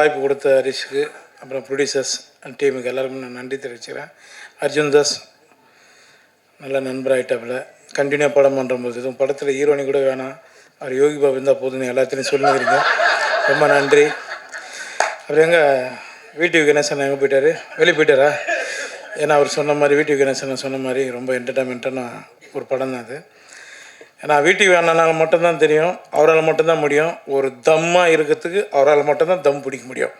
வாய்ப்பு கொடுத்த ஹரிஷுக்கு, அப்புறம் ப்ரொடியூசர்ஸ் அண்ட் டீமுக்கு எல்லாருக்கும் நான் நன்றி தெரிவிச்சுக்கிறேன். அர்ஜுன் தாஸ் நல்ல நண்பராகிட்டாப்புல, கண்டினியூவாக படம் பண்ணுறம்போது எதுவும் படத்தில் ஹீரோனி கூட வேணாம், அவர் யோகி பாபு இருந்தால் போதுன்னு எல்லாத்தையும் சொல்லிக்கிறீங்க. ரொம்ப நன்றி. அப்புறம் எங்கள் வீட்டு கணேசன் எங்கே போயிட்டார்? வெளியே போயிட்டாரா? ஏன்னா அவர் சொன்ன மாதிரி வீட்டு கணேசன் சொன்ன மாதிரி ரொம்ப என்டர்டைன்மெண்ட்டான ஒரு படம் தான் அது. ஏன்னா வீட்டுக்கு வேணால் மட்டும்தான் தெரியும், அவரால் மட்டும்தான் முடியும். ஒரு தம்மாக இருக்கிறதுக்கு அவரால் மட்டும்தான் தம் பிடிக்க முடியும்.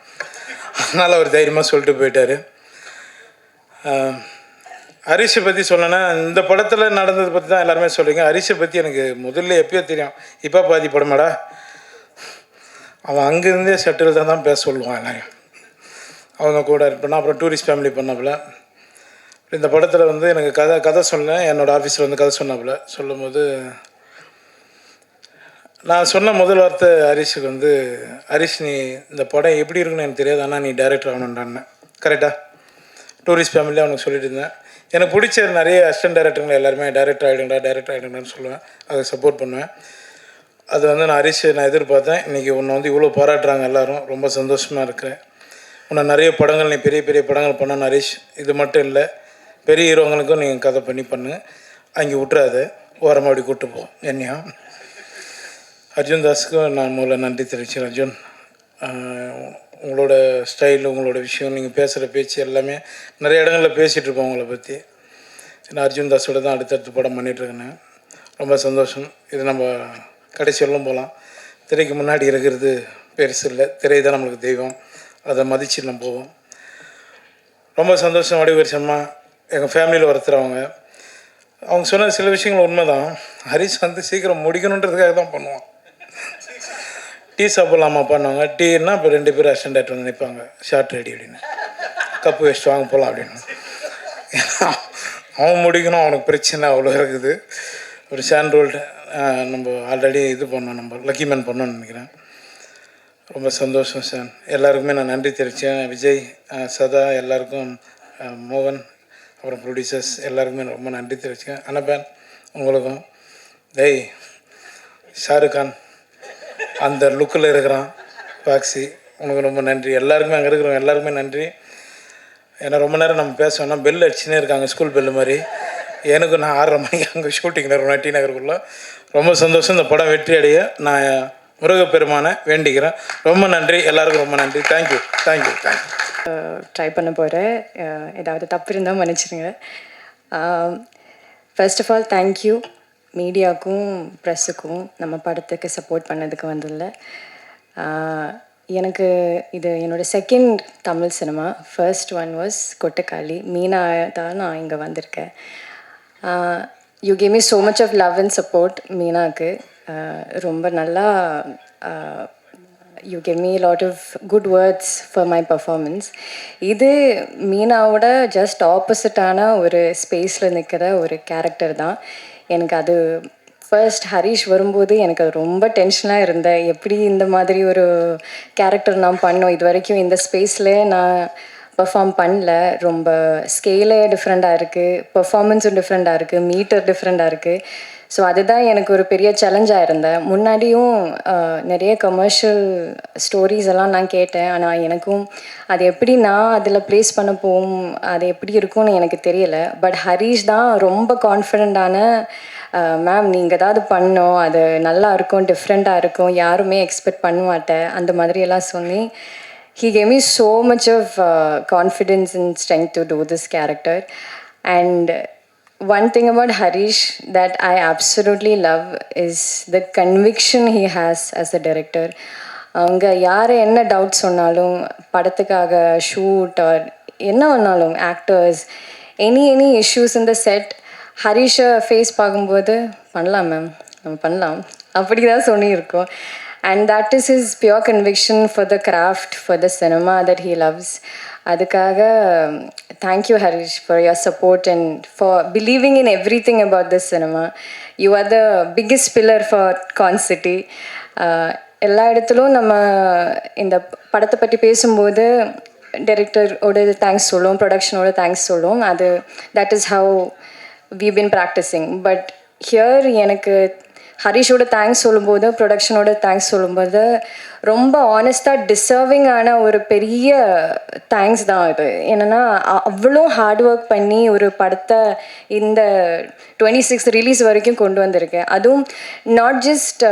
அதனால் அவர் தைரியமாக சொல்லிட்டு போயிட்டார். ஹரிஷை பற்றி சொல்லணுன்னா, இந்த படத்தில் நடந்ததை பற்றி தான் எல்லாருமே சொல்லுவீங்க. ஹரிஷை பற்றி எனக்கு முதல்ல எப்பயோ தெரியும். இப்போ பாதி படமாடா, அவன் அங்கேருந்தே செட்டில் தான் பேச சொல்லுவான் எல்லாரையும். அவங்க கூட இருப்பேன்னா அப்புறம் டூரிஸ்ட் ஃபேமிலி பண்ணாப்புல. இந்த படத்தில் வந்து எனக்கு கதை சொன்னேன். என்னோடய ஆஃபீஸில் வந்து கதை சொன்னாப்புல. சொல்லும்போது நான் சொன்ன முதல் வார்த்தை ஹரிஷுக்கு வந்து, ஹரிஷ் நீ இந்த படம் எப்படி இருக்குன்னு எனக்கு தெரியாது, ஆனால் நீ டைரக்டர் ஆகணுன்றான்னு. கரெக்டாக டூரிஸ்ட் ஃபேமிலியாக அவனுக்கு சொல்லிட்டு இருந்தேன். எனக்கு பிடிச்ச நிறைய அசிஸ்டன்ட் டைரக்டருங்களை எல்லாருமே டைரக்டர் ஆகிடுங்கடான்னு சொல்லுவேன். அதை சப்போர்ட் பண்ணுவேன். அது வந்து நான் ஹரிஷ் நான் எதிர்பார்த்தேன். இன்றைக்கி உன்னை வந்து இவ்வளோ பாராட்டுறாங்க எல்லோரும், ரொம்ப சந்தோஷமாக இருக்கிறேன். உன்னை நிறைய படங்கள் நீ பெரிய பெரிய படங்கள் பண்ணணும் ஹரிஷ். இது மட்டும் இல்லை, பெரிய ஹீரோங்களுக்கும் நீங்கள் கதை பண்ணு, அங்கே விட்டுறாது, ஓரமாக அப்படி கூப்பிட்டு போ என்னையும். அர்ஜுன் தாஸுக்கும் நான் முதல்ல நன்றி தெரிவிச்சேன். அர்ஜுன், உங்களோட ஸ்டைல், உங்களோட விஷயம், நீங்கள் பேசுகிற பேச்சு எல்லாமே நிறைய இடங்களில் பேசிகிட்ருப்போம் உங்களை பற்றி. நான் அர்ஜுன் தாஸோட தான் அடுத்தடுத்து படம் பண்ணிகிட்ருக்கேன். ரொம்ப சந்தோஷம். இது நம்ம கடைசி வரலும் போகலாம். திரைக்கு முன்னாடி இருக்கிறது பெருசு இல்லை, திரை தான் நம்மளுக்கு தெய்வம், அதை மதித்து நம்ம போவோம். ரொம்ப சந்தோஷம். வடிவரிசம்மா எங்கள் ஃபேமிலியில் ஒருத்தர். அவங்க சொன்ன சில விஷயங்கள் உண்மை தான். ஹரிஷ் வந்து சீக்கிரம் முடிக்கணுன்றதுக்காக தான் பண்ணுவான். டீ சாப்பிட்லாமா பண்ணுவாங்க. டீன்னா இப்போ 2 பேர் அசிஸ்டன்ட் டைரக்டர் வந்து நிற்பாங்க, ஷார்ட் ரெடி அப்படின்னு, கப்பு வச்சுட்டு வாங்க போகலாம் அப்படின்னு. அவன் முடிக்கணும், அவனுக்கு பிரச்சனை அவ்வளோ இருக்குது. ஒரு சாண்ட்ரோல்டு நம்ம ஆல்ரெடி இது பண்ணோம், நம்ம லக்கி மேன் பண்ணோன்னு நினைக்கிறேன். ரொம்ப சந்தோஷம் சார். எல்லாருக்குமே நான் நன்றி தெரிவித்தேன். விஜய், சதா, எல்லாருக்கும், மோகன், அப்புறம் ப்ரொடியூசர்ஸ் எல்லாருக்குமே ரொம்ப நன்றி தெரிவிச்சேன். அனபேன் உங்களுக்கும், ஷாருக் கான் அந்த லுக்கில் இருக்கிறான் பாக்ஸி, உனக்கு ரொம்ப நன்றி. எல்லாருக்குமே அங்கே இருக்கிறவங்க எல்லாருக்குமே நன்றி. ஏன்னா ரொம்ப நேரம் நம்ம பேசணும்னா பெல் அடிச்சுனே இருக்காங்க, ஸ்கூல் பெல்லு மாதிரி. எனக்கு நான் 6:30 மணிக்கு அங்கே ஷூட்டிங் இருக்கணும் டி நகருக்குள்ளே. ரொம்ப சந்தோஷம். இந்த படம் வெற்றி அடைய நான் முருகப்பெருமானை வேண்டிக்கிறேன். ரொம்ப நன்றி, எல்லாருக்கும் ரொம்ப நன்றி. தேங்க்யூ. ட்ரை பண்ண போகிறேன். ஏதாவது தப்பு இருந்தால் மன்னிச்சிடுங்க. ஃபர்ஸ்ட் ஆஃப் ஆல் தேங்க்யூ மீடியாவுக்கும் ப்ரெஸ்ஸுக்கும் நம்ம படத்துக்கு சப்போர்ட் பண்ணதுக்கு வந்ததில்ல. எனக்கு இது என்னோடய second Tamil cinema. First one was Kottukkaali. Meena தான் நான் இங்கே வந்திருக்கேன். You gave me so much of love and support. மீனாவுக்கு ரொம்ப நல்லா you gave me a lot of good words for my performance. இது மீனாவோட ஜஸ்ட் ஆப்போசிட்டான ஒரு ஸ்பேஸில் நிற்கிற ஒரு கேரக்டர் தான். எனக்கு அது ஃபர்ஸ்ட் ஹரிஷ் வரும்போது எனக்கு அது ரொம்ப டென்ஷனாக இருந்தேன். எப்படி இந்த மாதிரி ஒரு கேரக்டர் நான் பண்ணோம், இது வரைக்கும் இந்த ஸ்பேஸில் நான் பெர்ஃபார்ம் பண்ணல. ரொம்ப ஸ்கேலே டிஃப்ரெண்ட்டாக இருக்குது, பெர்ஃபார்மன்ஸும் டிஃப்ரெண்ட்டாக இருக்குது, மீட்டர் டிஃப்ரெண்ட்டாக இருக்குது. ஸோ அதுதான் எனக்கு ஒரு பெரிய சேலஞ்சாக இருந்தேன். முன்னாடியும் நிறைய கமர்ஷியல் ஸ்டோரிஸ் எல்லாம் நான் கேட்டேன். ஆனால் எனக்கும் அது எப்படி நான் அதில் ப்ளேஸ் பண்ண போகும், அது எப்படி இருக்கும்னு எனக்கு தெரியலை. பட் ஹரிஷ் தான் ரொம்ப கான்ஃபிடெண்ட்டான, மேம் நீங்கள் ஏதாவது பண்ணோம், அது நல்லா இருக்கும், டிஃப்ரெண்ட்டாக இருக்கும், யாருமே எக்ஸ்பெக்ட் பண்ண மாட்டேன், அந்த மாதிரியெல்லாம் சொல்லி he gave me so much of confidence and strength to do this character. And one thing about Harish that I absolutely love is the conviction he has as a director. அவங்க யார் என்ன doubt சொன்னாலும், படத்துக்காக shoot R என்ன வேணாலும், actors, any issues இந்த set, ஹரிஷை face பார்க்கும்போது பண்ணலாம் மேம், நம்ம பண்ணலாம் அப்படி தான் சொல்லியிருக்கோம். And that is his pure conviction for the craft, for the cinema that he loves. அதுக்காக thank you Harish for your support and for believing in everything about this cinema. You are the biggest pillar for Con City. எல்லா இடத்துலும் நம்ம இந்த படத்தை பற்றி பேசும்போது டைரக்டரோட thanks சொல்லுவோம், ப்ரொடக்ஷனோட thanks சொல்லுவோம். that is how we've been practicing. But here எனக்கு ஹரிஷோட thanks சொல்லும்போது, ப்ரொடக்ஷனோட தேங்க்ஸ் சொல்லும்போது ரொம்ப ஆனஸ்ட்டாக டிசர்விங்கான ஒரு பெரிய தேங்க்ஸ் தான் இது. என்னென்னா அவ்வளோ ஹார்ட் ஒர்க் பண்ணி ஒரு படத்தை இந்த 26 ரிலீஸ் வரைக்கும் கொண்டு வந்திருக்கேன். அதுவும் not just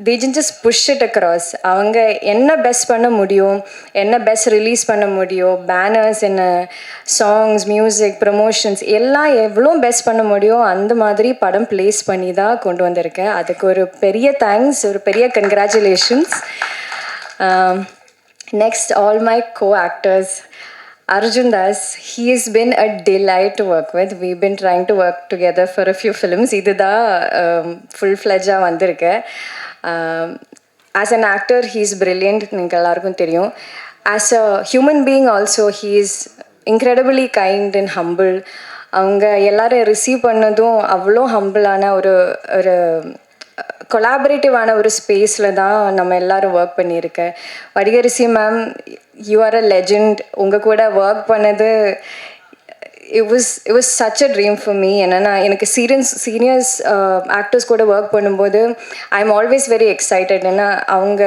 they didn't just push it across. அவங்க என்ன பெஸ்ட் பண்ண முடியும், என்ன பெஸ்ட் ரிலீஸ் பண்ண முடியும், பேனர்ஸ் என்ன, சாங்ஸ், மியூசிக், ப்ரமோஷன்ஸ் எல்லாம் எவ்வளோ பெஸ்ட் பண்ண முடியும் அந்த மாதிரி படம் ப்ளேஸ் பண்ணி தான் கொண்டு வந்திருக்கேன். அதுக்கு ஒரு பெரிய தேங்க்ஸ், ஒரு பெரிய congratulations. Next all my co-actors. Arjun Das, he has been a delight to work with. We've been trying to work together for a few films. இதுதான் full-fledged வந்திருக்கு. As an actor, he's brilliant. நீங்கள் எல்லாருக்கும் தெரியும். As a human being also, he is incredibly kind and humble. அவங்க எல்லாரும் receive பண்ணதும் அவ்வளோ ஹம்பிளான ஒரு கொலாபரேட்டிவான ஒரு ஸ்பேஸில் தான் நம்ம எல்லோரும் ஒர்க் பண்ணியிருக்கேன். Vadivukkarasi ma'am, you are a legend. உங்கள் கூட ஒர்க் பண்ணது it was such a dream for me. என்னன்னா எனக்கு சீனியர்ஸ் ஆக்டர்ஸ் கூட ஒர்க் பண்ணும்போது I am always very excited. ஏன்னா அவங்க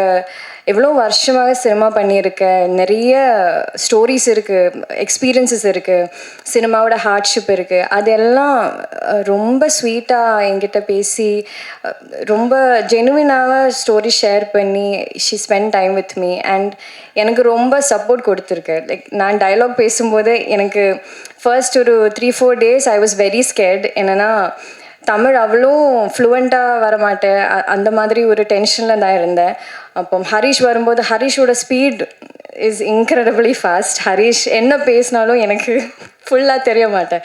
எவ்வளோ வருஷமாக சினிமா பண்ணியிருக்கேன், நிறைய ஸ்டோரிஸ் இருக்குது, எக்ஸ்பீரியன்ஸஸ் இருக்குது, சினிமாவோட ஹார்ட்ஷிப் இருக்குது. அதெல்லாம் ரொம்ப ஸ்வீட்டாக என்கிட்ட பேசி ரொம்ப ஜெனுவினாக ஸ்டோரி ஷேர் பண்ணி she spend time with me. And எனக்கு ரொம்ப சப்போர்ட் கொடுத்துருக்கு. லைக் நான் டயலாக் பேசும்போது எனக்கு ஃபர்ஸ்ட் ஒரு 3-4 days I was very scared. என்னென்னா தமிழ் அவ்வளோ ஃப்ளூவெண்ட்டாக வரமாட்டேன், அந்த மாதிரி ஒரு டென்ஷனில் தான் இருந்தேன். அப்போ ஹரிஷ் வரும்போது ஹரிஷோட speed is incredibly fast. Harish என்ன பேசினாலும் எனக்கு ஃபுல்லாக தெரிய மாட்டேன்.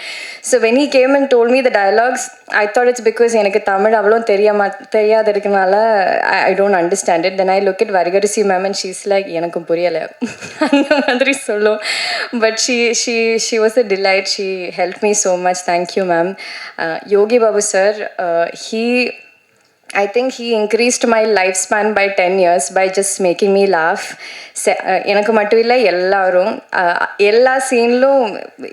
So when he came and told me the dialogues, I thought it's because எனக்கு தமிழ் அவ்வளோ தெரியாத இருக்கனால I don't understand it. Then I look it Vadivukkarasi ma'am and she's like எனக்கும் புரியலை அந்த மாதிரி சொல்லும். But she was a delight. She help me so much. Thank you ma'am. Yogi Babu sir, I think he increased my lifespan by 10 years by just making me laugh. எனக்கு மட்டும் இல்லை, எல்லாரும் எல்லா சீன்லும்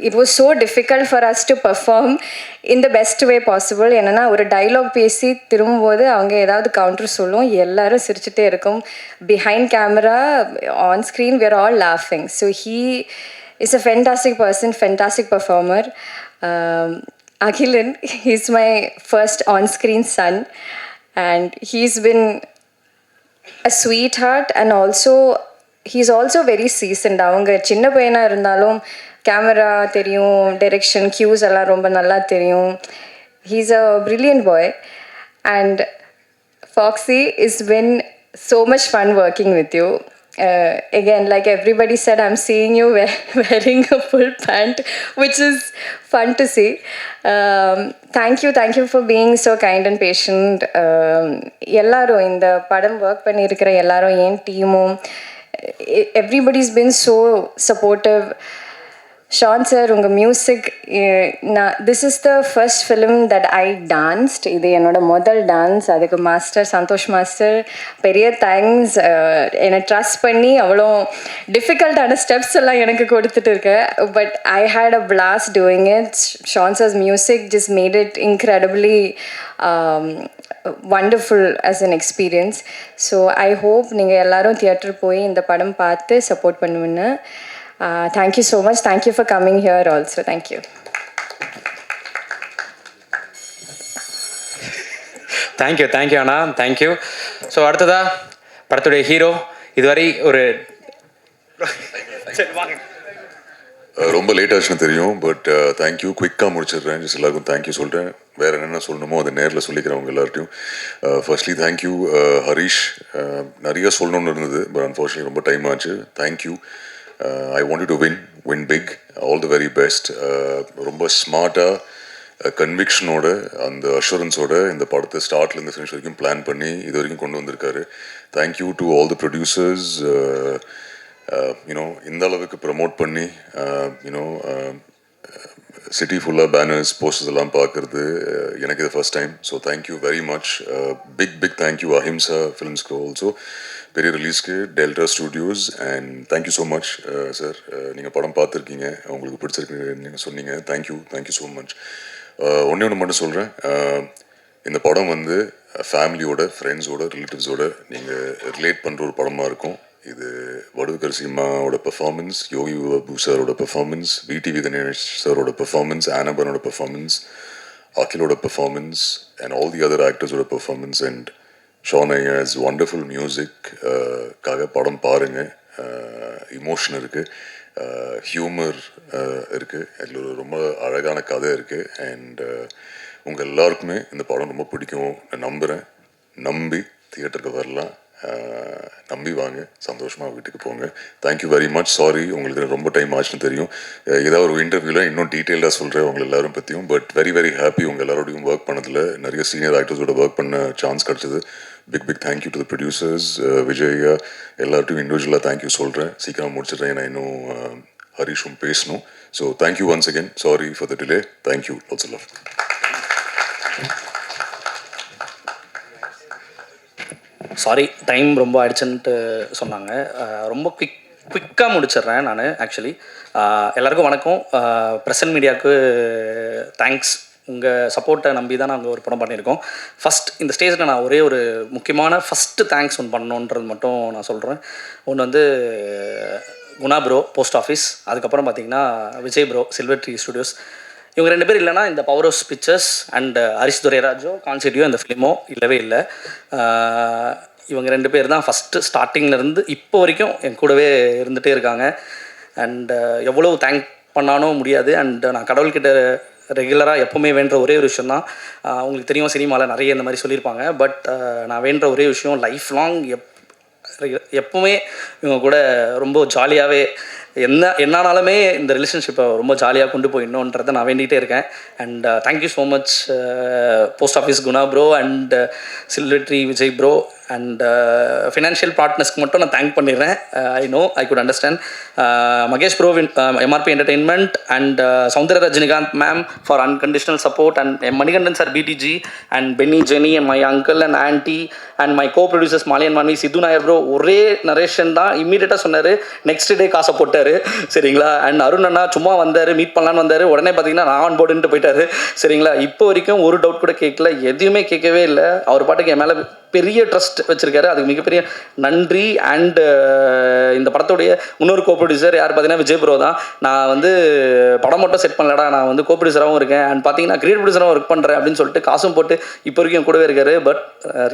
it was so difficult for us to perform in the best way possible. என்னென்னா ஒரு dialogue பேசி திரும்பும்போது அவங்க ஏதாவது கவுண்டர் சொல்லும், எல்லாரும் சிரிச்சுட்டே இருக்கும். Behind camera, on screen, we are all laughing. So he is a fantastic person, fantastic performer. Akhilan, he's my first on-screen son. And he's been a sweetheart and also he's also very seasoned. அவங்க சின்ன பையனாக இருந்தாலும் camera தெரியும், direction, கியூஸ் எல்லாம் ரொம்ப நல்லா தெரியும். He's a brilliant boy. And Foxy, it's been so much fun working with you. Again, like everybody said, I'm seeing you wearing a full pant, which is fun to see. Thank you for being so kind and patient. எல்லாரும் இந்த படம் work பண்ணியிருக்கிற எல்லாரும், என் டீமும், everybody's been so supportive. Sean sir, உங்கள் music, this is the first film that I danced. இது என்னோட முதல் டான்ஸ். அதுக்கு மாஸ்டர் சந்தோஷ் மாஸ்டர் பெரிய தேங்க்ஸ். என்னை ட்ரஸ்ட் பண்ணி அவ்வளோ டிஃபிகல்ட்டான ஸ்டெப்ஸ் எல்லாம் எனக்கு கொடுத்துட்டு இருக்கேன். But I had a blast doing it. Sean sir's music just made it incredibly wonderful as an experience. So I hope நீங்கள் எல்லாரும் தியேட்டர் போய் இந்த படம் பார்த்து சப்போர்ட் பண்ணுவீங்க. Thank you so much. Thank you for coming here also. Thank you. Thank you Anna. Thank you. So அடுத்ததா படத்துடைய hero, இதுவரை ஒரு ரொம்ப லேட் ஆச்சுன்னு தெரியும், பட் தேங்க்யூ. குயிக்காக முடிச்சிடுறேன். ஜஸ்ட் எல்லாருக்கும் தேங்க்யூ சொல்கிறேன். வேறு என்னென்ன சொல்லணுமோ அதை நேரில் சொல்லிக்கிறவங்க எல்லார்ட்டையும். Firstly thank you Harish. நிறைய சொல்லணும்னு இருந்தது, பட் அன்ஃபார்ச்சுனேட்லி ரொம்ப டைம் ஆச்சு. Thank you. I wanted to win big. All the very best. ரொம்ப ஸ்மார்ட்டாக கன்விக்ஷனோட அந்த அஷூரன்ஸோட இந்த படத்தை ஸ்டார்ட்லேருந்து ஃபினிஷ் வரைக்கும் பிளான் பண்ணி இது வரைக்கும் கொண்டு வந்திருக்காரு. Thank you to all the producers. You know இந்த அளவுக்கு ப்ரமோட் பண்ணி யூனோ சிட்டி ஃபுல்லாக பேனர்ஸ், போஸ்டர்ஸ் எல்லாம் பார்க்குறது எனக்கு இது first time. So thank you very much. Big thank you Ahimsa ஃபிலிம்ஸ்க்கு ஆல்சோ, பெரிய ரிலீஸ்க்கு, Delta Studios. And thank you so much sir. நீங்கள் படம் பார்த்துருக்கீங்க, உங்களுக்கு பிடிச்சிருக்கு நீங்கள் சொன்னீங்க. Thank you so much. ஒன்று மட்டும் சொல்கிறேன். இந்த படம் வந்து ஃபேமிலியோட, ஃப்ரெண்ட்ஸோட, ரிலேட்டிவ்ஸோட நீங்கள் ரிலேட் பண்ணுற ஒரு படமாக இருக்கும். இது வடுகர் சினிமாவோட பெர்ஃபார்மன்ஸ், யோகி பாபு சாரோட பெர்ஃபார்மன்ஸ், விடிவி கணேஷ் சாரோட பெர்ஃபார்மன்ஸ், ஆனபனோட பெர்ஃபார்மன்ஸ், அகிலோட performance and all the other ஆக்டர்ஸோட பெர்ஃபார்மன்ஸ் அண்ட் ஷான் ஐயாஸ் வண்டர்ஃபுல் மியூசிக் காக படம் பாருங்கள். இமோஷன் இருக்குது, ஹியூமர் இருக்குது, அதில் ஒரு ரொம்ப அழகான கதை இருக்குது. அண்ட் உங்கள் எல்லாருக்குமே இந்த படம் ரொம்ப பிடிக்கும் நான் நம்புகிறேன். நம்பி தியேட்டருக்கு வரலாம், நம்பி வாங்க, சந்தோஷமாக வீட்டுக்கு போங்க. Thank you very much. சாரி உங்களுக்கு ரொம்ப டைம் ஆச்சுன்னு தெரியும். ஏதாவது ஒரு இன்டர்வியூவில் இன்னும் டீட்டெயிலாக சொல்கிறேன் உங்கள் எல்லாரும் பற்றியும். பட் வெரி வெரி ஹாப்பி உங்கள் எல்லாரோடையும் ஒர்க் பண்ணதில். நிறைய சீனியர் ஆக்டர்ஸோட ஒர்க் பண்ண சான்ஸ் கிடச்சிது. Big thank you to the producers, Vijay, எல்லார்ட்டையும் இண்டிவிஜுவலாக தேங்க்யூ சொல்கிறேன். சீக்கிரம் முடிச்சிடுறேன், நான் இன்னும் ஹரிஷும் பேசணும். So thank you once again. Sorry for the delay. Thank you. Lots of love. Sorry time ரொம்ப ஆயிடுச்சுன்ட்டு சொன்னாங்க. ரொம்ப குவிக்காக முடிச்சிடுறேன் நான். ஆக்சுவலி எல்லாருக்கும் வணக்கம். ப்ரெசன்ட் மீடியாவுக்கு தேங்க்ஸ். உங்கள் சப்போர்ட்டை நம்பி தான் நாங்கள் ஒரு படம் பண்ணியிருக்கோம். ஃபஸ்ட் இந்த ஸ்டேஜில் நான் ஒரே ஒரு முக்கியமான ஃபஸ்ட்டு தேங்க்ஸ் ஒன்று பண்ணணுன்றது மட்டும் நான் சொல்கிறேன். ஒன்று வந்து குணா ப்ரோ, போஸ்ட் ஆஃபீஸ். அதுக்கப்புறம் பார்த்திங்கன்னா Vijay bro, Silver Tree Studios. இவங்க 2 பேர் இல்லைனா இந்த power of pictures and Harish துரைராஜோ கான்செப்டியோ இந்த ஃபிலிமோ இல்லவே இல்லை. இவங்க 2 பேர் தான் ஃபஸ்ட்டு ஸ்டார்டிங்லேருந்து இப்போ வரைக்கும் என் கூடவே இருந்துகிட்டே இருக்காங்க. அண்ட் எவ்வளோ தேங்க் பண்ணாலும் முடியாது. அண்ட் நான் கடவுள்கிட்ட ரெகுலராக எப்போவுமே வேண்ட ஒரே ஒரு விஷயம் தான். உங்களுக்கு தெரியும், சினிமாவில் நிறைய இந்த மாதிரி சொல்லியிருப்பாங்க. பட் நான் வேண்ட ஒரே விஷயம், லைஃப் லாங் எப்போவுமே இவங்க கூட ரொம்ப ஜாலியாகவே என்னானாலுமே இந்த ரிலேஷன்ஷிப்பை ரொம்ப ஜாலியாக கொண்டு போயிடணுன்றதை நான் வேண்டிகிட்டே இருக்கேன். And thank you so much post office Guna bro and Silver Tree Vijay bro. And financial பார்ட்னர்ஸ்க்கு மட்டும் நான் தேங்க் பண்ணிடுறேன். I good understand. Mahesh bro, MRP entertainment and Soundarya Rajinikanth ma'am for unconditional support and Manikandan sir PDG and Benny Jenny and my uncle and aunty and my co producers Maliyan Manvi, Sidhu Nair bro. ஒரே narration தான், இம்மீடியட்டாக சொன்னார், next day காசை போட்டார். சரிங்களா? And Arun அண்ணா சும்மா வந்தார், meet பண்ணலான்னு வந்தார், உடனே பார்த்தீங்கன்னா நான் ஆன் போர்டுன்ட்டு போயிட்டார். சரிங்களா? இப்போ வரைக்கும் ஒரு டவுட் கூட கேட்கல, எதுவுமே கேட்கவே இல்லை. அவர் பாட்டுக்கு என் மேலே பெரிய ட்ரஸ்ட் வச்சுருக்காரு. அதுக்கு மிகப்பெரிய நன்றி. அண்டு இந்த படத்துடைய இன்னொரு கோ ப்ரொடியூசர் யார் பார்த்தீங்கன்னா விஜய் ப்ரோ தான். நான் வந்து படம் மட்டும் செட் பண்ணலடா, நான் வந்து கோ ப்ரொடியூசராகவும் இருக்கேன் அண்ட் பார்த்தீங்கன்னா கிரியேட் ப்ரொடியூசராகவும் ஒர்க் பண்ணுறேன் அப்படின்னு சொல்லிட்டு காசும் போட்டு இப்போ வரைக்கும் என் கூடவே இருக்காரு. But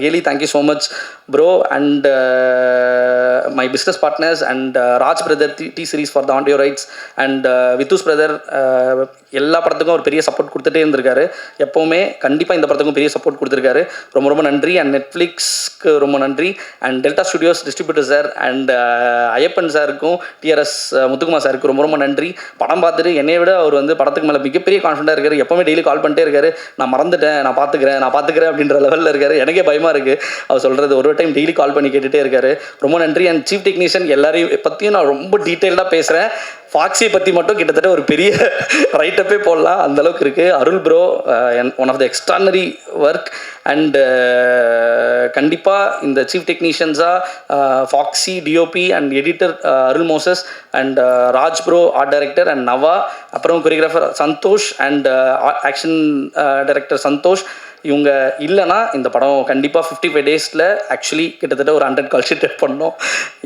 really thank you so much bro. And my business partners and Raj brother T Series for the audio rights and வித்துஸ் பிரதர் எல்லா படத்துக்கும் ஒரு பெரிய சப்போர்ட் கொடுத்துட்டே இருந்திருக்காரு. எப்போவுமே கண்டிப்பாக இந்த படத்துக்கும் பெரிய சப்போர்ட் கொடுத்துருக்காரு. ரொம்ப ரொம்ப நன்றி. அண்ட் நெட்ஃப்ளிக்ஸ்க்கு ரொம்ப நன்றி. And delta studios distributor sir and Ayyappan சாருக்கும் டிஆர்எஸ் முத்துக்குமார் சாருக்கு ரொம்ப ரொம்ப நன்றி. படம் பார்த்துட்டு என்னை விட அவர் வந்து படத்துக்கு மேலே மிகப்பெரிய கான்ஃபிடண்டாக இருக்கார். எப்போவுமே டெய்லி கால் பண்ணிட்டே இருக்காரு, நான் மறந்துட்டேன், நான் பார்த்துக்கிறேன் அப்படின்ற லெவலில் இருக்காரு. எனக்கே பயமாக இருக்குது அவர் சொல்கிறது. ஒரு டைம் டெய்லி கால் பண்ணி கேட்டுகிட்டே இருக்காரு. ரொம்ப நன்றி. அண்ட் சீஃப் டெக்னீஷியன் எல்லாரையும் பற்றியும் நான் ரொம்ப டீட்டெயில்டாக பேசுகிறேன். ஃபாக்ஸியை பற்றி மட்டும் கிட்டத்தட்ட ஒரு பெரிய ரைட்டப்பே போடலாம், அந்தளவுக்கு இருக்குது. Arul bro one of the extraordinary work. And கண்டிப்பாக இந்த சீஃப் டெக்னீஷியன்ஸாக Foxy, DOP and editor Arul Moses and Raj bro art director and Nava, அப்புறம் choreographer Santhosh and action director Santhosh. இவங்க இல்லைனா இந்த படம் கண்டிப்பாக 55 டேஸில் ஆக்சுவலி கிட்டத்தட்ட ஒரு 100 கால் ஷீட் பண்ணோம்.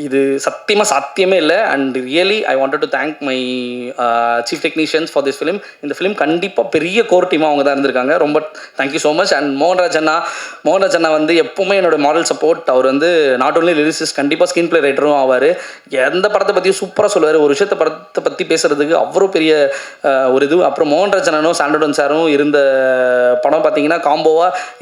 இது சத்தியமாக சாத்தியமே இல்லை. And really I wanted to thank my chief technicians for this film. இந்த ஃபிலிம் கண்டிப்பாக பெரிய கோர் டீமாக அவங்க தான் இருந்திருக்காங்க. ரொம்ப thank you so much. And Mohanraj அண்ணா வந்து எப்போவுமே என்னோட மாடல் சப்போர்ட். அவர் வந்து நாட் ஓன்லி லிரிசிஸ்ட், கண்டிப்பாக ஸ்க்ரீன் பிளே ரைட்டரும் ஆவார். எந்த படத்தை பற்றியும் சூப்பராக சொல்லுவார். ஒரு விஷயத்தை படத்தை பற்றி பேசுகிறதுக்கு அவ்வளோ பெரிய ஒரு இது. அப்புறம் மோகன்ராஜ் அண்ணனும் சாண்டோடன் சாரும் இருந்த படம் பார்த்தீங்கன்னா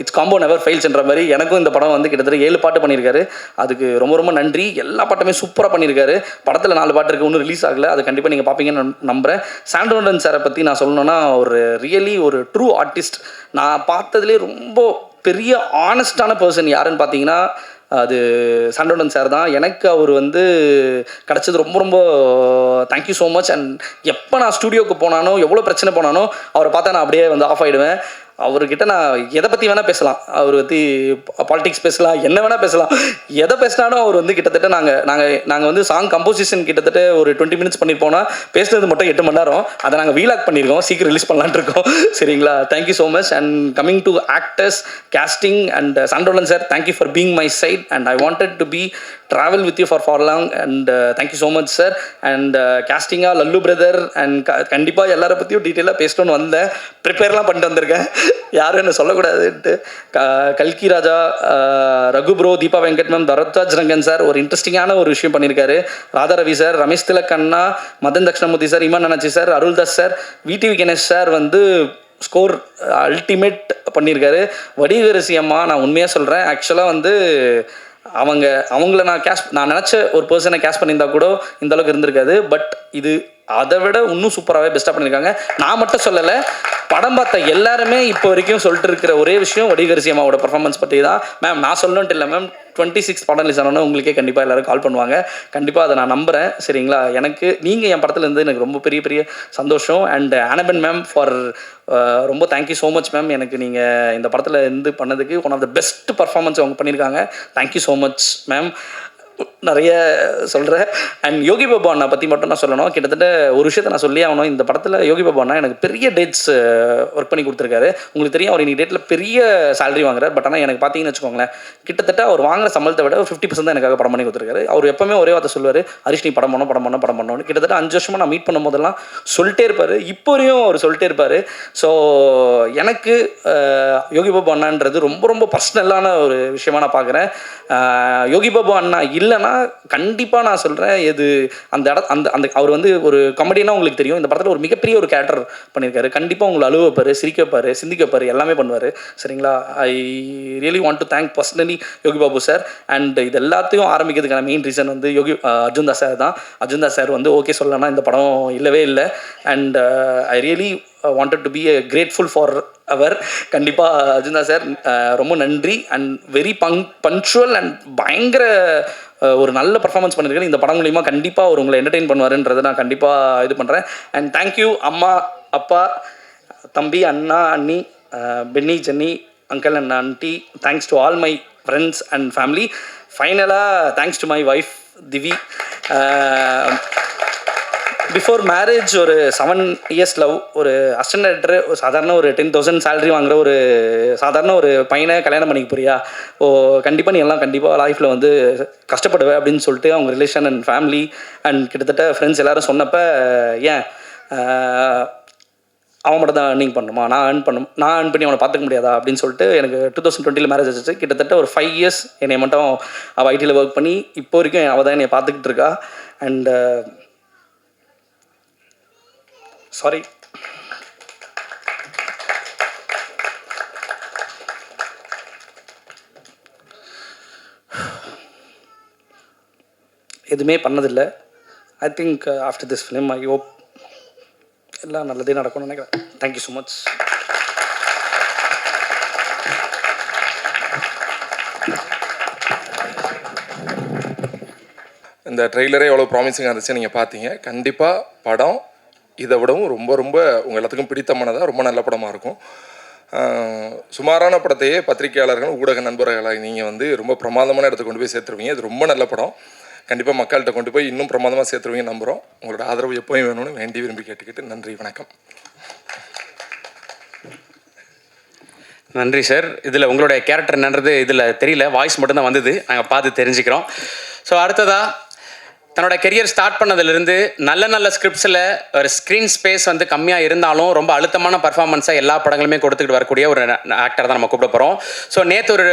இட்ஸ் காம்போ நெவர் ஃபெயில்ஸ்ன்ற மாதிரி எனக்கும் இந்த படம் வந்து கிட்டத்தட்ட 7 பாட்டு பண்ணியிருக்காரு. அதுக்கு ரொம்ப ரொம்ப நன்றி. எல்லா பாட்டுமே சூப்பராக பண்ணியிருக்காரு. படத்தில் 4 பாட்டு இருக்குது, ஒன்றும் ரிலீஸ் ஆகலை. அது கண்டிப்பாக நீங்கள் பார்ப்பீங்கன்னு நம்புகிறேன். சாண்டோடன் சாரை பற்றி நான் சொல்லணுன்னா ஒரு ரியலி ஒரு ட்ரூ ஆர்டிஸ்ட். நான் பார்த்ததுலேயே ரொம்ப பெரிய ஆனஸ்டான பர்சன் யாருன்னு பார்த்தீங்கன்னா அது சாண்டோடன் சார் தான். எனக்கு அவர் வந்து கிடச்சது ரொம்ப ரொம்ப தேங்க்யூ ஸோ மச். அண்ட் எப்போ நான் ஸ்டூடியோவுக்கு போனானோ, எவ்வளோ பிரச்சனை போனானோ அவரை பார்த்தா நான் அப்படியே வந்து ஆஃப் ஆகிடுவேன். அவர்கிட்ட நான் எதை பற்றி வேணால் பேசலாம், அவர் பற்றி பாலிடிக்ஸ் பேசலாம், என்ன வேணால் பேசலாம். எதை பேசினாலும் அவர் வந்து கிட்டத்தட்ட நாங்கள் வந்து சாங் கம்போசிஷன் கிட்டத்தட்ட ஒரு 20 மினிட்ஸ் பண்ணியிருப்போம்னா பேசுனது மட்டும் 8 மணி நேரம். அதை நாங்கள் வீலாக் பண்ணியிருக்கோம், சீக்கிரம் ரிலீஸ் பண்ணலான்ட்டு இருக்கோம். சரிங்களா? Thank you so much. And coming to actors, casting and Sandolan sir, thank you for being my side and I wanted to be travel with you for long and thank you so much sir. And casting Lalu brother and கண்டிப்பாக எல்லாரை பற்றியும் டீட்டெயிலாக பேசணும்னு வந்தேன், ப்ரிப்பேர்லாம் பண்ணிட்டு வந்திருக்கேன், யாரும் என்ன சொல்லக்கூடாதுன்ட்டு. கல்கி Raja, Raghu bro, Deepa Venkat ma'am, Bharadwaj Rangan sir ஒரு இன்ட்ரெஸ்டிங்கான ஒரு விஷயம் பண்ணியிருக்காரு, ராதா ரவி சார், ரமேஷ் திலக் அண்ணா, Madhan Dakshinamoorthy sir, Imman Annachi sir, Aruldass sir, VTV Ganesh sir வந்து ஸ்கோர் அல்டிமேட் பண்ணியிருக்காரு. வடிவரசி அம்மா, நான் உண்மையாக சொல்கிறேன், ஆக்சுவலாக வந்து அவங்கள நான் நினச்ச ஒரு பர்சனை கேஷ் பண்ணியிருந்தா கூட இந்த அளவுக்கு இருந்திருக்காது. பட் இது அதை விட இன்னும் சூப்பராகவே பெஸ்ட்டாக பண்ணியிருக்காங்க. நான் மட்டும் சொல்லலை, படம் பார்த்த எல்லாருமே இப்போ வரைக்கும் சொல்லிட்டு இருக்கிற ஒரே விஷயம் வடிகரிசி அம்மாவோட பர்ஃபார்மன்ஸ் பற்றி தான். மேம் நான் சொல்லணுன்ட்டு இல்லை மேம், 26 படம் ரிலீஸ் ஆனோன்னா உங்களுக்கே கண்டிப்பாக எல்லோரும் கால் பண்ணுவாங்க. கண்டிப்பாக அதை நான் நம்புகிறேன். சரிங்களா? எனக்கு நீங்கள் என் படத்தில் இருந்து எனக்கு ரொம்ப பெரிய பெரிய சந்தோஷம். அண்ட் ஆனபன் மேம் ஃபார் ரொம்ப தேங்க்யூ ஸோ மச் மேம். எனக்கு நீங்கள் இந்த படத்தில் இருந்து பண்ணதுக்கு one of the best performance அவங்க பண்ணியிருக்காங்க. Thank you so much ma'am. நிறைய சொல்கிறேன். அண்ட் யோகி பாபு அண்ணா பற்றி மட்டும் நான் சொல்லணும். கிட்டத்தட்ட ஒரு விஷயத்தை நான் சொல்லி ஆகணும். இந்த படத்தில் யோகி பாபு அண்ணா எனக்கு பெரிய டேட்ஸ் ஒர்க் பண்ணி கொடுத்துருக்காரு. உங்களுக்கு தெரியும், அவர் இன்னைக்கு டேட்டில் பெரிய சேலரி வாங்குறாரு. பட் ஆனால் எனக்கு பார்த்தீங்கன்னு வச்சுக்கோங்களேன், கிட்டத்தட்ட அவர் வாங்குற சம்பளத்தை விட 50% தான் எனக்காக படம் பண்ணி கொடுத்துருக்காரு. அவர் எப்பவுமே ஒரே வார்த்தை சொல்லுவார், ஹரிஷ் நீ படம் பண்ணணும். கிட்டத்தட்ட 5 வருஷமாக நான் மீட் பண்ணும் போதெல்லாம் சொல்லிட்டே இருப்பார். இப்போ வரையும் அவர் சொல்லிட்டே இருப்பார். ஸோ எனக்கு யோகி பாபு அண்ணான்றது ரொம்ப ரொம்ப பர்சனலான ஒரு விஷயமா நான் பார்க்குறேன். யோகி பாபு அண்ணா இல்லைன்னா கண்டிப்பாக நான் சொல்கிறேன், இது அந்த அந்த அவர் வந்து ஒரு காமெடினா உங்களுக்கு தெரியும், இந்த படத்தில் ஒரு மிகப்பெரிய ஒரு கேரக்டர் பண்ணியிருக்காரு. கண்டிப்பாக உங்களை அழுவ வைப்பார், சிரிக்க வைப்பார், சிந்திக்க வைப்பார், எல்லாமே பண்ணுவார். சரிங்களா? I really want to thank personally Yogi Babu sir. And இது எல்லாத்தையும் ஆரம்பிக்கிறதுக்கான மெயின் ரீசன் வந்து அர்ஜுன் தாஸ் சார் தான். அர்ஜுன் தாஸ் சார் வந்து ஓகே சொல்லலைன்னா இந்த படம் இல்லவே இல்லை. And I really wanted to be a grateful for அவர். கண்டிப்பாக அர்ஜுன் தாஸ் சார் ரொம்ப நன்றி. அண்ட் வெரி பங்க்சுவல் அண்ட் பயங்கர ஒரு நல்ல பர்ஃபார்மன்ஸ் பண்ணியிருக்கேன். இந்த படம் மூலிமா கண்டிப்பாக அவர் உங்களை என்டர்டெயின் பண்ணுவாருன்றதை நான் கண்டிப்பாக இது பண்ணுறேன். அண்ட் தேங்க்யூ அம்மா, அப்பா, தம்பி, அண்ணா, அண்ணி, Benny, Jenny, uncle and aunty. Thanks to all my friends and family. ஃபைனலாக thanks to my wife Divi. Before marriage ஒரு 7 years லவ், ஒரு அசிஸ்டன்ட் டைரக்டர், ஒரு சாதாரண ஒரு 10,000 சேலரி வாங்குகிற ஒரு சாதாரண ஒரு பையனை கல்யாணம் பண்ணிக்க போறியா, கண்டிப்பாக நீ எல்லாம் கண்டிப்பாக லைஃப்பில் வந்து கஷ்டப்படுவேன் அப்படின்னு சொல்லிட்டு அவங்க ரிலேஷன் அண்ட் ஃபேமிலி அண்ட் கிட்டத்தட்ட ஃப்ரெண்ட்ஸ் எல்லோரும் சொன்னப்போ, ஏன் அவன் மட்டும் தான் ஏர்னிங் பண்ணணுமா, நான் ஏர்ன் பண்ணி அவனை பார்த்துக்க முடியாதா அப்படின்னு சொல்லிட்டு எனக்கு 2020 மேரேஜ் ஆச்சு. கிட்டத்தட்ட ஒரு 5 years என்னை மட்டும் அவள் ஐடியில் ஒர்க் பண்ணி இப்போ வரைக்கும் அவள் தான் என்னை பார்த்துக்கிட்டு இருக்கா. அண்ட் சாரி, எதுவுமே பண்ணதில்லை. I think after this film I hope எல்லாம் நல்லதே நடக்கும்னு நினைக்கிறேன். Thank you so much. இந்த ட்ரெய்லரே எவ்வளோ ப்ராமிசிங்காக இருந்துச்சு நீங்கள் பார்த்தீங்க. கண்டிப்பாக படம் இதை விடவும் ரொம்ப ரொம்ப உங்கள் எல்லாத்துக்கும் பிடித்தமானதாக ரொம்ப நல்ல படமாக இருக்கும். சுமாரான படத்தையே பத்திரிகையாளர்கள், ஊடக நண்பர்களாக நீங்கள் வந்து ரொம்ப பிரமாதமான இடத்துக்கு கொண்டு போய் சேர்த்துருவீங்க. இது ரொம்ப நல்ல படம். கண்டிப்பாக மக்கள்கிட்ட கொண்டு போய் இன்னும் பிரமாதமாக சேர்த்துருவீங்க நம்புகிறோம். உங்களோட ஆதரவு எப்போயும் வேணும்னு வேண்டி விரும்பி கேட்டுக்கிட்டு நன்றி, வணக்கம். நன்றி சார். இதில் உங்களுடைய கேரக்டர் என்னன்றது இதில் தெரியல, வாய்ஸ் மட்டும்தான் வந்தது, நாங்கள் பார்த்து தெரிஞ்சுக்கிறோம். ஸோ அடுத்ததாக தன்னோட கெரியர் ஸ்டார்ட் பண்ணதுலேருந்து நல்ல நல்ல ஸ்கிரிப்ட்ஸில் ஒரு ஸ்க்ரீன் ஸ்பேஸ் வந்து கம்மியாக இருந்தாலும் ரொம்ப அழுத்தமான பர்ஃபார்மன்ஸாக எல்லா படங்களுமே கொடுத்துக்கிட்டு வரக்கூடிய ஒரு ஆக்டர் தான் நம்ம கூப்பிட போகிறோம். ஸோ நேற்று ஒரு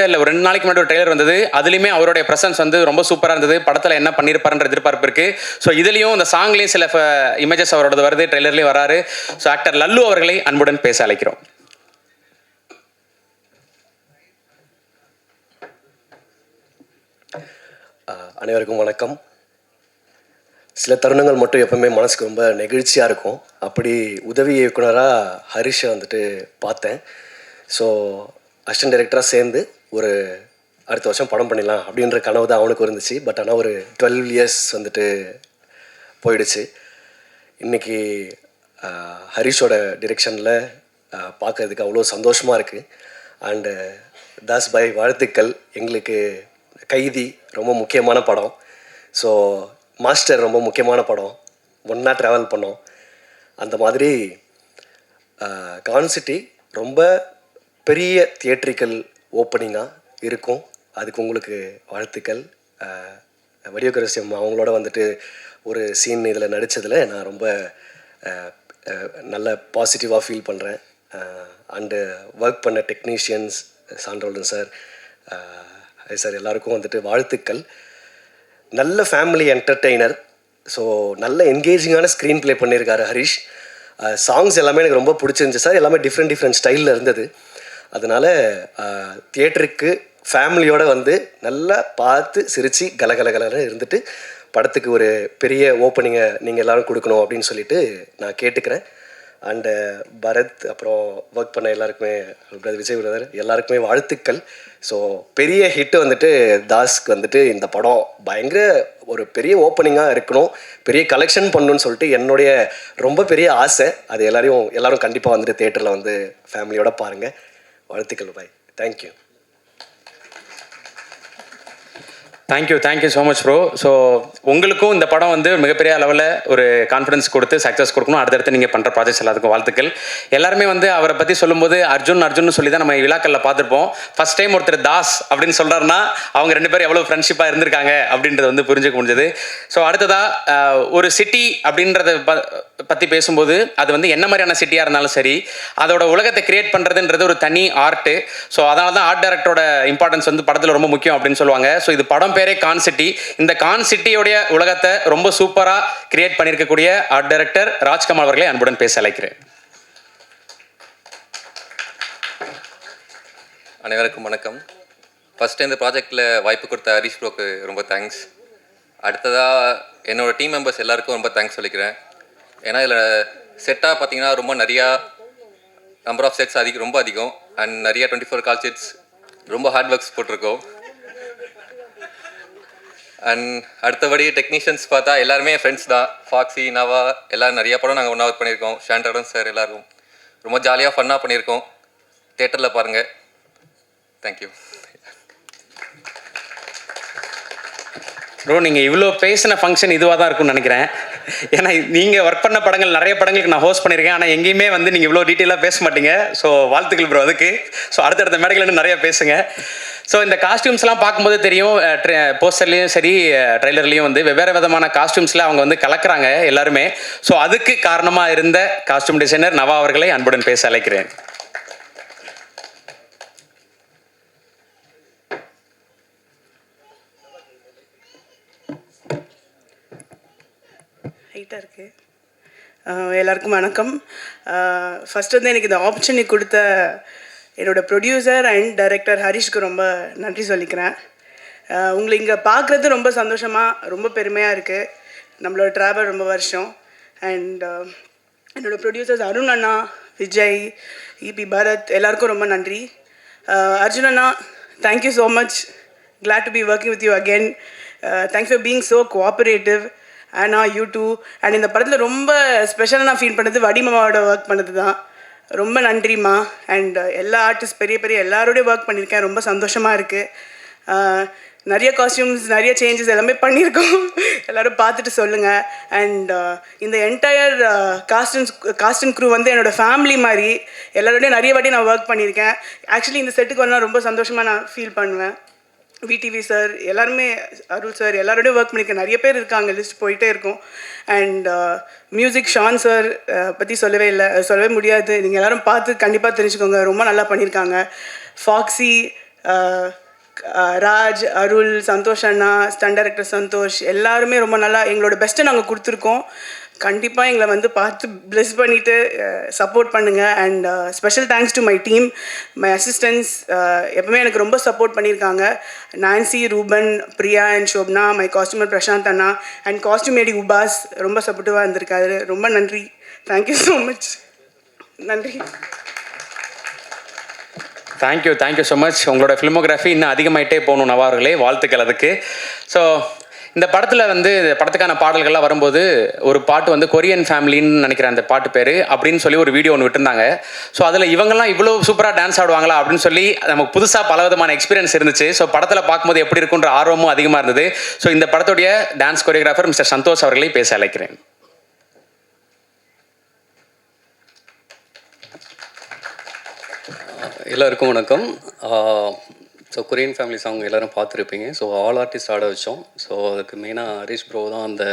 இல்லை ஒரு 2 நாளைக்கு முன்னாடி ஒரு ட்ரெய்லர் வந்தது. அதுலேயுமே அவருடைய ப்ரெசன்ஸ் வந்து ரொம்ப சூப்பராக இருந்தது. படத்தில் என்ன பண்ணியிருப்பாருன்ற எதிர்பார்ப்பு இருக்குது. ஸோ இதுலேயும் இந்த சாங்லேயும் சில இமேஜஸ் அவரோட வருது, ட்ரெய்லர்லேயும் வராரு. ஸோ ஆக்டர் லல்லு அவர்களை அன்புடன் பேச அழைக்கிறோம். அனைவருக்கும் வணக்கம். சில தருணங்கள் மட்டும் எப்பவுமே மனசுக்கு ரொம்ப நெகிழ்ச்சியாக இருக்கும். அப்படி உதவி இயக்குனராக ஹரிஷை வந்துட்டு பார்த்தேன். ஸோ அசிஸ்டன்ட் டைரக்டராக சேர்ந்து ஒரு அடுத்த வருஷம் படம் பண்ணிடலாம் அப்படின்ற கனவு தான் அவனுக்கு இருந்துச்சு. பட் ஆனால் ஒரு 12 years வந்துட்டு போயிடுச்சு. இன்றைக்கி ஹரிஷோட டிரெக்ஷனில் பார்க்கறதுக்கு அவ்வளோ சந்தோஷமாக இருக்குது. அண்டு தாஸ் பாய் வாழ்த்துக்கள். எங்களுக்கு கைதி ரொம்ப முக்கியமான படம். ஸோ மாஸ்டர் ரொம்ப முக்கியமான படம். ஒன்றா ட்ராவல் பண்ணோம். அந்த மாதிரி கான்சிட்டி ரொம்ப பெரிய தியேட்ரிக்கல் ஓப்பனிங்காக இருக்கும். அதுக்கு உங்களுக்கு வாழ்த்துக்கள். வடிவகரசியம் அவங்களோட வந்துட்டு ஒரு சீன் இதில் நடித்ததில் நான் ரொம்ப நல்ல பாசிட்டிவாக ஃபீல் பண்ணுறேன். அண்டு ஒர்க் பண்ண டெக்னீஷியன்ஸ் சான்றோல்டன் சார், சார் எல்லாருக்கும் வந்துட்டு வாழ்த்துக்கள். நல்ல ஃபேமிலி என்டர்டெய்னர். ஸோ நல்ல என்கேஜிங்கான ஸ்க்ரீன் ப்ளே பண்ணியிருக்காரு ஹரிஷ். சாங்ஸ் எல்லாமே எனக்கு ரொம்ப பிடிச்சிருந்துச்சு சார். எல்லாமே டிஃப்ரெண்ட் ஸ்டைலில் இருந்தது. அதனால் தியேட்டருக்கு ஃபேமிலியோடு வந்து நல்லா பார்த்து சிரித்து கலகலகலன்னு இருந்துட்டு படத்துக்கு ஒரு பெரிய ஓப்பனிங்கை நீங்கள் எல்லோரும் கொடுக்கணும் அப்படின்னு சொல்லிட்டு நான் கேட்டுக்கிறேன். அண்டு பரத் அப்புறம் ஒர்க் பண்ண எல்லாருக்குமே, விஜய் பிரதர் எல்லாருக்குமே வாழ்த்துக்கள். ஸோ பெரிய ஹிட்டு வந்துட்டு தாஸ்க்கு வந்துட்டு இந்த படம் பயங்கர ஒரு பெரிய ஓப்பனிங்காக இருக்கணும், பெரிய கலெக்ஷன் பண்ணணும்னு சொல்லிட்டு என்னுடைய ரொம்ப பெரிய ஆசை. அது எல்லோரும் கண்டிப்பாக வந்துட்டு தேட்டரில் வந்து ஃபேமிலியோட பாருங்கள். வாழ்த்துக்கள் bye. Thank you. Thank you so much bro. So உங்களுக்கும் இந்த படம் வந்து மிகப்பெரிய அளவில் ஒரு கான்ஃபிடன்ஸ் கொடுத்து சக்ஸஸ் கொடுக்கணும். அடுத்தடுத்து நீங்கள் பண்ணுற ப்ராஜெக்ட்ஸ் எல்லாத்துக்கும் வாழ்த்துக்கள். எல்லாருமே வந்து அவரை பற்றி சொல்லும்போது அர்ஜுன் சொல்லி தான் நம்ம விழாக்களில் பார்த்துருப்போம். ஃபஸ்ட் டைம் ஒருத்தர் தாஸ் அப்படின்னு சொல்கிறாருன்னா அவங்க 2 பேரும் எவ்வளோ ஃப்ரெண்ட்ஷிப்பாக இருந்திருக்காங்க அப்படின்றத வந்து புரிஞ்சுக்க முடிஞ்சது. ஸோ அடுத்ததாக ஒரு சிட்டி அப்படின்றத பற்றி பேசும்போது அது வந்து என்ன மாதிரியான சிட்டியாக இருந்தாலும் சரி, அதோட உலகத்தை கிரியேட் பண்ணுறதுன்றது ஒரு தனி ஆர்ட்டு. ஸோ அதனால தான் ஆர்ட் டைரக்டரோட இம்பார்ட்டன்ஸ் வந்து படத்தில் ரொம்ப முக்கியம் அப்படின்னு சொல்லுவாங்க. ஸோ இது படம் பேரே கான் சிட்டி. இந்த கான் சிட்டியோடைய உலகத்தை ரொம்ப சூப்பரா கிரியேட் பண்ணியிருக்கக்கூடிய ஆர்ட் டைரக்டர் ராஜ்கமல் அவர்களை அன்புடன் பேச அழைக்கிறேன். அனைவருக்கும் வணக்கம். ஃபஸ்ட்டு இந்த ப்ராஜெக்டில் வாய்ப்பு கொடுத்த ஹரிஷ் ப்ரோக்கு ரொம்ப தேங்க்ஸ். அடுத்ததாக என்னோட டீம் மெம்பர்ஸ் எல்லாருக்கும் ரொம்ப தேங்க்ஸ் சொல்லிக்கிறேன். ஏன்னா இதில் செட்டாக பார்த்தீங்கன்னா ரொம்ப நிறையா நம்பர் ஆஃப் செட்ஸ் ரொம்ப அதிகம். அண்ட் நிறைய 24 கால் செட்ஸ் ரொம்ப ஹார்ட் ஒர்க்ஸ் போட்டிருக்கோம். அண்ட் அடுத்தபடி டெக்னீஷியன்ஸ் பார்த்தா எல்லாருமே ஃப்ரெண்ட்ஸ் தான். ஃபாக்ஸி, நவா எல்லோரும் நிறைய படம் நாங்கள் ஒன்றா ஒர்க் பண்ணியிருக்கோம். ஷாண்டரன் சார் எல்லாரும் ரொம்ப ஜாலியாக ஃபன்னாக பண்ணியிருக்கோம். தேட்டரில் பாருங்கள். Thank you bro. நீங்கள் இவ்வளோ பேசின ஃபங்க்ஷன் இதுவாக தான் இருக்கும்னு நினைக்கிறேன். ஏன்னா நீங்கள் ஒர்க் பண்ண படங்கள் நிறைய படங்களுக்கு நான் ஹோஸ்ட் பண்ணியிருக்கேன். ஆனால் எங்கேயுமே வந்து நீங்கள் இவ்வளோ டீட்டெயிலாக பேச மாட்டீங்க. ஸோ வாழ்த்துக்கள் ப்ரோ அதுக்கு. ஸோ அடுத்தடுத்த மேடைகள் இன்னும் நிறைய பேசுங்க. ஸோ இந்த காஸ்டியூம்ஸ்லாம் பார்க்கும்போது தெரியும், போஸ்டர்லேயும் சரி ட்ரெய்லர்லேயும் வந்து வெவ்வேறு விதமான காஸ்டியூம்ஸில் அவங்க வந்து கலக்கிறாங்க எல்லாருமே. ஸோ அதுக்கு காரணமாக இருந்த காஸ்டியூம் டிசைனர் நவா அவர்களை அன்புடன் பேச அழைக்கிறேன். ஹைட்டாக இருக்குது. எல்லாருக்கும் வணக்கம். ஃபஸ்ட்டு வந்து எனக்கு இந்த ஆப்பர்ச்சுனிட்டி கொடுத்த என்னோடய ப்ரொடியூசர் அண்ட் டைரக்டர் ஹரிஷ்க்கு ரொம்ப நன்றி சொல்லிக்கிறேன். உங்களை இங்கே பார்க்குறது ரொம்ப சந்தோஷமாக, ரொம்ப பெருமையாக இருக்குது. நம்மளோட ட்ராவல் ரொம்ப வருஷம். அண்ட் என்னோடய ப்ரொடியூசர்ஸ் அருண் அண்ணா, விஜய், இபி பரத் எல்லாருக்கும் ரொம்ப நன்றி. அர்ஜுன் அண்ணா, thank you so much. Glad to be working with you again. Thanks for being so cooperative. ஆனா யூ டூ. அண்ட் இந்த படத்தில் ரொம்ப ஸ்பெஷலாக நான் ஃபீல் பண்ணது வடிமாவோட ஒர்க் பண்ணது தான். ரொம்ப நன்றிம்மா. அண்ட் எல்லா ஆர்டிஸ்ட் பெரிய எல்லாரோடையும் ஒர்க் பண்ணியிருக்கேன். ரொம்ப சந்தோஷமாக இருக்குது. நிறைய காஸ்டியூம்ஸ், நிறைய சேஞ்சஸ் எல்லாமே பண்ணியிருக்கோம். எல்லோரும் பார்த்துட்டு சொல்லுங்கள். அண்ட் இந்த என்டையர் காஸ்டியூம் க்ரூ வந்து என்னோடய ஃபேமிலி மாதிரி. எல்லாரோடையும் நிறைய வாட்டி நான் ஒர்க் பண்ணியிருக்கேன். ஆக்சுவலி இந்த செட்டுக்கு வரலாம் ரொம்ப சந்தோஷமாக நான் ஃபீல் பண்ணுவேன். விடிவி சார் எல்லாருமே, அருள் சார் எல்லாரோடையும் ஒர்க் பண்ணியிருக்கேன். நிறைய பேர் இருக்காங்க, லிஸ்ட் போயிட்டே இருக்கும். அண்ட் மியூசிக் ஷான் சார் பற்றி சொல்லவே முடியாது. நீங்கள் எல்லோரும் பார்த்து கண்டிப்பாக தெரிஞ்சுக்கோங்க. ரொம்ப நல்லா பண்ணியிருக்காங்க. ஃபாக்ஸி, ராஜ், அருள், சந்தோஷ் அண்ணா, ஸ்டன் டைரக்டர் சந்தோஷ் எல்லாருமே ரொம்ப நல்லா எங்களோட பெஸ்ட்டை நாங்கள் கொடுத்துருக்கோம். கண்டிப்பாக எங்களை வந்து பார்த்து ப்ளெஸ் பண்ணிவிட்டு சப்போர்ட் பண்ணுங்கள். And special thanks to my team, my assistants. எப்பவுமே எனக்கு ரொம்ப சப்போர்ட் பண்ணியிருக்காங்க. Nancy, Ruben, Priya and Shobana, my costumer Prashanth அண்ணா அண்ட் காஸ்டியூமேடி உபாஸ் ரொம்ப சப்போர்ட்டிவாக இருந்திருக்காரு. ரொம்ப நன்றி. Thank you so much. நன்றி. Thank you so much. உங்களோட ஃபிலிமோகிராஃபி இன்னும் அதிகமாகிட்டே போகணும் நவா அவர்களே. வாழ்த்துக்கள் அதுக்கு. ஸோ இந்த படத்தில் வந்து படத்துக்கான பாடல்கள்லாம் வரும்போது ஒரு பாட்டு வந்து கொரியன் ஃபேமிலின்னு நினைக்கிறேன் அந்த பாட்டு பேர் அப்படின்னு சொல்லி ஒரு வீடியோ ஒன்று விட்டுருந்தாங்க. ஸோ அதில் இவங்கெல்லாம் இவ்வளோ சூப்பராக டான்ஸ் ஆடுவாங்களா அப்படின்னு சொல்லி நமக்கு புதுசாக பல விதமான எக்ஸ்பீரியன்ஸ் இருந்துச்சு. ஸோ படத்தில் பார்க்கும்போது எப்படி இருக்குன்ற ஆர்வமும் அதிகமாக இருந்தது. ஸோ இந்த படத்துடைய டான்ஸ் கொரியோகிராஃபர் மிஸ்டர் சந்தோஷ் அவர்களை பேச அழைக்கிறேன். எல்லாருக்கும் வணக்கம். ஸோ கொரியன் ஃபேமிலி சாங் எல்லோரும் பார்த்துருப்பீங்க. ஸோ ஆல் ஆர்டிஸ்ட் ஆட வச்சோம். ஸோ அதுக்கு மெயினாக ஹரிஷ் ப்ரோ தான் அந்த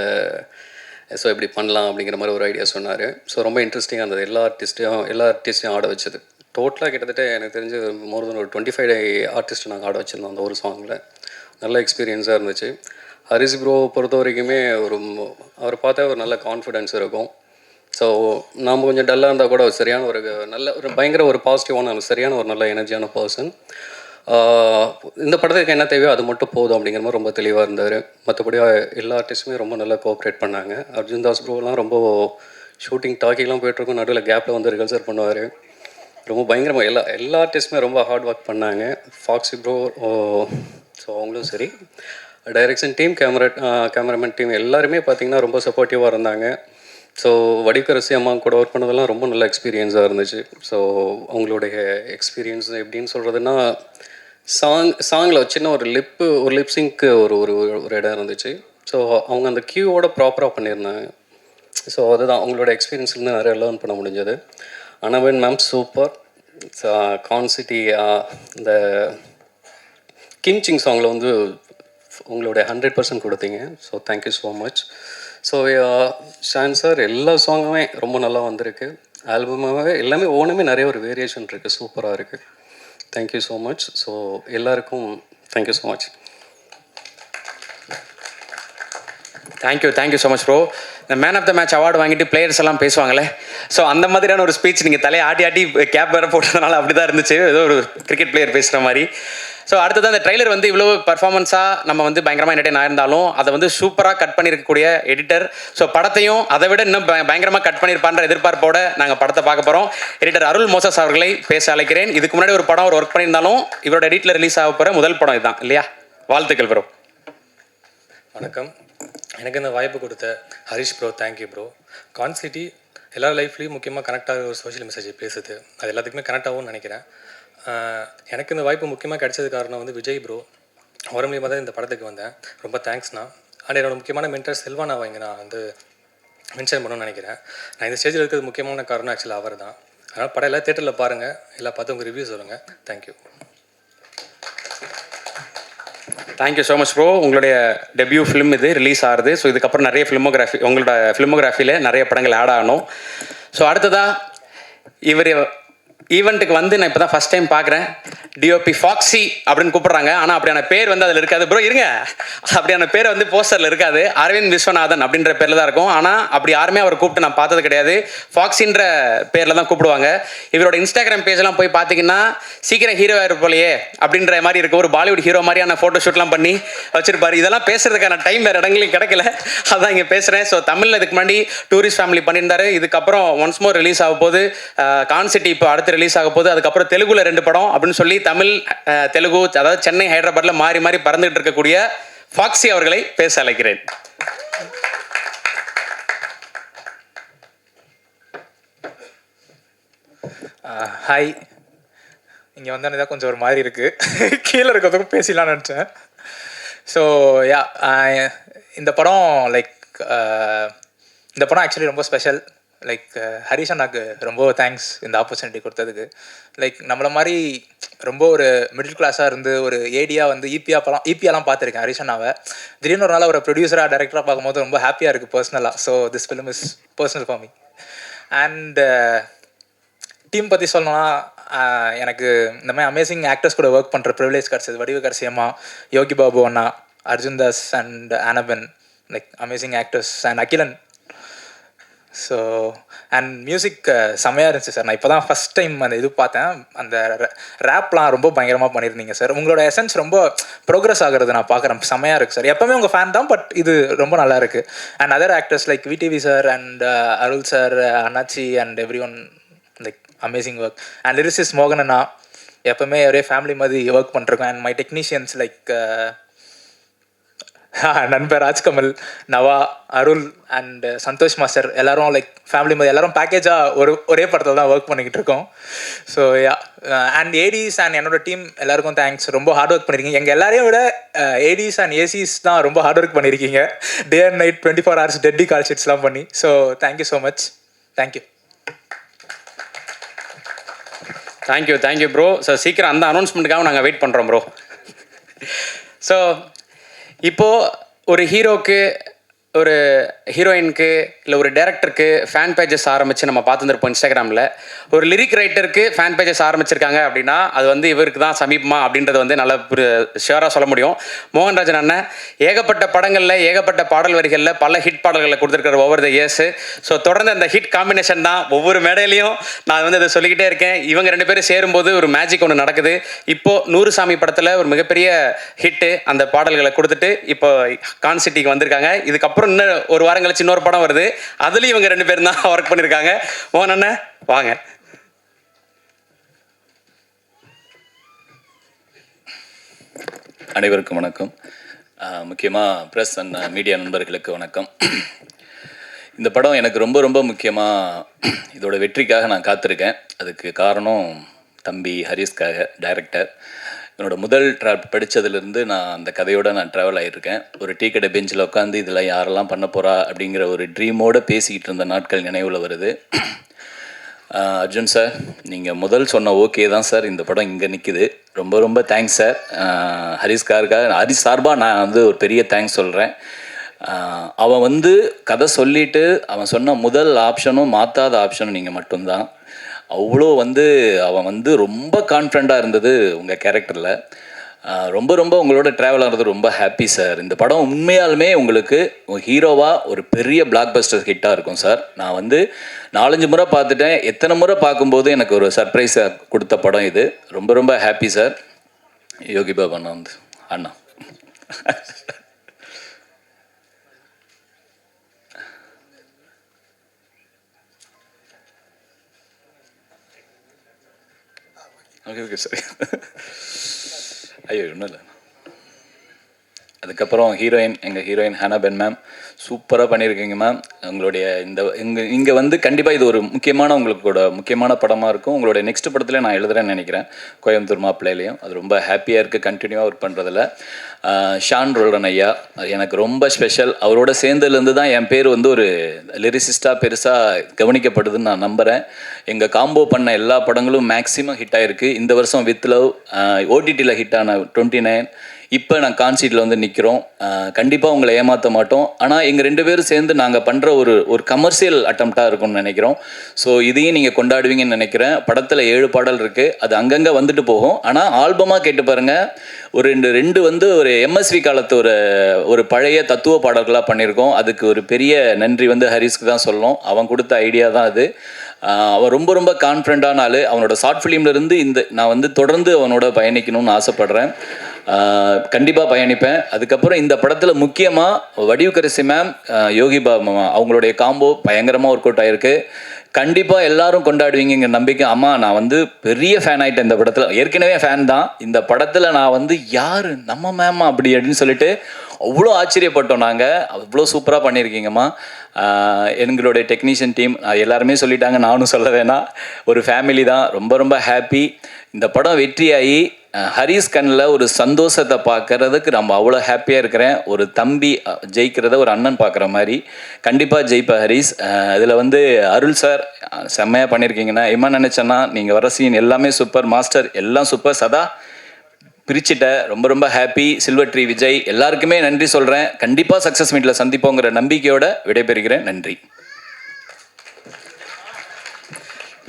ஸோ எப்படி பண்ணலாம் அப்படிங்கிற மாதிரி ஒரு ஐடியா சொன்னார். ஸோ ரொம்ப இன்ட்ரெஸ்டிங்காக இருந்தது. எல்லா ஆர்டிஸ்ட்டையும் ஆட வச்சது. டோட்டலாக கிட்டத்தட்ட எனக்கு தெரிஞ்சு மோர் தென் ஒரு 25 ஆர்டிஸ்ட்டை நாங்கள் ஆட வச்சுருந்தோம் அந்த ஒரு சாங்கில். நல்ல எக்ஸ்பீரியன்ஸாக இருந்துச்சு. ஹரிஷ் ப்ரோ பொறுத்த வரைக்குமே அவரை பார்த்தா ஒரு நல்ல கான்ஃபிடென்ஸ் இருக்கும். ஸோ நாம் கொஞ்சம் டல்லாக இருந்தால் கூட சரியான ஒரு பயங்கர ஒரு பாசிட்டிவான சரியான ஒரு நல்ல எனர்ஜியான பர்சன். இந்த படத்துக்கு என்ன தேவையோ அது மட்டும் போதும் அப்படிங்கிற மாதிரி ரொம்ப தெளிவாக இருந்தார். மற்றபடி எல்லா ஆர்டிஸ்ட்டுமே ரொம்ப நல்லா கோஆப்ரேட் பண்ணாங்க. அர்ஜுன் தாஸ் ப்ரோலாம் ரொம்ப ஷூட்டிங் டாக்கிலாம் போய்ட்டுருக்கும், நடுவில் கேப்பில் வந்து ரிகல்சர் பண்ணுவார். ரொம்ப பயங்கரமாக எல்லா ஆர்டிஸ்ட்டுமே ரொம்ப ஹார்ட் ஒர்க் பண்ணாங்க. ஃபாக்ஸி ப்ரோ ஸோ அவங்களும் சரி, டைரக்ஷன் டீம், கேமராமேன் டீம் எல்லாருமே பார்த்திங்கன்னா ரொம்ப சப்போர்ட்டிவாக இருந்தாங்க. ஸோ வடிவக்கரசி அம்மா கூட ஒர்க் பண்ணதெல்லாம் ரொம்ப நல்ல எக்ஸ்பீரியன்ஸாக இருந்துச்சு. ஸோ அவங்களுடைய எக்ஸ்பீரியன்ஸ் எப்படின்னு சொல்கிறதுனா, சாங்கில் சின்ன ஒரு லிப்ஸிங்க்கு ஒரு இடம் இருந்துச்சு. ஸோ அவங்க அந்த கியூவோட ப்ராப்பராக பண்ணியிருந்தாங்க. ஸோ அதுதான் அவங்களோட எக்ஸ்பீரியன்ஸ்லேருந்து நிறைய லேர்ன் பண்ண முடிஞ்சது. அனவன் மேம் சூப்பர். கான்சிட்டி இந்த கிம்சிங் சாங்கில் வந்து உங்களுடைய 100% கொடுத்தீங்க. So thank you so much. So Shaan sir எல்லா சாங்குமே ரொம்ப நல்லா வந்திருக்கு. ஆல்பமாகவே எல்லாமே ஒன்றுமே நிறைய ஒரு வேரியேஷன் இருக்குது, சூப்பராக இருக்குது. Thank you so much. ஸோ எல்லாருக்கும் thank you so much. Thank you so much bro. இந்த man of the match award வாங்கிட்டு பிளேயர்ஸ் எல்லாம் பேசுவாங்களே, ஸோ அந்த மாதிரியான ஒரு ஸ்பீச் நீங்கள் தலையை ஆட்டி கேப் வேறு போட்டதுனால அப்படி தான் இருந்துச்சு, ஏதோ ஒரு கிரிக்கெட் பிளேயர் பேசுகிற மாதிரி. ஸோ அடுத்தது அந்த ட்ரெய்லர் வந்து இவ்வளோ பர்ஃபார்மன்ஸாக நம்ம வந்து பயங்கரமாக என்டர்டெயின் ஆயிருந்தாலும் அதை வந்து சூப்பராக கட் பண்ணியிருக்கக்கூடிய எடிட்டர். ஸோ படத்தையும் அதை விட இன்னும் பயங்கரமாக கட் பண்ணியிருப்பான்ற எதிர்பார்ப்போட நாங்கள் படத்தை பார்க்க போகிறோம். எடிட்டர் அருள் மோசஸ் அவர்களை பேச அழைக்கிறேன். இதுக்கு முன்னாடி ஒரு படம் ஒர்க் பண்ணியிருந்தாலும் இவரோட எடிட்டில் ரிலீஸ் ஆக போகிற முதல் படம் இதுதான் இல்லையா? வாழ்த்துக்கள் ப்ரோ. வணக்கம். எனக்கு இந்த வாய்ப்பு கொடுத்த ஹரிஷ் ப்ரோ தேங்க்யூ ப்ரோ. கான்சிட்டி எல்லார் லைஃப்லேயும் முக்கியமாக கனெக்டாக ஒரு சோஷியல் மெசேஜ் பேசுது. அது எல்லாத்துக்குமே கனெக்ட் ஆகும்னு நினைக்கிறேன். எனக்கு இந்த வாய்ப்பு முக்கியமாக கிடைச்சது காரணம் வந்து விஜய் ப்ரோ. அவர் மூலியமாக தான் இந்த படத்துக்கு வந்தேன். ரொம்ப தேங்க்ஸ்ண்ணா. அண்ட் என்னோட முக்கியமான மென்டர் செல்வானாவை இங்கே நான் வந்து மென்ஷன் பண்ணணும்னு நினைக்கிறேன். நான் இந்த ஸ்டேஜில் இருக்கிறது முக்கியமான காரணம் ஆக்சுவலாக அவர் தான். அதனால் படம் எல்லாம் தேட்டரில் பாருங்கள், எல்லாம் பார்த்து உங்கள் ரிவ்யூ சொல்லுங்கள். Thank you. Thank you so much bro. உங்களுடைய டெபியூ ஃபிலிம் இது ரிலீஸ் ஆகுது. ஸோ இதுக்கப்புறம் நிறைய உங்களோட ஃபிலிமோகிராஃபியில் நிறைய படங்கள் ஆட் ஆகணும். ஸோ அடுத்ததாக இவர் ஈவெண்ட்டுக்கு வந்து நான் இப்போ தான் ஃபஸ்ட் டைம் பார்க்குறேன். டிஓபி ஃபாக்ஸி அப்படின்னு கூப்பிட்றாங்க, ஆனால் அப்படியான பேர் வந்து அதில் இருக்காது ப்ரோ. இருங்க, அப்படியான பேர் வந்து போஸ்டரில் இருக்காது. அரவிந்த் விஸ்வநாதன் அப்படின்ற பேரில் தான் இருக்கும். ஆனால் அப்படி யாருமே அவர் கூப்பிட்டு நான் பார்த்தது கிடையாது. ஃபாக்ஸின்ற பேரில் தான் கூப்பிடுவாங்க. இவரோட இன்ஸ்டாகிராம் பேஜெல்லாம் போய் பார்த்தீங்கன்னா சீக்கிரம் ஹீரோ இருப்போலையே அப்படின்ற மாதிரி இருக்க ஒரு பாலிவுட் ஹீரோ மாதிரியான ஃபோட்டோ ஷூட்லாம் பண்ணி வச்சிருப்பாரு. இதெல்லாம் பேசுறதுக்கான டைம் வேறு இடங்களையும் கிடைக்கல, அதான் இங்கே பேசுகிறேன். ஸோ தமிழில் இதுக்கு முன்னாடி டூரிஸ்ட் ஃபேமிலி பண்ணியிருந்தாரு. இதுக்கப்புறம் ஒன்ஸ் மோர் ரிலீஸ் ஆக போகுது. கான்சிட்டி இப்போ அடுத்து ரிலீஸ் ஆக போகுது. அதுக்கப்புறம் தெலுங்குல 2 படம் அப்படின்னு சொல்லி தமிழ் தெலுங்கு, அதாவது சென்னை ஹைதராபாத்ல மாறி மாறி பறந்துகிட்டு இருக்கக்கூடிய ஃபாக்ஸி அவர்களை பேச அழைக்கிறேன். ஹாய். இங்கே வந்தோன்னே கொஞ்சம் ஒரு மாதிரி இருக்குது, கீழே இருக்கிறதுக்கும் பேசிடலான்னு நினச்சேன். ஸோ யா, இந்த படம் இந்த படம் ஆக்சுவலி ரொம்ப ஸ்பெஷல். ஹரிஷ் அண்ணாக்கு ரொம்ப தேங்க்ஸ் இந்த ஆப்பர்ச்சுனிட்டி கொடுத்ததுக்கு. நம்மளை மாதிரி ரொம்ப ஒரு மிடில் கிளாஸாக இருந்து ஒரு ஏடியாக வந்து ஈபியாலாம் பார்த்துருக்கேன் ஹரிஷ் அண்ணாவை. திடீர்னு ஒரு நாள் ஒரு ப்ரொடியூசராக டைரக்டராக பார்க்கும்போது ரொம்ப ஹாப்பியாக இருக்குது பர்சனலாக. So this film is personal for me. And team பற்றி சொல்லணும்னா, எனக்கு இந்த மாதிரி அமேசிங் ஆக்டர்ஸ் கூட ஒர்க் பண்ணுற ப்ரிவிலேஜ் கிடச்சது. வடிவக்கரசி அம்மா, யோகி பாபு அண்ணா, Arjun Das and Anaban, amazing actors, and Akilan. So and music செம்மையாக இருந்துச்சு சார். நான் இப்போ தான் ஃபஸ்ட் டைம் அந்த இது பார்த்தேன். அந்த ரேப்லாம் ரொம்ப பயங்கரமாக பண்ணியிருந்தீங்க சார். உங்களோட எசன்ஸ் ரொம்ப ப்ரோக்ரஸ் ஆகிறது நான் பார்க்குறேன். செம்மையாக இருக்குது சார். எப்போவுமே உங்கள் ஃபேன் தான், பட் இது ரொம்ப நல்லா இருக்குது. And other actors VTV sir and Arul sir, Annachi and everyone amazing work. And lyricist மோகன் அண்ணா, எப்போவுமே ஒரே ஃபேமிலி மாதிரி ஒர்க் பண்ணிருக்கோம். அண்ட் மை டெக்னீஷியன்ஸ் நண்பர் ராஜ்கமல், நவா, அருள் அண்ட் சந்தோஷ் மாஸ்டர் எல்லாரும் லைக் ஃபேமிலி மாதிரி எல்லாரும் பேக்கேஜாக ஒரே படத்தில் தான் ஒர்க் பண்ணிக்கிட்டு இருக்கோம். ஸோ அண்ட் ஏடிஸ் அண்ட் என்னோட டீம் எல்லாருக்கும் தேங்க்ஸ். ரொம்ப ஹார்ட் ஒர்க் பண்ணியிருக்கீங்க. எங்கள் எல்லாரையும் விட ஏடிஸ் அண்ட் ஏசிஸ் தான் ரொம்ப ஹார்ட் ஒர்க் பண்ணியிருக்கீங்க. டே அண்ட் நைட் 24 hours டெட்டி கால் ஷீட்ஸ்லாம் பண்ணி. So thank you so much. Thank you. Thank you bro. So சீக்கிரம் அந்த அனௌன்ஸ்மெண்ட்டுக்காக நாங்கள் வெயிட் பண்ணுறோம் ப்ரோ. ஸோ இப்போது ஒரு ஹீரோக்கு, ஒரு ஹீரோயினுக்கு, இல்லை ஒரு டேரக்டருக்கு ஃபேன் பேஜஸ் ஆரம்பித்து நம்ம பார்த்துருப்போம் இன்ஸ்டாகிராமில். ஒரு லிரிக் ரைட்டருக்கு ஃபேன் பேஜஸ் ஆரம்பிச்சிருக்காங்க அப்படின்னா அது வந்து இவருக்கு தான் சமீபமா அப்படின்றது வந்து நல்லா ஷியராக சொல்ல முடியும். மோகன்ராஜன் அண்ணன் ஏகப்பட்ட படங்களில், ஏகப்பட்ட பாடல் வரிகளில் பல ஹிட் பாடல்களை கொடுத்துருக்கிற ஓவர் த இயர்ஸு. ஸோ தொடர்ந்து அந்த ஹிட் காம்பினேஷன் தான் ஒவ்வொரு மேடையிலையும் நான் வந்து அதை சொல்லிக்கிட்டே இருக்கேன். இவங்க 2 பேரும் சேரும்போது ஒரு மேஜிக் ஒன்று நடக்குது. இப்போது 100 சாமி படத்தில் ஒரு மிகப்பெரிய ஹிட்டு அந்த பாடல்களை கொடுத்துட்டு இப்போ கான்சிட்டிக்கு வந்திருக்காங்க. இதுக்கப்புறம் இன்னும் ஒரு வாரம் கழிச்சு இன்னொரு படம் வருது, அதுலேயும் இவங்க 2 பேரும் தான் ஒர்க் பண்ணியிருக்காங்க. மோகன் அண்ணன் வாங்க. அனைவருக்கும் வணக்கம். முக்கியமாக ப்ரெஸ் அண்ட் மீடியா நண்பர்களுக்கு வணக்கம். இந்த படம் எனக்கு ரொம்ப ரொம்ப முக்கியமாக இதோட வெற்றிக்காக நான் காத்திருக்கேன். அதுக்கு காரணம் தம்பி ஹரிஸ்காக, டைரக்டர். என்னோடய முதல் படித்ததுலேருந்து நான் அந்த கதையோடு நான் ட்ராவல் ஆகியிருக்கேன். ஒரு டீ கடை பெஞ்சில் உட்காந்து இதில் யாரெல்லாம் பண்ண போகிறா அப்படிங்கிற ஒரு ட்ரீமோடு பேசிக்கிட்டு இருந்த நாட்கள் நினைவில் வருது. அர்ஜுன் சார், நீங்கள் முதல் சொன்ன ஓகே தான் சார் இந்த படம் இங்கே நிற்குது. ரொம்ப ரொம்ப தேங்க்ஸ் சார். ஹரிஸ் சார்பாக நான் வந்து ஒரு பெரிய தேங்க்ஸ் சொல்கிறேன். அவன் வந்து கதை சொல்லிவிட்டு அவன் சொன்ன முதல் ஆப்ஷனும் மாற்றாத ஆப்ஷனும் நீங்கள் மட்டும்தான். அவ்வளோ வந்து அவன் வந்து ரொம்ப கான்ஃபிடண்ட்டாக இருந்தது உங்கள் கேரக்டரில். ரொம்ப ரொம்ப உங்களோட ட்ராவல் ஆகிறது ரொம்ப ஹாப்பி சார். இந்த படம் உண்மையாலுமே உங்களுக்கு ஹீரோவாக ஒரு பெரிய பிளாக் பஸ்டர் ஹிட்டாக இருக்கும் சார். நான் வந்து 4-5 முறை பார்த்துட்டேன். எத்தனை முறை பார்க்கும்போது எனக்கு ஒரு சர்ப்ரைஸை கொடுத்த படம் இது. ரொம்ப ரொம்ப ஹாப்பி சார். யோகி பாபா அண்ணா வந்து அண்ணா ஓகே சார். ஐயோ ஒன்றும் இல்லை. அதுக்கப்புறம் எங்கள் ஹீரோயின் ஹானா பென் மேம் சூப்பராக பண்ணியிருக்கீங்க மேம். உங்களுடைய இங்கே வந்து கண்டிப்பாக இது ஒரு முக்கியமான படமாக இருக்கும். உங்களுடைய நெக்ஸ்ட் படத்தில் நான் எழுதுறேன்னு நினைக்கிறேன், கோயம்புத்தூர் மாப்பிள்ளையிலையும். அது ரொம்ப ஹாப்பியாக இருக்குது கண்டினியூவாக ஒர்க் பண்ணுறதில்ல. ஷான் ரோல்டன் ஐயா எனக்கு ரொம்ப ஸ்பெஷல். அவரோட சேர்ந்ததுலேருந்து தான் என் பேர் வந்து ஒரு லிரிசிஸ்டாக பெருசாக கவனிக்கப்படுதுன்னு நான் நம்புகிறேன். எங்கள் காம்போ பண்ண எல்லா படங்களும் மேக்ஸிமம் ஹிட் ஆகிருக்கு. இந்த வருஷம் வித் லவ் ஓடிடியில் ஹிட் ஆன 29. இப்போ நான் கான்சீட்டில் வந்து நிற்கிறோம். கண்டிப்பாக உங்களை ஏமாற்ற மாட்டோம். ஆனால் எங்கள் 2 பேரும் சேர்ந்து நாங்கள் பண்ணுற ஒரு கமர்ஷியல் அட்டம்ப்டாக இருக்கும்னு நினைக்கிறோம். ஸோ இதையும் நீங்கள் கொண்டாடுவீங்கன்னு நினைக்கிறேன். படத்தில் 7 பாடல் இருக்குது. அது அங்கங்கே வந்துட்டு போகும். ஆனால் ஆல்பமாக கேட்டு பாருங்கள். ஒரு ரெண்டு வந்து ஒரு எம்எஸ்வி காலத்து ஒரு பழைய தத்துவ பாடல்களாக பண்ணியிருக்கோம். அதுக்கு ஒரு பெரிய நன்றி வந்து ஹரிஸ்க்கு தான் சொல்லணும். அவன் கொடுத்த ஐடியா தான் அது. அவன் ரொம்ப ரொம்ப கான்ஃபிடண்ட்டான ஆள். அவனோட ஷார்ட் ஃபிலிம்லேருந்து நான் வந்து தொடர்ந்து அவனோட பயணிக்கணும்னு ஆசைப்பட்றேன். கண்டிப்பாக பயணிப்பேன். அதுக்கப்புறம் இந்த படத்தில் முக்கியமாக வடிவுக்கரசி மேம், யோகி பாபா அவங்களுடைய காம்போ பயங்கரமாக ஒர்க் அவுட் ஆகிருக்கு. கண்டிப்பாக எல்லாரும் கொண்டாடுவீங்க நம்பிக்கை. அம்மா நான் வந்து பெரிய ஃபேன் ஆகிட்டேன் இந்த படத்தில். ஏற்கனவே ஃபேன் தான். இந்த படத்தில் நான் வந்து யார் நம்ம மேமா அப்படி அப்படின்னு சொல்லிட்டு அவ்வளோ ஆச்சரியப்பட்டோம். நாங்கள் அவ்வளோ சூப்பராக பண்ணியிருக்கீங்கம்மா. எங்களுடைய டெக்னீஷியன் டீம் எல்லாருமே சொல்லிட்டாங்க, நானும் சொல்ல வேணாம். ஒரு ஃபேமிலி தான். ரொம்ப ரொம்ப ஹாப்பி. இந்த படம் வெற்றியாகி ஹரிஸ் கண்ணில் ஒரு சந்தோஷத்தை பார்க்கறதுக்கு நம்ம அவ்வளோ ஹாப்பியாக இருக்கிறேன். ஒரு தம்பி ஜெயிக்கிறத ஒரு அண்ணன் பார்க்குற மாதிரி. கண்டிப்பாக ஜெயிப்பா ஹரிஸ். இதில் வந்து அருள் சார் செம்மையாக பண்ணியிருக்கீங்கன்னா நினச்சேன்னா நீங்கள் வர சீன் எல்லாமே சூப்பர். மாஸ்டர் எல்லாம் சூப்பர். சதா பிரிச்சுட்ட ரொம்ப ரொம்ப ஹாப்பி. சில்வர் ட்ரீ விஜய் எல்லாருக்குமே நன்றி சொல்கிறேன். கண்டிப்பாக சக்ஸஸ் மீட்டில் சந்திப்போங்கிற நம்பிக்கையோடு விடைபெறுகிறேன். நன்றி.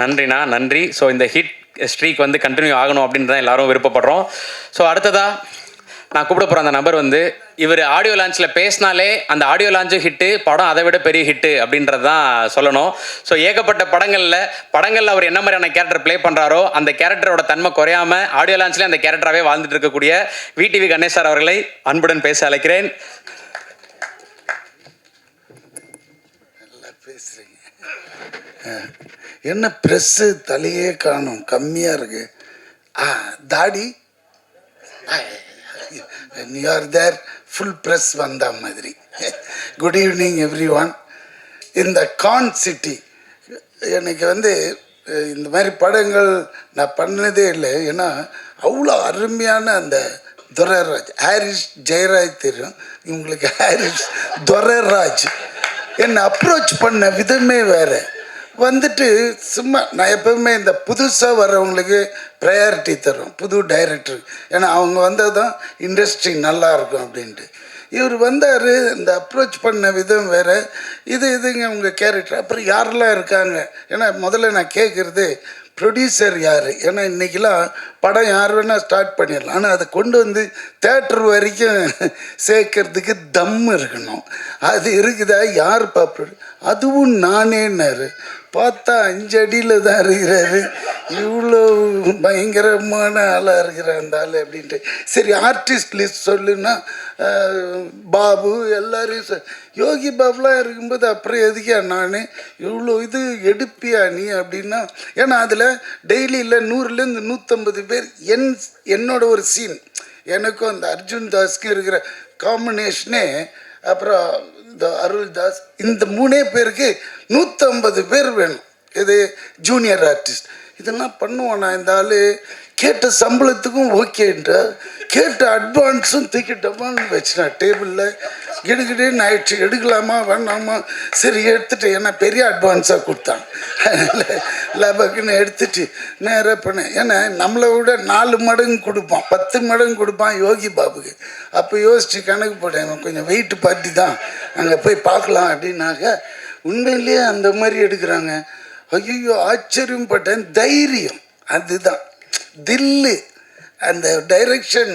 நன்றிண்ணா, நன்றி. ஸோ இந்த ஹிட் ஸ்ட்ரீக் வந்து கண்டினியூ ஆகணும் அப்படின்னு தான் எல்லாரும் விருப்பப்படுறோம். ஸோ அடுத்ததாக நான் கூப்பிட போகிற அந்த நபர் வந்து இவர் ஆடியோ லான்ச்சில் பேசினாலே அந்த ஆடியோ லான்ச்சும் ஹிட்டு, படம் அதை விட பெரிய ஹிட்டு அப்படின்றது தான் சொல்லணும். ஸோ ஏகப்பட்ட படங்களில் அவர் என்ன மாதிரியான கேரக்டர் ப்ளே பண்ணுறாரோ அந்த கேரக்டரோட தன்மை குறையாமல் ஆடியோ லான்ச்லேயே அந்த கேரக்டராகவே வாழ்ந்துட்டு இருக்கக்கூடிய விடிவி கணேஷ் சார் அவர்களை அன்புடன் பேச அழைக்கிறேன். என்ன ப்ரெஸ்ஸு தலையே காணும், கம்மியாக இருக்கு. தாடி when you are there full press வந்த மாதிரி. Good evening every one. இந்த கான் சிட்டி எனக்கு வந்து இந்த மாதிரி படங்கள் நான் பண்ணதே இல்லை. ஏன்னா அவ்வளோ அருமையான அந்த துரைராஜ், ஹாரிஸ் ஜெயராஜ் தெரியும் இவங்களுக்கு, ஹாரிஸ் துரைராஜ் என்னை அப்ரோச் பண்ண விதமே வேறு. வந்துட்டு சும்மா நான் எப்பவுமே இந்த புதுசாக வர்றவங்களுக்கு ப்ரையாரிட்டி தரும், புது டைரக்டர். ஏன்னா அவங்க வந்தால் தான் இண்டஸ்ட்ரி நல்லாயிருக்கும் அப்படின்ட்டு. இவர் வந்தார், இந்த அப்ரோச் பண்ண விதம் வேறு. இதுங்க உங்கள் கேரக்டர். அப்புறம் யாரெல்லாம் இருக்காங்க, ஏன்னா முதல்ல நான் கேட்குறது ப்ரொடியூசர் யார். ஏன்னா இன்றைக்கெலாம் படம் யார் வேணால் ஸ்டார்ட் பண்ணிடலாம், ஆனால் அதை கொண்டு வந்து தேட்டர் வரைக்கும் சேர்க்கறதுக்கு தம் இருக்கணும். அது இருக்குதா, யார் பாப்பா? அதுவும் நானேன்னாரு. பார்த்தா 5 அடியில் தான் இருக்கிறாரு, இவ்வளோ பயங்கரமான ஆளாக இருக்கிற அந்த ஆள் அப்படின்ட்டு. சரி ஆர்டிஸ்ட் லிஸ்ட் சொல்லுன்னா பாபு எல்லாரையும் யோகி பாபுலாம் இருக்கும்போது அப்புறம் எதுக்கியா நான் இவ்வளோ இது எடுப்பியா நீ அப்படின்னா. ஏன்னா அதில் டெய்லியில் 100லேருந்து 150 பேர் என்னோட ஒரு சீன், எனக்கும் அந்த அர்ஜுன் தாஸ்க்கும் இருக்கிற காம்பினேஷனே, அப்புறம் இந்த அருள்தாஸ், இந்த 3 பேருக்கு 150 பேர் வேணும். இது ஜூனியர் ஆர்டிஸ்ட். இதெல்லாம் பண்ணுவானா இந்த ஆள்? கேட்ட சம்பளத்துக்கும் ஓகேன்றா, கேட்ட அட்வான்ஸும் தூக்கிட்டப்பான்னு வச்சுனா டேபிளில். கிடுகிடுன்னு ஆயிடுச்சு, எடுக்கலாமா வேணாமா, சரி எடுத்துட்டேன். ஏன்னா பெரிய அட்வான்ஸாக கொடுத்தான், அதனால் லபக்குன்னு எடுத்துட்டு நேராக பண்ணேன். ஏன்னா நம்மளை விட 4 மடங்கு கொடுப்பான், 10 மடங்கு கொடுப்பான் யோகி பாபுக்கு. அப்போ யோசிச்சு கணக்கு போட்டேன், கொஞ்சம் வெயிட் பார்ட்டி தான், அங்கே போய் பார்க்கலாம் அப்படின்னாக்க உண்மையிலேயே அந்த மாதிரி எடுக்கிறாங்க. ஐயோ ஆச்சரியம் பட்டேன். தைரியம் அதுதான், தில்லு, அந்த டைரக்ஷன்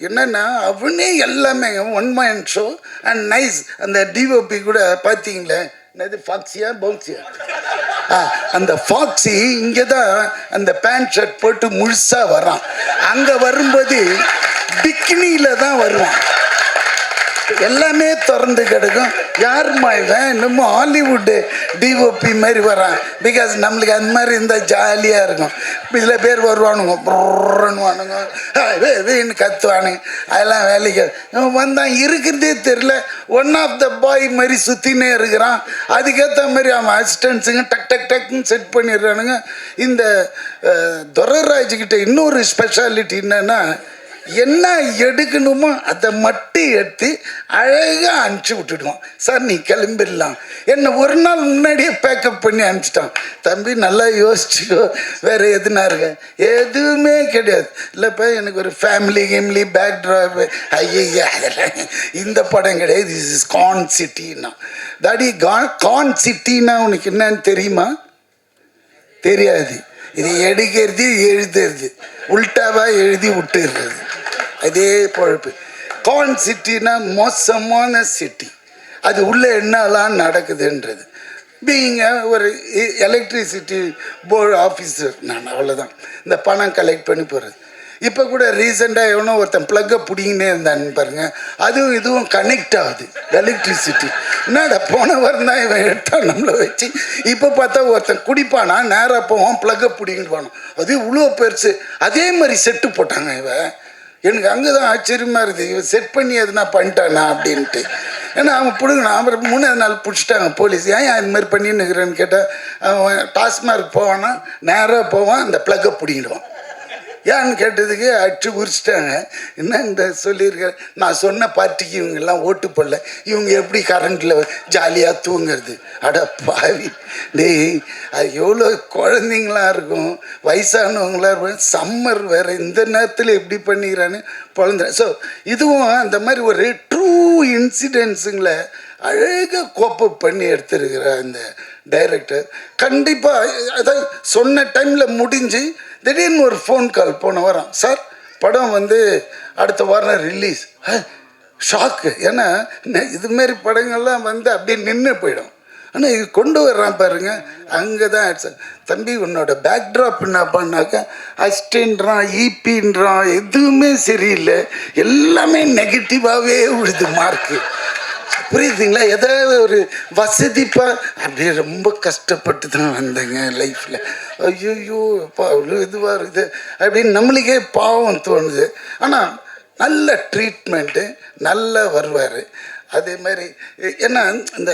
என்னென்னா அவனே எல்லாமே one mind show and nice. அந்த டிஓபி கூட பார்த்தீங்களே, என்னது ஃபாக்ஸியா பவுன்சியா, அந்த ஃபாக்ஸி இங்கே தான் அந்த பேண்ட் ஷர்ட் போட்டு முழுசாக வரான். அங்கே வரும்போது பிக்கினியில் தான் வருவான், எல்லாமே திறந்து கிடக்கும். யாருமா இவன் இன்னமும் ஹாலிவுட்டு டிஓபி மாதிரி வரான். பிகாஸ் நம்மளுக்கு அந்த மாதிரி இருந்தால் ஜாலியாக இருக்கும். இதில் பேர் வருவானுங்க, ப்ரன்னுவானுங்க, வேன்னு கத்துவானுங்க, அதெல்லாம் வேலைக்கு வந்தான். இருக்கிறதே தெரில, ஒன் ஆஃப் த பாய் மாதிரி சுற்றினே இருக்கிறான். அதுக்கேற்ற மாதிரி அவன் அசிஸ்டன்ஸுங்க டக் டக் டக்குன்னு செட் பண்ணிடுறானுங்க. இந்த துரைராஜ்கிட்ட இன்னொரு ஸ்பெஷாலிட்டி என்னன்னா, என்ன எடுக்கணுமோ அதை மட்டும் எடுத்து அழகாக அனுப்பிச்சி விட்டுடுவான். சார் நீ கிளம்பிடலாம், என்னை ஒரு நாள் முன்னாடியே பேக்கப் பண்ணி அனுப்பிச்சிட்டான். தம்பி நல்லா யோசிச்சுக்கோ, வேறு எதுனா இருக்க எதுவுமே கிடையாது. இல்லைப்பா எனக்கு ஒரு ஃபேமிலி பேக்ட்ராப், ஐயா அதெல்லாம் இந்த படம் கிடையாது. திஸ் இஸ் கான் சிட்டின்னா. டாடி கான் சிட்டின்னா உனக்கு என்னன்னு தெரியுமா? தெரியாது. இது எடுக்கிறது எழுதுறது, உல்டாவாக எழுதி விட்டுடுறது, அதே பொழப்பு. கான் சிட்டினா மோசமான சிட்டி, அது உள்ளே என்னெல்லாம் நடக்குதுன்றது. பீயிங்க ஒரு எலக்ட்ரிசிட்டி போர்டு ஆஃபீஸர் நான், அவ்வளோதான். இந்த பணம் கலெக்ட் பண்ணி போகிறது. இப்போ கூட ரீசெண்டாக எவனோ ஒருத்தன் ப்ளக்கை பிடிங்கினே இருந்தான்னு பாருங்கள், அதுவும் இதுவும் கனெக்ட் ஆகுது எலக்ட்ரிசிட்டி. என்னடா போன வாரம் தான் இவன் எடுத்தான் நம்மளை வச்சு. இப்போ பார்த்தா ஒருத்தன் குடிப்பானா, நேராக போவான், ப்ளக்கை பிடிங்கிட்டு போனான். அது இவ்வளோ பெருசு, அதே மாதிரி செட்டு போட்டாங்க. இவன் எனக்கு அங்கே தான் ஆச்சரியமாக இருக்குது, இவன் செட் பண்ணி எதுனா பண்ணிட்டானா அப்படின்ட்டு. ஏன்னா அவன் பிடுங்கினான். அப்புறம் 3ஆவது நாள் பிடிச்சிட்டாங்க போலீஸ். ஏன் இது மாதிரி பண்ணின்னு இருக்கிறேன்னு கேட்டால், அவன் டாஸ்மார்க் போவான்னா நேராக போவான், அந்த ப்ளக்கை பிடிங்கிடுவான். ஏன்னு கேட்டதுக்கு அடிச்சு உரிச்சிட்டாங்க. என்ன இந்த சொல்லியிருக்காரு, நான் சொன்ன பார்ட்டிக்கு இவங்கெல்லாம் ஓட்டு போடல, இவங்க எப்படி கரண்டில் ஜாலியாக தூங்குறது? அட பாவி டேய், அது எவ்வளோ குழந்தைங்களாம் இருக்கும், வயசானவங்களாம் இருக்கும், சம்மர் வேறு, இந்த நேரத்தில் எப்படி பண்ணிக்கிறான்னு குழந்த. ஸோ இதுவும் அந்த மாதிரி ஒரு ட்ரூ இன்சிடென்ட்ஸுங்களை அழகாக கோப்பப் பண்ணி எடுத்துருக்கிற அந்த டைரக்டர். கண்டிப்பாக அதாவது சொன்ன டைமில் முடிஞ்சு திடீர்னு ஒரு ஃபோன் கால் போன வாரம், சார் படம் வந்து அடுத்த வாரம் ரிலீஸ். ஷாக்கு. ஏன்னா இதுமாரி படங்கள்லாம் வந்து அப்படியே நின்று போயிடும். ஆனால் இது கொண்டு வர்றான் பாருங்க, அங்கே தான் சார் தம்பி உன்னோட பேக்ட்ராப் என்ன பண்ணாக்கா அஸ்டன்றான், ஈபின்றான், எதுவுமே சரியில்லை, எல்லாமே நெகட்டிவாகவே விழுது மார்க்கு. புரியுதுங்களா? ஏதாவது ஒரு வசதிப்பா அப்படியே ரொம்ப கஷ்டப்பட்டு தான் வந்தேங்க லைஃப்பில். ஐயோ இப்போ அவ்வளோ இதுவாக இருக்குது அப்படின்னு நம்மளுக்கே பாவம் தோணுது. ஆனால் நல்ல ட்ரீட்மெண்ட்டு, நல்லா வருவார். அதே மாதிரி ஏன்னா இந்த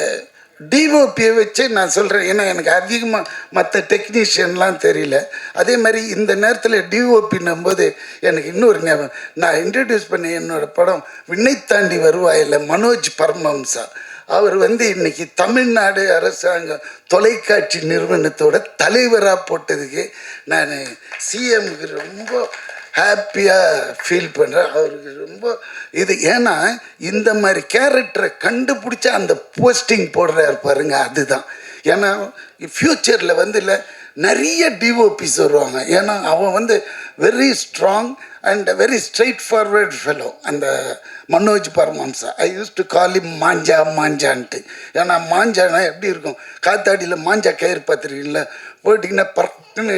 டிஓபியை வச்சு நான் சொல்கிறேன், ஏன்னா எனக்கு அதிகமாக மற்ற டெக்னீஷியன்லாம் தெரியல. அதே மாதிரி இந்த நேரத்தில் டிஓபின்னும்போது எனக்கு இன்னொரு ஞாபகம், நான் இன்ட்ரடியூஸ் பண்ணி என்னோடய படம் விண்ணை தாண்டி வருவாயில் மனோஜ் பரமஹம்சா, அவர் இன்னைக்கு தமிழ்நாடு அரசாங்கம் தொலைக்காட்சி நிறுவனத்தோட தலைவராக போட்டதுக்கு நான் சிஎம்க்கு ரொம்ப ஹாப்பியாக ஃபீல் பண்ணுறேன். அவருக்கு ரொம்ப இது, ஏன்னா இந்த மாதிரி கேரக்டரை கண்டுபிடிச்சா அந்த போஸ்டிங் போடுறாரு பாருங்க, அதுதான். ஏன்னா ஃப்யூச்சரில் இல்லை நிறைய டிஓபிஸ் வருவாங்க. ஏன்னா அவன் very strong and very straight forward fellow அந்த மனோஜ் பரமஹம்சா. ஐ யூஸ் டு கால் இம் மாஞ்சான்ட்டு. ஏன்னா மாஞ்சானா எப்படி இருக்கும், காத்தாடியில் மாஞ்சா கயிறு பார்த்துருக்கீங்களா, போட்டிங்கன்னா பறக்குன்னு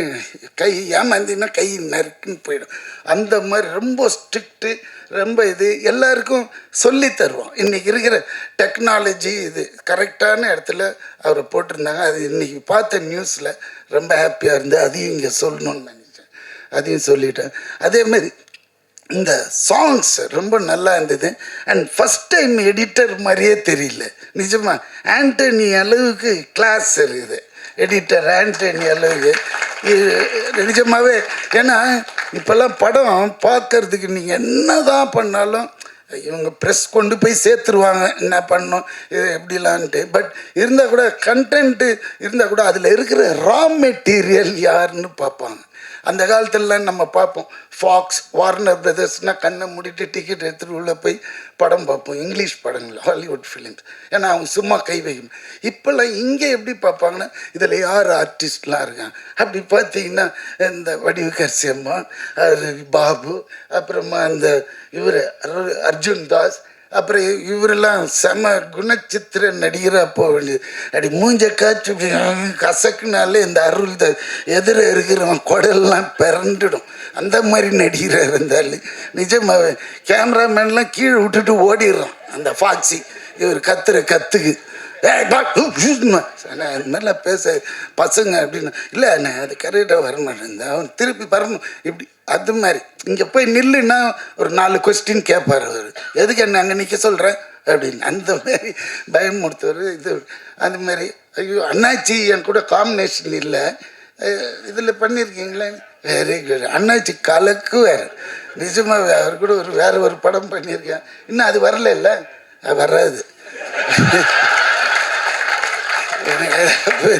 கை ஏமாந்தின்னா கை நறுக்குன்னு போயிடும். அந்த மாதிரி ரொம்ப ஸ்ட்ரிக்ட்டு, ரொம்ப இது எல்லாருக்கும் சொல்லி தருவோம். இன்றைக்கி இருக்கிற டெக்னாலஜி இது கரெக்டான இடத்துல அவரை போட்டிருந்தாங்க. அது இன்றைக்கி பார்த்த நியூஸில் ரொம்ப ஹாப்பியாக இருந்து அதையும் இங்கே சொல்லணும்னு நினச்சேன், அதையும் சொல்லிட்டேன். அதேமாரி இந்த சாங்ஸ் ரொம்ப நல்லா இருந்தது. அண்ட் ஃபஸ்ட் டைம் எடிட்டர் மாதிரியே தெரியல, நிஜமாக ஆண்டனி அளவுக்கு கிளாஸ் இருக்குது எடிட்டர் ஆண்டனி அளவுக்கு நிஜமாகவே. ஏன்னா இப்போல்லாம் படம் பார்க்கறதுக்கு நீங்கள் என்ன தான் பண்ணாலும் இவங்க ப்ரெஸ் கொண்டு போய் சேர்த்துருவாங்க, என்ன பண்ணோம் இது எப்படிலான்ட்டு. பட் இருந்தால் கூட கண்டென்ட்டு இருந்தால் கூட அதில் இருக்கிற ரா மெட்டீரியல் யாருன்னு பார்ப்பாங்க. அந்த காலத்துலலாம் நம்ம பார்ப்போம், ஃபாக்ஸ் வார்னர் பிரதர்ஸ்னால் கண்ணை மூடிட்டு டிக்கெட் எடுத்துகிட்டு உள்ளே போய் படம் பார்ப்போம், இங்கிலீஷ் படங்கள் ஹாலிவுட் ஃபிலிம்ஸ். ஏன்னா அவங்க சும்மா கை வைக்கணும். இப்போல்லாம் இங்கே எப்படி பார்ப்பாங்கன்னா இதில் யார் ஆர்டிஸ்ட்லாம் இருக்காங்க. அப்படி பார்த்தீங்கன்னா இந்த வடிவுக்கரசி அம்மா, பாபு, அப்புறமா அந்த இவர் அர்ஜுன் தாஸ், அப்புறம் இவரெல்லாம் செம குணச்சித்திர நடிகராக போக வேண்டியது. அப்படி மூஞ்ச காய்ச்சி கசக்குனாலே இந்த அருள் எதிர இருக்கிறவன் குடல்லாம் பிறண்டுடும். அந்த மாதிரி நடிகராக இருந்தாலும் நிஜமாவே கேமராமேன்லாம் கீழே விட்டுட்டு ஓடிடுறான் அந்த ஃபாக்ஸி. இவர் கத்துக்கு நல்லா பேச பசங்க அப்படின்னு இல்லை, நான் அது கரெக்டாக வர மாட்டேன், அவன் திருப்பி வரணும் இப்படி. அது மாதிரி இங்கே போய் நில்லுன்னா ஒரு 4 கொஸ்டின் கேட்பார் அவர், எதுக்கு என்ன அங்கே நிற்க சொல்கிறேன் அப்படின்னு. அந்த மாதிரி பயமுறுத்துவார் இது. அந்த மாதிரி ஐயோ அண்ணாச்சி என் கூட காம்பினேஷன் இல்லை இதில் பண்ணியிருக்கீங்களே, வெரி குட். அண்ணாச்சி கலக்கு வேறு, நிஜமாக அவர் கூட வேறு ஒரு படம் பண்ணியிருக்கேன், இன்னும் அது வரல இல்லை, வராது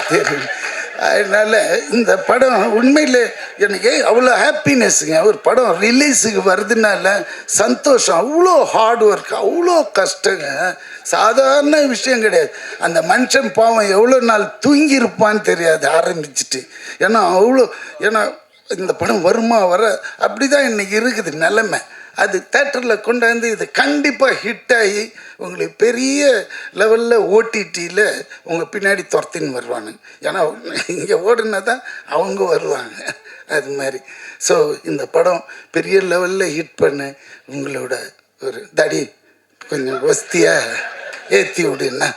தெரியும். அதனால் இந்த படம் உண்மையில் எனக்கு அவ்வளோ ஹாப்பினஸ்ஸுங்க. ஒரு படம் ரிலீஸுக்கு வருதுனால சந்தோஷம். அவ்வளோ ஹார்ட் ஒர்க், அவ்வளோ கஷ்டங்க, சாதாரண விஷயம் கிடையாது. அந்த மனுஷன் பாவம் எவ்வளோ நாள் தூங்கியிருப்பான்னு தெரியாது ஆரம்பிச்சுட்டு. ஏன்னா இந்த படம் வருமா வர அப்படி தான் இன்றைக்கி இருக்குது நிலைமை. அது தேட்டரில் கொண்டாந்து இது கண்டிப்பாக ஹிட் ஆகி உங்களுக்கு பெரிய லெவலில் ஓடிடியில் உங்கள் பின்னாடி துரத்தின்னு வருவானுங்க. ஏன்னா இங்கே ஓடுனா தான் அவங்க வருவாங்க. அது மாதிரி ஸோ இந்த படம் பெரிய லெவலில் ஹிட் பண்ண உங்களோட ஒரு தடி கொஞ்சம் வசதியாக ஏற்றி விடுன்னா.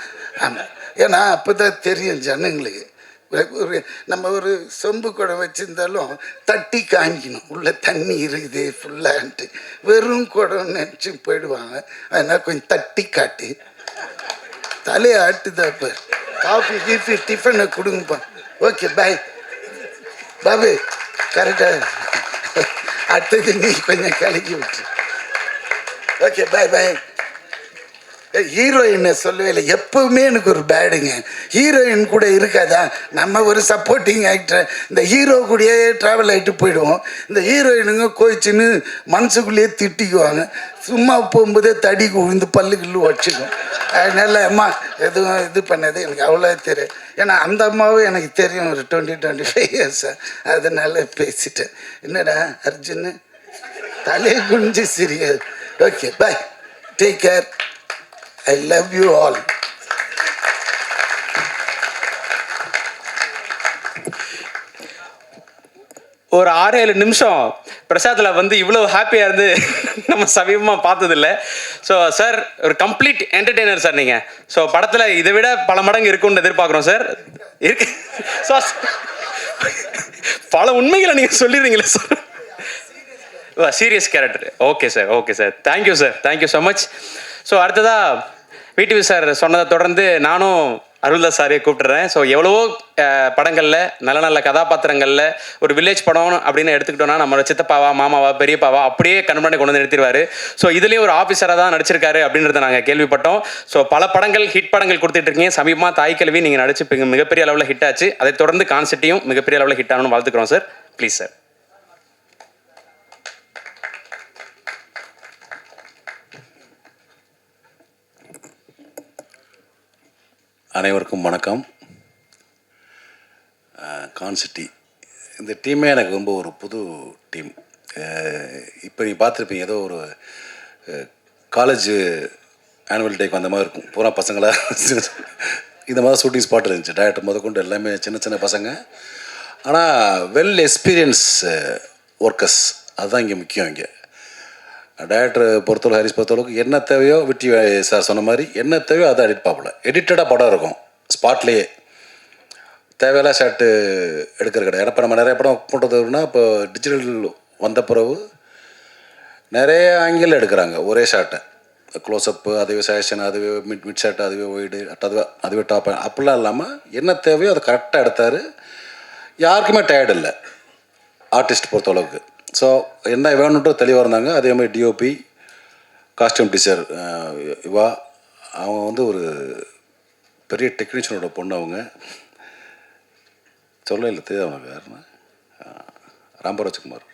ஆமாம், ஏன்னா அப்போ தான் தெரியும் ஜனங்களுக்கு. நம்ம ஒரு சொம்பு குடம் வச்சுருந்தாலும் தட்டி காமிக்கணும் உள்ள தண்ணி இருக்குது ஃபுல்லான்ட்டு. வெறும் குடம் நினச்சி போயிடுவாங்க. அதனால் கொஞ்சம் தட்டி காட்டி தலையை ஆட்டுதாப்ப காஃபி கீஃபி டிஃபனை கொடுங்கப்பா. ஓகே பாய் பாபு, கரெக்டாக அடுத்தது நீ கொஞ்சம் கலக்கி விட்டு. ஓகே பாய் பாய். ஹீரோயினை சொல்லவே இல்லை, எப்பவுமே எனக்கு ஒரு பேடுங்க. ஹீரோயின் கூட இருக்காதா, நம்ம ஒரு சப்போர்ட்டிங் ஆக்டர், இந்த ஹீரோ கூடயே ட்ராவல் ஆகிட்டு போயிடுவோம். இந்த ஹீரோயினுங்க கோயிச்சுன்னு மனசுக்குள்ளேயே திட்டிக்குவாங்க, சும்மா போகும்போதே தடி விழுந்து பல்லுக்குள்ளே வச்சுக்கும். அதனால அம்மா எதுவும் இது பண்ணது எனக்கு அவ்வளோ தெரியும். ஏன்னா அந்த அம்மாவும் எனக்கு தெரியும் ஒரு 20-25 இயர்ஸாக. அதனால பேசிட்டேன். என்னடா அர்ஜுன் தலையை குனிஞ்சு சிரியாது. Okay bye, take care, I love you all. ஒரு 6-7 நிமிஷம் பிரசாத்தில் இவ்வளோ ஹாப்பியாக இருந்து நம்ம சமீபமாக பார்த்ததில்ல. ஸோ சார் ஒரு கம்ப்ளீட் என்டர்டெய்னர் சார் நீங்கள். ஸோ படத்தில் இதை விட பல மடங்கு இருக்குன்னு எதிர்பார்க்குறோம் சார். இருக்கு சார், பல உண்மைகளை நீங்கள் சொல்லிடுறீங்களே சார். Serious character. Okay sir thank you sir, thank you so much. So அடுத்ததாக விடிவி சார் சொன்னதை தொடர்ந்து நானும் அருள்தாஸ் சாரையை கூப்பிட்டுறேன். ஸோ எவ்வளவோ படங்களில் நல்ல நல்ல கதாபாத்திரங்களில் ஒரு வில்லேஜ் படம் அப்படின்னு எடுத்துக்கிட்டோன்னா நம்மளோட சித்தப்பாவா மாமாவா பெரியப்பாவா அப்படியே கண்முன்னாடி கொண்டு வந்து நிறுத்திடுவார். ஸோ இதுலேயும் ஒரு ஆஃபீஸராக தான் நடிச்சிருக்காரு அப்படின்றத நாங்கள் கேள்விப்பட்டோம். ஸோ பல படங்கள் ஹிட் படங்கள் கொடுத்துட்ருக்கீங்க. சமீபமாக தாய்க்கல்வி நீங்கள் நடிச்சு மிகப்பெரிய அளவில் ஹிட் ஆச்சு. அதை தொடர்ந்து கான்செப்டையும் மிகப்பெரிய அளவில் ஹிட் ஆகணும்னு வாழ்த்துக்கிறோம் சார். Please sir. அனைவருக்கும் வணக்கம். கான்சிட்டி இந்த டீமே எனக்கு ரொம்ப ஒரு புது டீம். இப்போ நீங்கள் பார்த்துருப்பீங்க, ஏதோ ஒரு காலேஜ் ஆனுவல் டேக்கு அந்த மாதிரி இருக்கும். பூரா பசங்களாக இந்த மாதிரி ஷூட்டிங் ஸ்பாட் இருந்துச்சு. டைரக்டர் முதற்கொண்டு எல்லாமே சின்ன சின்ன பசங்க, ஆனால் வெல் எக்ஸ்பீரியன்ஸ் ஒர்க்கர்ஸ். அதுதான் இங்கே முக்கியம். இங்கே டைரக்டர் பொறுத்தளவு, ஹாரிஸ் பொறுத்தளவுக்கு என்ன தேவையோ, விட்டி சார் சொன்ன மாதிரி என்ன தேவையோ அதை எடிட் பார்ப்பல. எடிட்டடாக படம் இருக்கும் ஸ்பாட்லேயே. தேவையில்ல ஷாட்டு எடுக்கிற கிடையாது. ஏன்னா இப்போ நம்ம நிறைய படம் பண்ணுறதுன்னா இப்போ டிஜிட்டல் வந்த பிறகு நிறைய ஆங்கிள் எடுக்கிறாங்க ஒரே ஷாட்டை. க்ளோஸ்அப்பு, அதுவே சேஷன், அதுவே மிட் ஷாட்டு, அதுவே ஒய்டு, அதுவே டாப், அப்படிலாம் இல்லாமல் என்ன தேவையோ அதை கரெக்டாக எடுத்தார். யாருக்குமே டயர்டு இல்லை ஆர்டிஸ்ட் பொறுத்தளவுக்கு. ஸோ என்ன வேணுன்ட்டு தெளிவாக இருந்தாங்க. அதே மாதிரி டிஓபி, காஸ்டியூம் டீச்சர் இவா, அவங்க வந்து ஒரு பெரிய டெக்னீஷியனோட பொண்ணு. அவங்க சொல்ல இல்லை தெரியாது அவனுக்கு யாருன்னா ராம்பராஜ்குமார்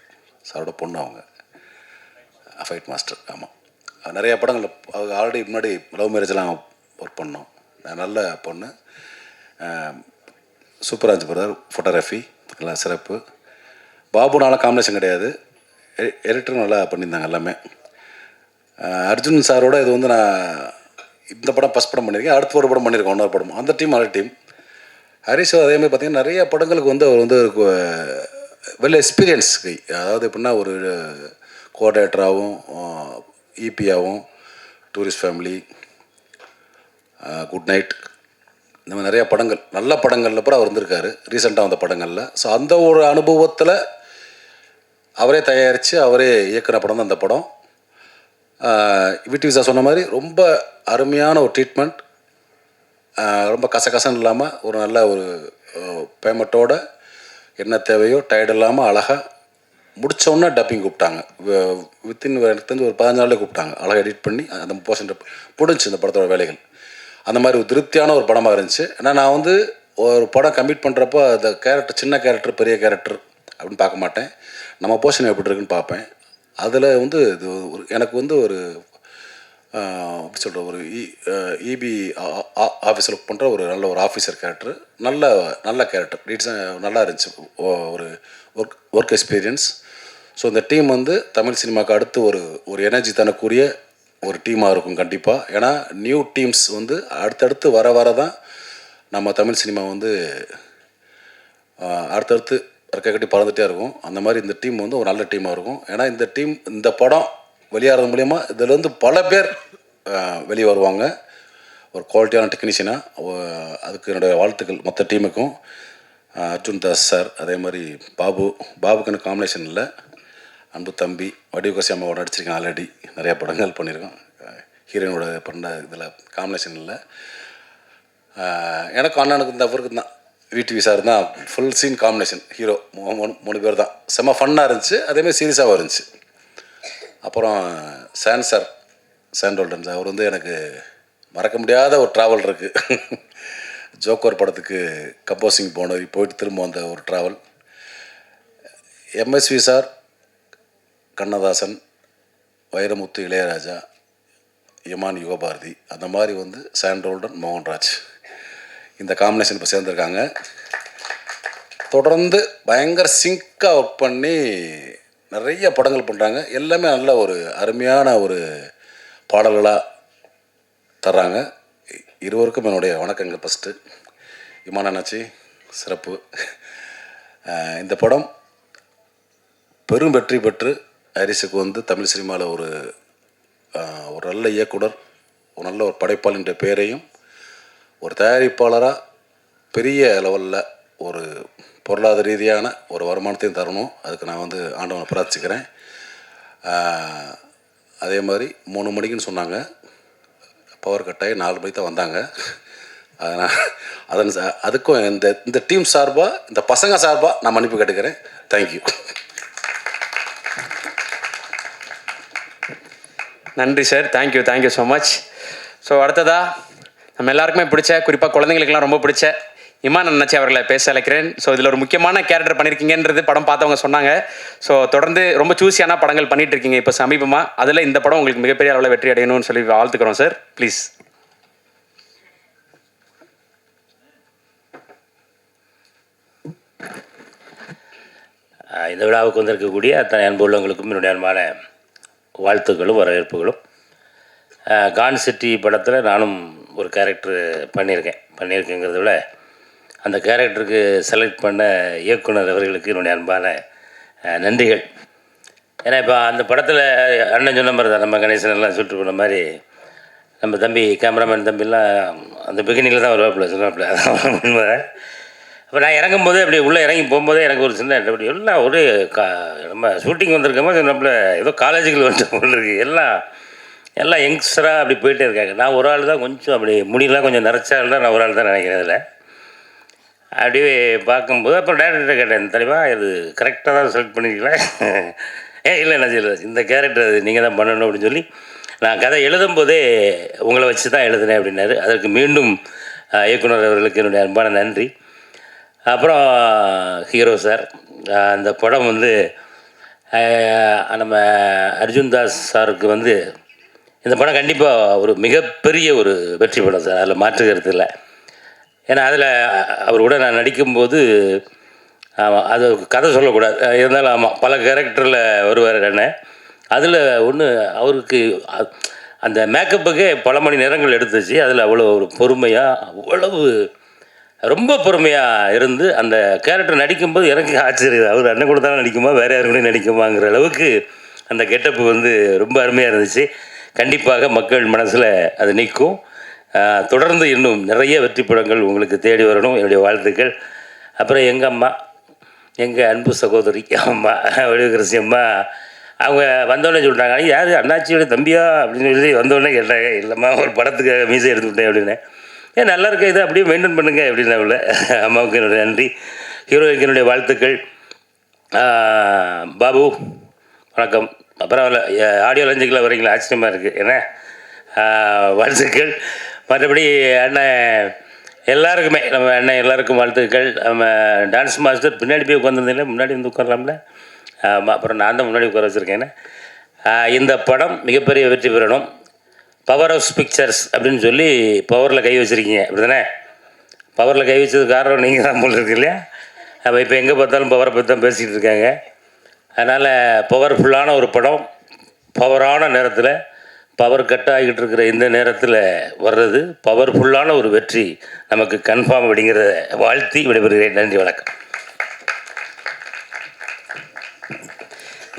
சாரோட பொண்ணு. அவங்க ஃபைட் மாஸ்டர். ஆமாம், நிறையா படங்கள் அவங்க ஆல்ரெடி முன்னாடி லவ் மேரேஜெலாம் ஒர்க் பண்ணோம். நல்ல பொண்ணு, சூப்பராக இருந்துச்சு பிரதர். ஃபோட்டோகிராஃபி எல்லாம் சிறப்பு. பாபுனால காம்பினேஷன் கிடையாது, எடிட்டரும் நல்லா பண்ணியிருந்தாங்க எல்லாமே. அர்ஜுன் சாரோட இது வந்து நான் இந்த படம் ஃபஸ்ட் படம் பண்ணியிருக்கேன். அடுத்த ஒரு படம் பண்ணியிருக்கேன், இன்னொரு படம். அந்த டீம் நல்ல டீம். ஹரிஷ் அதேமாதிரி பார்த்திங்கன்னா நிறைய படங்களுக்கு வந்து அவர் வந்து வெல் எக்ஸ்பீரியன்ஸ் கை. அதாவது எப்படின்னா ஒரு கோஆர்டினேட்டராகவும், இபியாகவும், டூரிஸ்ட் ஃபேமிலி, குட் நைட், இந்த மாதிரி நிறையா படங்கள், நல்ல படங்களில் கூட அவர் வந்திருக்காரு ரீசெண்டாக வந்த படங்களில். ஸோ அந்த ஒரு அனுபவத்தில் அவரே தயாரித்து அவரே இயக்குன படம் தான் அந்த படம். விடிவி சார் சொன்ன மாதிரி ரொம்ப அருமையான ஒரு ட்ரீட்மெண்ட். ரொம்ப கசகசன்னு இல்லாமல் ஒரு நல்ல ஒரு பேமெண்ட்டோட என்ன தேவையோ டயர்ட் இல்லாமல் அழகாக முடித்தோன்னே டப்பிங் கூப்பிட்டாங்க. வித்தின் எனக்கு தெரிஞ்சு ஒரு 15 நாள்லேயே கூப்பிட்டாங்க. அழகாக எடிட் பண்ணி அந்த போர்ஷன் பிடிச்சி இந்த படத்தோட வேலைகள். அந்த மாதிரி ஒரு திருப்தியான ஒரு படமாக இருந்துச்சு. ஏன்னா நான் வந்து ஒரு படம் கம்ப்ளீட் பண்ணுறப்போ அந்த கேரக்டர், சின்ன கேரக்டர் பெரிய கேரக்டர் அப்படின்னு பார்க்க மாட்டேன். நம்ம போர்ஷன் எப்படி இருக்குன்னு பார்ப்பேன். அதில் வந்து இது ஒரு எனக்கு வந்து ஒரு அப்படி சொல்கிற ஒரு இபி ஆஃபீஸில் ஒர்க் பண்ணுற ஒரு நல்ல ஒரு ஆஃபீஸர் கேரக்டர், நல்ல கேரக்டர் நல்லா இருந்துச்சு. ஒரு ஒர்க் எக்ஸ்பீரியன்ஸ். ஸோ இந்த டீம் வந்து தமிழ் சினிமாவுக்கு அடுத்து ஒரு எனர்ஜி தரக்கூடிய ஒரு டீமாக இருக்கும் கண்டிப்பாக. ஏன்னா நியூ டீம்ஸ் வந்து அடுத்தடுத்து வர தான் நம்ம தமிழ் சினிமா வந்து அடுத்தடுத்து ரெக்கை கட்டி பறந்துகிட்டே இருக்கும். அந்த மாதிரி இந்த டீம் வந்து ஒரு நல்ல டீமாக இருக்கும். ஏன்னா இந்த படம் வெளியாகிறது மூலயமா இதிலேருந்து பல பேர் வெளியே வருவாங்க ஒரு குவாலிட்டியான டெக்னீஷியனாக. அதுக்கு என்னுடைய வாழ்த்துக்கள் மொத்த டீமுக்கும். அர்ஜுன் தாஸ் சார், அதே மாதிரி பாபுக்கு எனக்கு காம்பினேஷன் இல்லை. அன்பு தம்பி வடிவகசி அம்மாவோட நடிச்சிருக்கேன். ஆல்ரெடி நிறையா படங்கள் பண்ணியிருக்கோம். ஹீரோயினோட பண்ண இதில் காம்பினேஷன் இல்லை. எனக்கும் அண்ணனுக்கு இந்த அவருக்கு தான் விடிவி சார் தான் ஃபுல் சீன் காம்பினேஷன். ஹீரோ 3 பேர் தான். செம்ம ஃபன்னாக இருந்துச்சு, அதேமாதிரி சீரியஸாகவும் இருந்துச்சு. அப்புறம் சாண்டோல்டன் சார், அவர் வந்து எனக்கு மறக்க முடியாத ஒரு ட்ராவல் இருக்குது. ஜோக்கர் படத்துக்கு கம்போசிங் போயிட்டு திரும்ப வந்த ஒரு ட்ராவல். எம்எஸ்வி சார், கண்ணதாசன், வைரமுத்து, இளையராஜா, இமான் யுகபாரதி, அந்த மாதிரி வந்து சாண்டோல்டன், மோகன்ராஜ் இந்த காம்பினேஷன் இப்போ சேர்ந்துருக்காங்க. தொடர்ந்து பயங்கர சிங்காக ஒர்க் பண்ணி நிறைய படங்கள் பண்ணுறாங்க. எல்லாமே நல்ல ஒரு அருமையான ஒரு பாடல்களாக தர்றாங்க. இருவருக்கும் என்னுடைய வணக்கங்கள். ஃபஸ்ட்டு இமான் அண்ணாச்சி சிறப்பு. இந்த படம் பெரும் வெற்றி பெற்று ஹரிஸுக்கு வந்து தமிழ் சினிமாவில் ஒரு நல்ல இயக்குனர், ஒரு நல்ல ஒரு படைப்பாளின்ற பேரையும், ஒரு தயாரிப்பாளராக பெரிய லெவலில் ஒரு பொருளாதார ரீதியான ஒரு வருமானத்தையும் தரணும். அதுக்கு நான் வந்து ஆண்டவனை பிரார்த்திக்கிறேன். அதே மாதிரி 3 மணிக்குன்னு சொன்னாங்க, பவர் கட் ஆகி 4 மணிக்கு தான் வந்தாங்க. அதனால் அதுக்கும் இந்த டீம் சார்பாக, இந்த பசங்க சார்பாக நான் மன்னிப்பு கேட்டுக்கிறேன். தேங்க்யூ. நன்றி sir, thank you so much. So அடுத்ததாக நம்ம எல்லாருக்குமே பிடிச்ச, குறிப்பாக குழந்தைங்களுக்கெல்லாம் ரொம்ப பிடிச்ச இமான் அண்ணாச்சி அவர்களை பேச அழைக்கிறேன். ஸோ இதில் ஒரு முக்கியமான கேரக்டர் பண்ணியிருக்கீங்கன்றது படம் பார்த்தவங்க சொன்னாங்க. ஸோ தொடர்ந்து ரொம்ப சூஸியான படங்கள் பண்ணிட்டு இருக்கீங்க இப்போ சமீபமாக. அதில் இந்த படம் உங்களுக்கு மிகப்பெரிய அளவில் வெற்றி அடையணும்னு சொல்லி வாழ்த்துக்கிறோம் சார். ப்ளீஸ். இந்த விழாவுக்கு வந்திருக்கக்கூடிய அத்தனை அன்பு உள்ளவங்களுக்கும் என்னுடைய அன்பான வாழ்த்துக்களும் வரவேற்புகளும். கான் சிட்டி படத்தில் நானும் ஒரு கேரக்டர் பண்ணியிருக்கேங்கிறத விட அந்த கேரக்டருக்கு செலக்ட் பண்ண இயக்குனர் அவர்களுக்கு என்னுடைய அன்பான நன்றிகள். ஏன்னா இப்போ அந்த படத்தில் அண்ணன் சொன்ன மாதிரி தான், நம்ம கணேசன் எல்லாம் சொல்லிட்டு போன மாதிரி நம்ம தம்பி கேமராமேன் தம்பிலாம் அந்த பிகினிங்கில் தான் சொன்னாப்பில் அதான் உண்மை. அப்போ நான் இறங்கும்போதே அப்படி உள்ளே இறங்கி போகும்போதே எனக்கு ஒரு சின்ன அப்படி எல்லாம் ஒரு நம்ம ஷூட்டிங் வந்திருக்கோமோ சொன்னாப்புல ஏதோ காலேஜுக்கு வந்துட்டு போல் இருக்குது. எல்லாம் யங்ஸ்டராக அப்படி போயிட்டே இருக்காங்க. நான் ஒரு ஆள் தான் கொஞ்சம் அப்படி முடியெல்லாம் கொஞ்சம் நிறச்சால் தான் நான் ஒரு ஆள் தான் நினைக்கிறேன். அதில் அப்படியே பார்க்கும்போது அப்புறம் டேரக்டர்கிட்ட கேட்டேன், தலைவா இது கரெக்டாக தான் செலக்ட் பண்ணிக்கலாம். இல்லை என்ன சொல்லு, இந்த கேரக்டர் அது நீங்கள் தான் பண்ணணும் அப்படின்னு சொல்லி நான் கதை எழுதும்போதே உங்களை வச்சு தான் எழுதினேன் அப்படின்னாரு. அதற்கு மீண்டும் இயக்குனர் அவர்களுக்கு என்னுடைய அன்பான நன்றி. அப்புறம் ஹீரோ சார், அந்த படம் வந்து நம்ம அர்ஜுன் தாஸ் சாருக்கு வந்து இந்த படம் கண்டிப்பாக ஒரு மிகப்பெரிய ஒரு வெற்றி படம் சார், அதில் மாற்று கருத்து இல்லை. ஏன்னா அதில் அவர் கூட நான் நடிக்கும்போது அது கதை சொல்லக்கூடாது இருந்தாலும் ஆமாம் பல கேரக்டரில் வருவார் அண்ணன். அதில் ஒன்று அவருக்கு அந்த மேக்கப்புக்கே பல மணி நேரங்கள் எடுத்துச்சு. அதில் அவ்வளோ ஒரு பொறுமையாக, அவ்வளவு ரொம்ப பொறுமையாக இருந்து அந்த கேரக்டர் நடிக்கும்போது எனக்கு ஆச்சரியம், அவர் அண்ணன் கூட தான் நடிக்குமா வேறு யாரு கூட நடிக்குமாங்கிற அளவுக்கு அந்த கெட்டப்பு வந்து ரொம்ப அருமையாக இருந்துச்சு. கண்டிப்பாக மக்கள் மனசில் அது நிற்கும். தொடர்ந்து இன்னும் நிறைய வெற்றி படங்கள் உங்களுக்கு தேடி வரணும், என்னுடைய வாழ்த்துக்கள். அப்புறம் எங்கள் அம்மா, எங்கள் அன்பு சகோதரி அம்மா வடிவகரசி அம்மா, அவங்க வந்தோடனே சொல்லிட்டாங்க, யார் அண்ணாச்சியோட தம்பியா அப்படின்னு சொல்லி வந்தோடனே கேட்டாங்க. இல்லைம்மா ஒரு படத்துக்காக மீசை எடுத்து விட்டேன் அப்படின்னு. நல்லா இருக்க இதை அப்படியே மெயின்டைன் பண்ணுங்க அப்படின்னு உள்ள அம்மாவுக்கு என்னுடைய நன்றி. ஹீரோயினுக்கு என்னுடைய வாழ்த்துக்கள். பாபு வணக்கம். அப்புறம் ஆடியோ லஞ்சுக்கில் வரீங்களா, ஆச்சரியமாக இருக்குது என்ன, வாழ்த்துக்கள். மற்றபடி அண்ணன் எல்லாருக்குமே, நம்ம அண்ணன் எல்லாருக்கும் வாழ்த்துக்கள். நம்ம டான்ஸ் மாஸ்டர் பின்னாடி போய் உட்காந்துருந்தீங்களே, முன்னாடி வந்து உட்காரலாம்ல. அப்புறம் நான் தான் முன்னாடி உட்கார வச்சுருக்கேன். இந்த படம் மிகப்பெரிய வெற்றி பெறணும். பவர் ஹவுஸ் பிக்சர்ஸ் அப்படின்னு சொல்லி பவரில் கை வச்சுருக்கீங்க அப்படி தானே. பவரில் கை வச்சது காரணம் நீங்கள் தான் போல் இருக்கு இல்லையா. அப்போ இப்போ எங்கே பார்த்தாலும் பவரை பற்றி தான் பேசிக்கிட்டு இருக்காங்க. அதனால் பவர்ஃபுல்லான ஒரு படம், பவரான நேரத்தில், பவர் கட் ஆகிக்கிட்டு இருக்கிற இந்த நேரத்தில் வர்றது பவர்ஃபுல்லான ஒரு வெற்றி நமக்கு கன்ஃபார்ம் அப்படிங்கிறத வாழ்த்தி விடைபெறுகிறேன். நன்றி, வணக்கம்.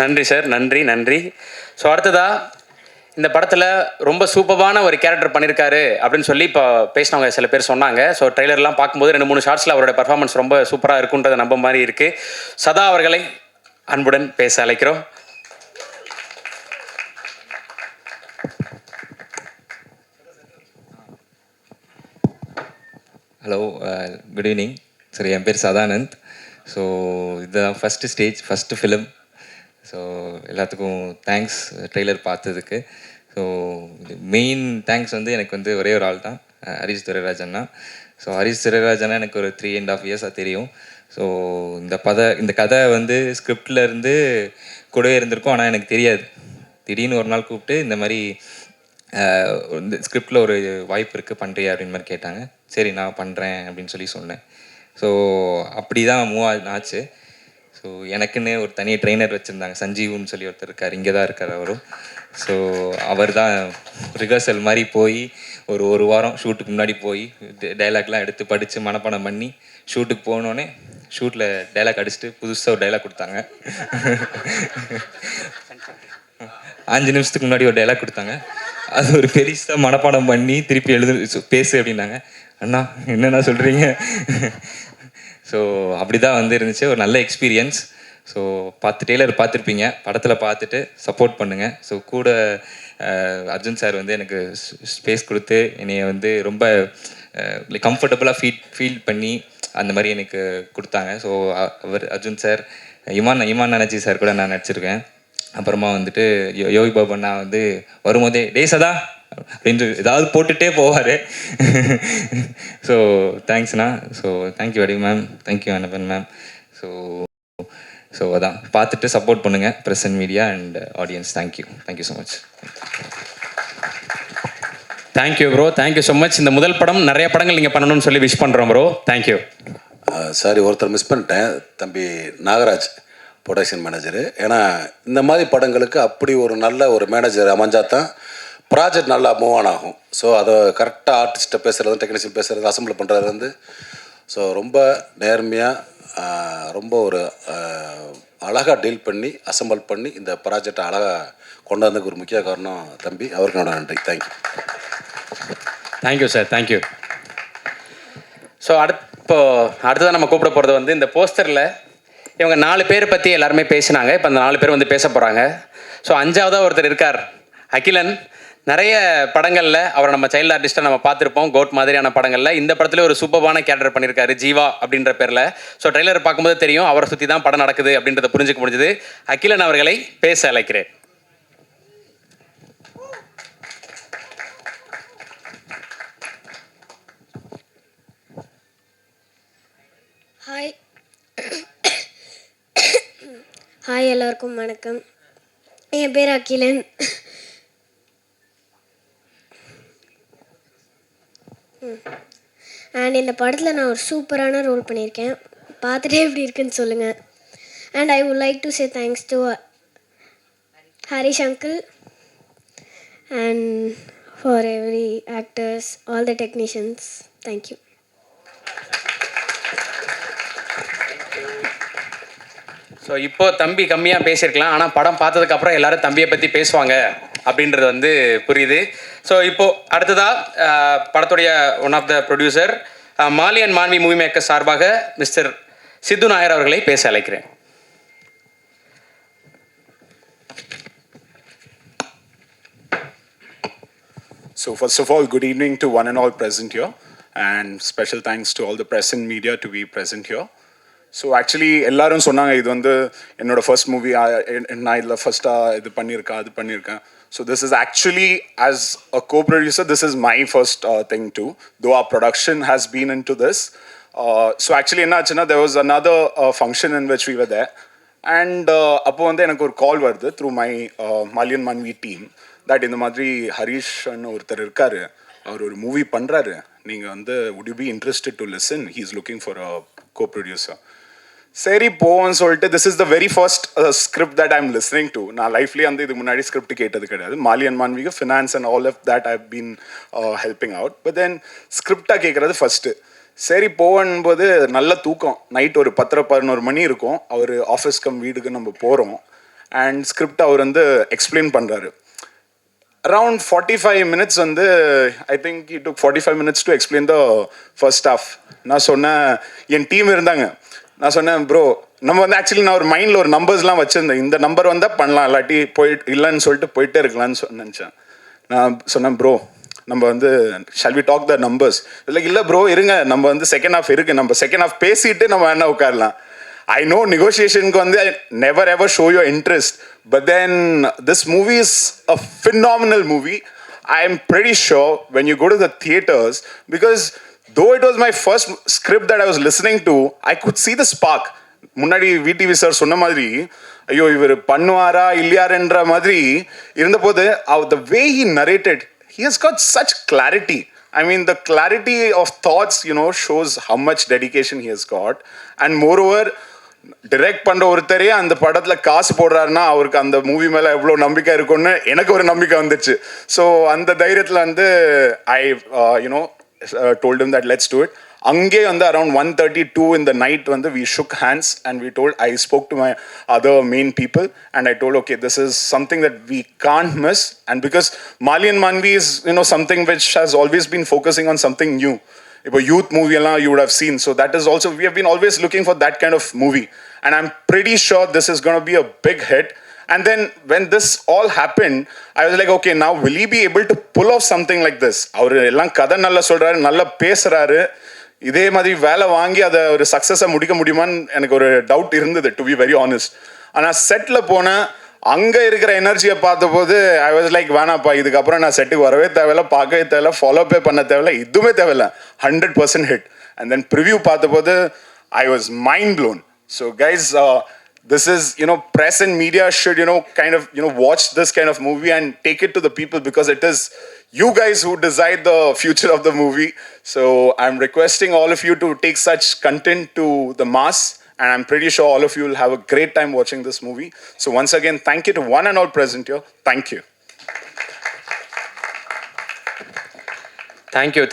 நன்றி சார், நன்றி. ஸோ அடுத்ததாக இந்த படத்தில் ரொம்ப சூப்பரான ஒரு கேரக்டர் பண்ணியிருக்காரு அப்படின்னு சொல்லி இப்போ பேசினவங்க சில பேர் சொன்னாங்க. ஸோ ட்ரெய்லர்லாம் பார்க்கும்போது 2-3 ஷார்ட்ஸில் அவரோட பர்ஃபார்மன்ஸ் ரொம்ப சூப்பராக இருக்குன்றதை நம்ப மாதிரி இருக்குது. சதா அவர்களை அன்புடன் பேச அழைக்கிறோம். Hello, good evening. சரி, என் பேர் சதானந்த். ஸோ இதுதான் ஃபஸ்ட்டு ஃபிலிம். ஸோ எல்லாத்துக்கும் தேங்க்ஸ் ட்ரெய்லர் பார்த்ததுக்கு. ஸோ மெயின் தேங்க்ஸ் வந்து எனக்கு வந்து ஒரே ஒரு ஆள் தான், ஹரிஷ் துரைராஜன்னா. ஸோ ஹரிஷ் துரைராஜன்னா எனக்கு ஒரு 3.5 இயர்ஸாக தெரியும். ஸோ இந்த கதை வந்து ஸ்கிரிப்டில் இருந்து கூடவே இருந்திருக்கும், ஆனால் எனக்கு தெரியாது. திடீர்னு ஒரு நாள் கூப்பிட்டு இந்த மாதிரி இந்த ஸ்கிரிப்டில் ஒரு வாய்ப்பு இருக்குது பண்ணுறியா அப்படின்னு மாதிரி கேட்டாங்க. சரி நான் பண்ணுறேன் அப்படின்னு சொல்லி சொன்னேன். ஸோ அப்படி தான் மூவ் ஆச்சு. ஸோ எனக்குன்னு ஒரு தனி ட்ரெயினர் வச்சுருந்தாங்க, சஞ்சீவ்னு சொல்லி ஒருத்தர் இருக்கார், இங்கே தான் இருக்கார் அவரும். ஸோ அவர் தான் ரிஹர்சல் மாதிரி போய் ஒரு வாரம் ஷூட்டுக்கு முன்னாடி போய் டைலாக்லாம் எடுத்து படித்து மனப்பாடம் பண்ணி ஷூட்டுக்கு போனோடனே ஷூட்டில் டைலாக் அடிச்சுட்டு புதுசாக ஒரு டைலாக் கொடுத்தாங்க. 5 நிமிஷத்துக்கு முன்னாடி ஒரு டைலாக் கொடுத்தாங்க. அது ஒரு பெருசாக மனப்பாடம் பண்ணி திருப்பி பேசு அப்படின்னாங்க. அண்ணா என்னென்ன சொல்கிறீங்க. ஸோ அப்படி தான் வந்து இருந்துச்சு. ஒரு நல்ல எக்ஸ்பீரியன்ஸ். ஸோ டெய்லர் பார்த்துருப்பீங்க, படத்தில் பார்த்துட்டு சப்போர்ட் பண்ணுங்கள். ஸோ கூட அர்ஜுன் சார் வந்து எனக்கு ஸ்பேஸ் கொடுத்து என்னைய வந்து ரொம்ப கம்ஃபர்டபுளாக ஃபீல் பண்ணி அந்த மாதிரி எனக்கு கொடுத்தாங்க. So Arjun sir, Imman Annachi sir கூட நான் நடிச்சிருக்கேன். அப்புறமா வந்துட்டு யோகி பாபண்ணா வந்து வரும்போதே டே சதா அப்படின்னு ஏதாவது போட்டுகிட்டே போவார். ஸோ தேங்க்ஸ்ண்ணா. So thank you very ma'am, thank you Anaban ma'am. So அதான் பார்த்துட்டு சப்போர்ட் பண்ணுங்கள் present media and audience. Thank you so much. Thank you bro, thank you so much. இந்த முதல் படம் நிறைய படங்கள் நீங்கள் பண்ணணும்னு சொல்லி விஷ் பண்ணுறோம் ப்ரோ. தேங்க்யூ. சாரி, ஒருத்தர் மிஸ் பண்ணிட்டேன், தம்பி நாகராஜ், ப்ரொடக்ஷன் மேனேஜரு. ஏன்னா இந்த மாதிரி படங்களுக்கு அப்படி ஒரு நல்ல ஒரு மேனேஜர் அமைஞ்சால் தான் ப்ராஜெக்ட் நல்லா மூவ் ஆன் ஆகும். ஸோ அதை கரெக்டாக ஆர்டிஸ்ட்டை பேசுகிறது, டெக்னீஷியன் பேசுகிறது, அசம்பிள் பண்ணுறது வந்து ஸோ ரொம்ப நேர்மையாக ரொம்ப ஒரு அழகாக டீல் பண்ணி அசம்பிள் பண்ணி இந்த ப்ராஜெக்டை அழகாக கொண்டு வந்ததுக்கு ஒரு முக்கிய காரணம் தம்பி. அவருக்கு என்னோட நன்றி. Thank you sir, thank you. ஸோ அடுத்ததான் நம்ம கூப்பிட போகிறது வந்து இந்த போஸ்டரில் இவங்க 4 பேர் பற்றி எல்லாருமே பேசினாங்க. இப்போ அந்த 4 பேர் வந்து பேச போகிறாங்க. ஸோ 5ஆவதாக ஒருத்தர் இருக்கார், அகிலன். நிறைய படங்களில் அவரை நம்ம சைல்டு ஆர்டிஸ்ட்டாக நம்ம பார்த்துருப்போம், கோட் மாதிரியான படங்களில். இந்த படத்தில் ஒரு சூப்பரான கேரக்டர் பண்ணியிருக்காரு, ஜீவா அப்படின்ற பேரில். ஸோ ட்ரெய்லர் பார்க்கும்போது தெரியும் அவரை சுற்றி தான் படம் நடக்குது அப்படின்றத புரிஞ்சுக்க முடிஞ்சது. அகிலன் அவர்களை பேச அழைக்கிறேன். ஹாய், எல்லாருக்கும் வணக்கம். என் பேர் அகிலன். அண்ட் இந்த படத்தில் நான் ஒரு சூப்பரான ரோல் பண்ணியிருக்கேன். பார்த்துட்டே எப்படி இருக்குன்னு சொல்லுங்கள். And I would like to say thanks to Harish uncle and for every actors, all the technicians. Thank you. So இப்போ தம்பி கம்மியாக பேசியிருக்கலாம், ஆனால் படம் பார்த்ததுக்கப்புறம் எல்லாரும் தம்பியை பற்றி பேசுவாங்க அப்படின்றது வந்து புரியுது. ஸோ இப்போது அடுத்ததாக படத்துடைய one of the producer Mali and Manvi movie maker சார்பாக மிஸ்டர் சித்து நாயர் அவர்களை பேச அழைக்கிறேன். So first of all, good evening to one and all present here, and special thanks to all the press and media to be present here. So actually எல்லாரும் சொன்னாங்க இது வந்து என்னோடய first movie, நான் இதில் ஃபர்ஸ்ட்டாக இது பண்ணியிருக்கேன் அது பண்ணியிருக்கேன். So this is actually as a co producer this is my first thing too, though our production has been into this. So actually என்ன ஆச்சுன்னா there was another function in which we were there, and அப்போ வந்து எனக்கு ஒரு call வருது through my Mali and Manvi team that இந்த மாதிரி ஹரீஷ்னு ஒருத்தர் இருக்கார், அவர் ஒரு மூவி பண்ணுறாரு, நீங்கள் வந்து would you be interested to listen, he is looking for a co-producer. சரி போவோன்னு சொல்லிட்டு this is the very first script that I'm listening to. நான் லைஃப்லேயே வந்து இதுக்கு முன்னாடி ஸ்கிரிப்ட் கேட்டது கிடையாது. மாலி அண்ட் மான்விக்கு finance and all of that I've been helping out, but then ஸ்கிரிப்டாக கேட்குறது ஃபஸ்ட்டு. சரி போகும்போது நல்ல தூக்கம், நைட் ஒரு 10-11 மணி இருக்கும். அவர் ஆஃபீஸ் கம் வீடுக்கு நம்ம போகிறோம் அண்ட் ஸ்கிரிப்ட் அவர் வந்து எக்ஸ்பிளைன் பண்ணுறாரு. அரவுண்ட் 45 minutes வந்து I think it took 45 minutes to explain the first half. நான் சொன்னேன், என் டீம் இருந்தாங்க, நான் சொன்னேன் ப்ரோ நம்ம வந்து ஆக்சுவலி நான் ஒரு மைண்டில் ஒரு நம்பர்ஸ்லாம் வச்சுருந்தேன், இந்த நம்பர் வந்தால் பண்ணலாம், இல்லாட்டி இல்லைன்னு சொல்லிட்டு போயிட்டே இருக்கலான்னு நினச்சேன். நான் சொன்னேன் ப்ரோ நம்ம வந்து shall we talk the numbers, இல்லை ப்ரோ இருங்க நம்ம வந்து செகண்ட் ஹாஃப் இருக்குது, நம்ம செகண்ட் ஹாஃப் பேசிட்டு நம்ம என்ன உட்காரலாம். I know negotiationக்கு வந்து never ever show your interest, but then this movie is a phenomenal movie. I am pretty sure when you go to the theaters, because though it was my first script that I was listening to, I could see the spark. முன்னாடி VTV sir சொன்ன மாதிரி ஐயோ இவர் பண்ணுவாரா இல்லையாருன்ற மாதிரி இருந்தபோது the way he narrated, he has got such clarity. I mean the clarity of thoughts, you know, shows how much dedication he has got. And moreover direct பண்ணுற ஒருத்தரே அந்த படத்தில் காசு போடுறாருன்னா அவருக்கு அந்த மூவி மேலே எவ்வளோ நம்பிக்கை இருக்குன்னு எனக்கு ஒரு நம்பிக்கை வந்துச்சு. ஸோ அந்த தைரியத்தில் வந்து I you know told him that let's do it. அங்கே வந்து around 1:32 in the night வந்து we shook hands and we told, I spoke to my other main people and I told okay this is something that we can't miss. And because Mali and Manvi is, you know, something which has always been focusing on something new. இப்போ youth movie எல்லாம் you would have seen. So that is also we have been always looking for that kind of movie and I am pretty sure this is gonna be a big hit. And then when this all happened, I was like, okay, now will he be able to pull off something like this? அவர் எல்லாம் கதை நல்லா சொல்கிறாரு, நல்லா பேசுகிறாரு, இதே மாதிரி வேலை வாங்கி அதை ஒரு சக்ஸஸாக முடிக்க முடியுமான்னு எனக்கு ஒரு டவுட் இருந்தது, டு பி வெரி ஆனஸ்ட். ஆனால் செட்டில் போனேன், அங்கே இருக்கிற எனர்ஜியை பார்த்தபோது ஐ வாஸ் லைக், வேணாப்பா, இதுக்கப்புறம் நான் செட்டுக்கு வரவே தேவையில்ல, பார்க்கவே தேவையில்ல, ஃபாலோப்பே பண்ண தேவையில்ல, எதுவுமே தேவையில்ல, 100% ஹிட். அண்ட் தென் ப்ரிவ்யூ பார்த்தபோது I was mind blown. So guys, this is, press and media should, kind of, watch this kind of movie and take it to the people, because it is you guys who decide the future of the movie. So I'm requesting all of you to take such content to the mass, and I'm pretty sure all of you will have a great time watching this movie. So once again, thank you to one and all present here. Thank you.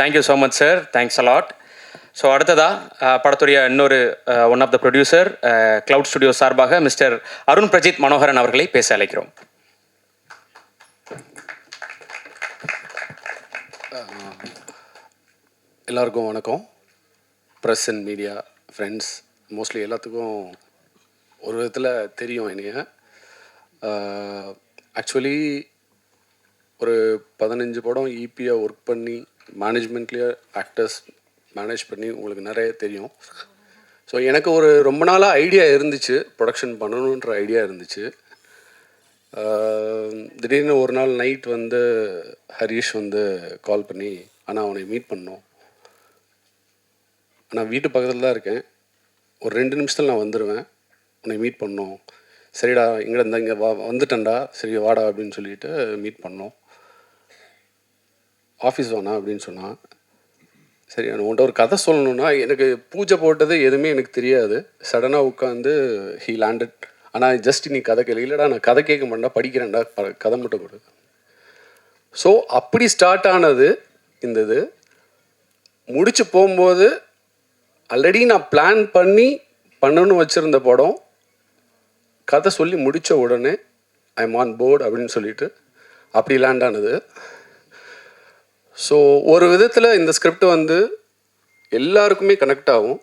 Thank you so much, sir. Thanks a lot. So அடுத்ததாக படத்துடைய இன்னொரு one of the producer cloud studio சார்பாக mister Arun Prajith Manoharan அவர்களை பேச அழைக்கிறோம். எல்லாருக்கும் வணக்கம். Press and media friends, mostly எல்லாத்துக்கும் ஒரு விதத்தில் தெரியும் என்னைய. ஆக்சுவலி ஒரு 15 படம் ஈபியாக ஒர்க் பண்ணி மேனேஜ்மெண்ட்லேயே ஆக்டர்ஸ் மேனேஜ் பண்ணி உங்களுக்கு நிறைய தெரியும். ஸோ எனக்கு ஒரு ரொம்ப நாளாக ஐடியா இருந்துச்சு, ப்ரொடக்ஷன் பண்ணணுன்ற ஐடியா இருந்துச்சு. திடீர்னு ஒரு நாள் நைட் வந்து ஹரீஷ் வந்து கால் பண்ணி, ஆனால் அவனை மீட் பண்ணோம், நான் வீட்டு பக்கத்தில் தான் இருக்கேன், ஒரு 2 நிமிஷத்தில் நான் வந்துடுவேன், உன்னை மீட் பண்ணோம். சரிடா, இங்கே இருந்தால் இங்கே வந்துட்டேன்டா, சரி வாடா அப்படின்னு சொல்லிட்டு மீட் பண்ணோம். ஆஃபீஸ் வாண்ணா அப்படின்னு சொன்னான். சரி, நான் உன்ட்ட ஒரு கதை சொல்லணுன்னா, எனக்கு பூஜை போட்டது எதுவுமே எனக்கு தெரியாது. சடனாக உட்காந்து ஹீ லேண்டட். ஆனால் ஜஸ்ட் நீ கதை கேள்வி, இல்லைடா நான் கதை கேட்க மாட்டேன்டா, படிக்கிறேன்டா, கதை மட்டும் கொடு. ஸோ அப்படி ஸ்டார்ட் ஆனது இந்த இது. முடிச்சு போகும்போது ஆல்ரெடி நான் பிளான் பண்ணி பண்ணணும்னு வச்சுருந்த படம், கதை சொல்லி முடித்த உடனே ஐ எம் ஆன் போர்டு அப்படின்னு சொல்லிட்டு அப்படி லேண்ட் ஆனது. ஸோ ஒரு விதத்தில் இந்த ஸ்கிரிப்ட் வந்து எல்லாருக்குமே கனெக்ட் ஆகும்.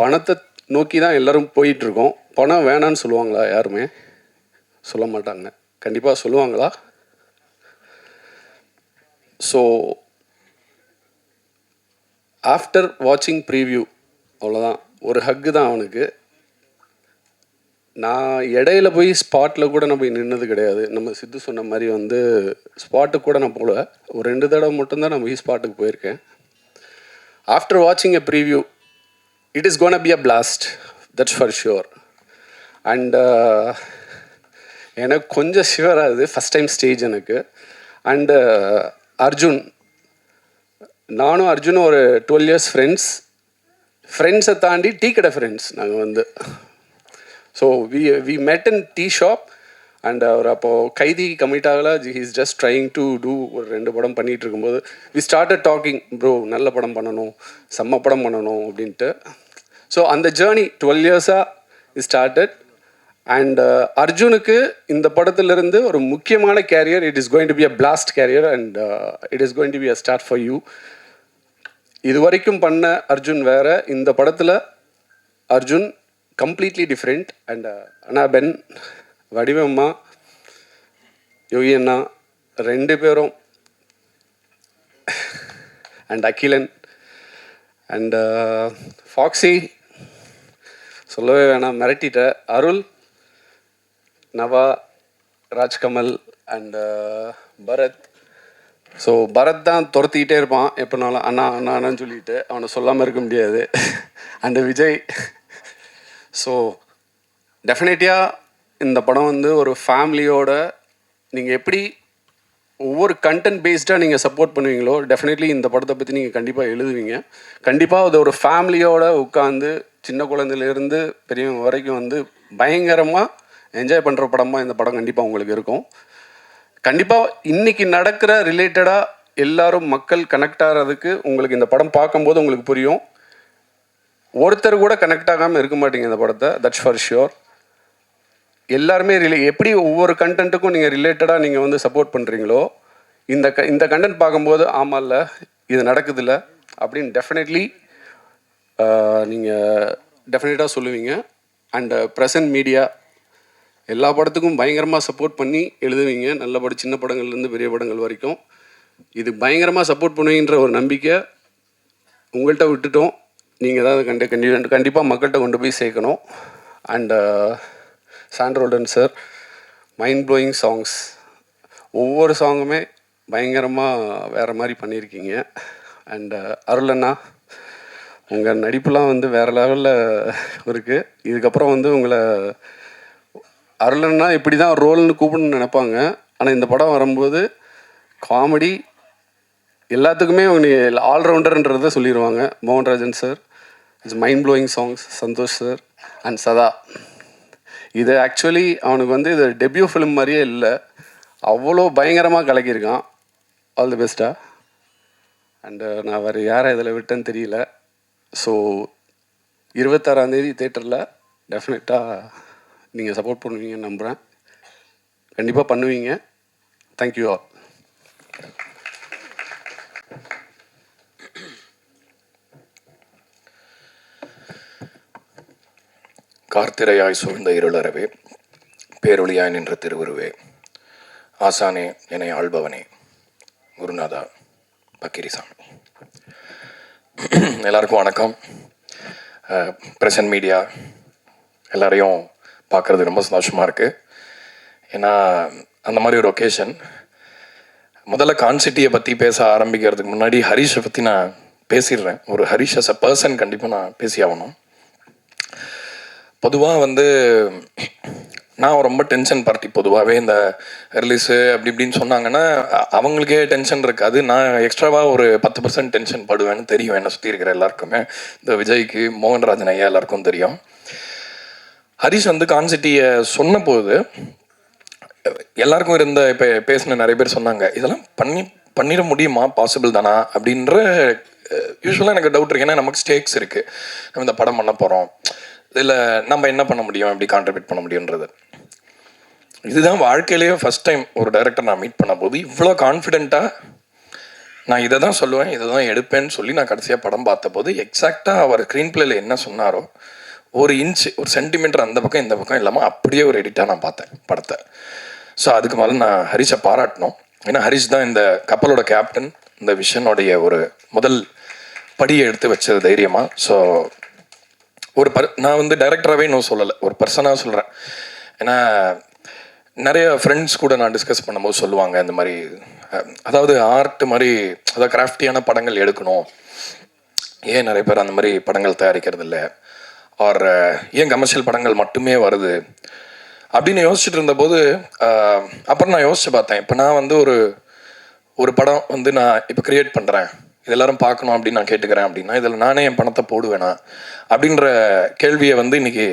பணத்தை நோக்கி தான் எல்லோரும் போயிட்டுருக்கோம். பணம் வேணான்னு சொல்லுவாங்களா? யாருமே சொல்ல மாட்டாங்க. கண்டிப்பாக சொல்லுவாங்களா? ஸோ ஆஃப்டர் வாட்சிங் ப்ரீவியூ அவ்வளோதான், ஒரு ஹக்கு தான் அவனுக்கு. நான் இடையில போய் ஸ்பாட்டில் கூட நான் போய் நின்னது கிடையாது. நம்ம சித்து சொன்ன மாதிரி வந்து ஸ்பாட்டுக்கு கூட நான் போகல. ஒரு 2 தடவை மட்டும்தான் நான் போய் ஸ்பாட்டுக்கு போயிருக்கேன். ஆஃப்டர் வாட்சிங் a preview, it is gonna be a blast, that's for sure. And எனக்கு கொஞ்சம் ஷுவர் ஆகுது, ஃபஸ்ட் டைம் ஸ்டேஜ் எனக்கு. அண்டு அர்ஜுன், நானும் அர்ஜுனும் ஒரு 12 years ஃப்ரெண்ட்ஸை தாண்டி டீ கடை ஃப்ரெண்ட்ஸ் நாங்கள் வந்து. So we met in tea shop. And அவர் அப்போது கைதி கமிட் ஆகலை, he's just trying to do. ஒரு 2 படம் பண்ணிகிட்டு இருக்கும்போது வி ஸ்டார்டட் டாக்கிங், ப்ரோ நல்ல படம் பண்ணணும், செம்ம படம் பண்ணணும் அப்படின்ட்டு. ஸோ அந்த ஜேர்னி 12 years-ஆக இஸ் ஸ்டார்டட். அண்ட் அர்ஜுனுக்கு இந்த படத்துலேருந்து ஒரு முக்கியமான career, it is going to be a blast career and it is going to be a start for you. இது வரைக்கும் பண்ண அர்ஜுன் வேறு, இந்த படத்தில் Arjun completely different. And Anna Ben, வடிவம்மா, யோகி அண்ணா 2 பேரும், அண்ட் அகிலன் அண்ட் ஃபாக்ஸி சொல்லவே வேணாம், மிரட்டிட்ட. அருள், நவா, ராஜ்கமல் அண்ட் பரத். ஸோ பரத் தான் துரத்திக்கிட்டே இருப்பான் எப்போனாலும், அண்ணா அண்ணா அண்ணான்னு சொல்லிட்டு, அவனை சொல்லாமல் இருக்க முடியாது. அண்டு விஜய். ஸோ டெஃபினெட்லியாக இந்த படம் வந்து ஒரு ஃபேமிலியோட, நீங்கள் எப்படி ஒவ்வொரு கண்டென்ட் பேஸ்டாக நீங்கள் சப்போர்ட் பண்ணுவீங்களோ, டெஃபினெட்லி இந்த படத்தை பற்றி நீங்கள் கண்டிப்பாக எழுதுவீங்க. கண்டிப்பாக அது ஒரு ஃபேமிலியோட உட்காந்து சின்ன குழந்தையிலேருந்து பெரியவங்க வரைக்கும் வந்து பயங்கரமாக என்ஜாய் பண்ணுற படமாக இந்த படம் கண்டிப்பாக உங்களுக்கு இருக்கும். கண்டிப்பாக இன்றைக்கி நடக்கிற ரிலேட்டடாக எல்லோரும் மக்கள் கனெக்ட் ஆகிறதுக்கு உங்களுக்கு இந்த படம் பார்க்கும்போது உங்களுக்கு புரியும். ஒருத்தர் கூட கனெக்ட் ஆகாமல் இருக்க மாட்டீங்க இந்த படத்தை, தட்ஸ் ஃபார் ஷியோர். எல்லாருமே எப்படி ஒவ்வொரு கண்டென்ட்டுக்கும் நீங்கள் ரிலேட்டடாக நீங்கள் வந்து சப்போர்ட் பண்ணுறீங்களோ, இந்த கண்டென்ட் பார்க்கும்போது ஆமாம் இல்லை இது நடக்குதில்ல அப்படின்னு டெஃபினெட்லி நீங்கள் டெஃபினட்டாக சொல்லுவீங்க. அண்ட் ப்ரெசன்ட் மீடியா எல்லா படத்துக்கும் பயங்கரமாக சப்போர்ட் பண்ணி எழுதுவீங்க. நல்ல படம், சின்ன படங்கள்லேருந்து பெரிய படங்கள் வரைக்கும் இது பயங்கரமாக சப்போர்ட் பண்ணுவீங்கன்ற ஒரு நம்பிக்கை உங்கள்கிட்ட விட்டுட்டோம். நீங்கள் தான் கண்டிப்பாக மக்கள்கிட்ட கொண்டு போய் சேர்க்கணும். And Sean Roldan sir, mind blowing songs, ஒவ்வொரு சாங்குமே பயங்கரமாக வேறு மாதிரி பண்ணியிருக்கீங்க. அண்டு அருளண்ணா, உங்கள் நடிப்புலாம் வந்து வேறு லெவலில் இருக்குது. இதுக்கப்புறம் வந்து உங்களை அருளண்ணா இப்படி தான் ரோல்னு கூப்பிடணும்னு நினைப்பாங்க. ஆனால் இந்த படம் வரும்போது காமெடி எல்லாத்துக்குமே ஆல்ரவுண்டர்ன்றதை சொல்லிடுவாங்க. Mohanrajan sir, it's mind blowing songs, Santhosh sir and Sadha. இது ஆக்சுவலி அவனுக்கு வந்து இது டெபியூ ஃபிலிம் மாதிரியே இல்லை, அவ்வளோ பயங்கரமாக கலக்கியிருக்கான். ஆல் தி பெஸ்ட்டா. அண்டு நான் வேறு யாரை இதில் விட்டேன்னு தெரியல. ஸோ 26ஆந்தேதி தேட்டரில் டெஃபினட்டாக நீங்கள் சப்போர்ட் பண்ணுவீங்கன்னு நம்புகிறேன். கண்டிப்பாக பண்ணுவீங்க. Thank you all. கார்த்திரையாய் சூழ்ந்த இருளறவே, பேரொளியாய் நின்ற திருவுருவே, ஆசானே என்னை ஆள்பவனே, குருநாதா பக்கிரிசாமி. எல்லாருக்கும் வணக்கம். ப்ரெசன்ட் மீடியா எல்லாரையும் பார்க்குறது ரொம்ப சந்தோஷமாக இருக்குது. ஏன்னா அந்த மாதிரி ஒரு ஒகேஷன். முதல்ல கான்சிட்டியை பற்றி பேச ஆரம்பிக்கிறதுக்கு முன்னாடி ஹரிஷை பற்றி நான் பேசிடுறேன். ஒரு ஹரிஷ் அஸ் அ பர்சன் கண்டிப்பாக நான் பேசி ஆகணும். பொதுவாக வந்து நான் ரொம்ப டென்ஷன் பார்ட்டி. பொதுவாகவே இந்த ரிலீஸு அப்படி இப்படின்னு சொன்னாங்கன்னா அவங்களுக்கே டென்ஷன் இருக்காது. நான் எக்ஸ்ட்ராவாக ஒரு 10% டென்ஷன் படுவேன்னு தெரியும். என்னை சுற்றி இருக்கிற எல்லாருக்குமே, இந்த விஜய்க்கு, மோகன்ராஜன் ஐயா எல்லாருக்கும் தெரியும். ஹரிஷ் வந்து கான்சிட்டியை சொன்ன போது எல்லாருக்கும் இருந்த இப்போ பேசின நிறைய பேர் சொன்னாங்க, இதெல்லாம் பண்ணிட முடியுமா, பாசிபிள் தானா அப்படின்ற. யூஸ்வலாக எனக்கு டவுட் இருக்கு. ஏன்னா நமக்கு ஸ்டேக்ஸ் இருக்குது. நம்ம இந்த படம் பண்ண போகிறோம், இதில் நம்ம என்ன பண்ண முடியும், எப்படி கான்ட்ரிபியூட் பண்ண முடியுன்றது. இதுதான் வாழ்க்கையிலேயே ஃபஸ்ட் டைம் ஒரு டைரக்டர் நான் மீட் பண்ண போது இவ்வளோ கான்ஃபிடென்ட்டாக நான் இதை தான் சொல்லுவேன், இதை தான் எடுப்பேன்னு சொல்லி நான் கடைசியாக படம் பார்த்த போது எக்ஸாக்டாக அவர் ஸ்க்ரீன் பிளேயில் என்ன சொன்னாரோ ஒரு இன்ச்சு, ஒரு சென்டிமீட்டர் அந்த பக்கம் இந்த பக்கம் இல்லாமல் அப்படியே ஒரு எடிட்டாக நான் பார்த்தேன் படத்தை. ஸோ அதுக்கு மேலே நான் ஹரிஷை பாராட்டணும். ஏன்னா ஹரிஷ் தான் இந்த கப்பலோட கேப்டன், இந்த விஷனோடைய ஒரு முதல் படியை எடுத்து வச்சது தைரியமாக. ஸோ நான் வந்து டைரக்டராகவே இன்னும் சொல்லலை, ஒரு பர்சனாக சொல்கிறேன். ஏன்னா நிறைய ஃப்ரெண்ட்ஸ் கூட நான் டிஸ்கஸ் பண்ணும்போது சொல்லுவாங்க, இந்த மாதிரி அதாவது ஆர்ட் மாதிரி, அதாவது கிராஃப்டியான படங்கள் எடுக்கணும், ஏன் நிறைய பேர் அந்த மாதிரி படங்கள் தயாரிக்கிறது இல்லை, ஆர் ஏன் கமர்ஷியல் படங்கள் மட்டுமே வருது அப்படின்னு யோசிச்சுட்டு இருந்தபோது அப்புறம் நான் யோசிச்சு பார்த்தேன். இப்போ நான் வந்து ஒரு படம் வந்து நான் இப்போ க்ரியேட் பண்ணுறேன், இது எல்லாரும் பார்க்கணும் அப்படின்னு நான் கேட்டுக்கிறேன் அப்படின்னா இதில் நானே என் பணத்தை போடுவேனா அப்படின்ற கேள்வியை வந்து இன்றைக்கி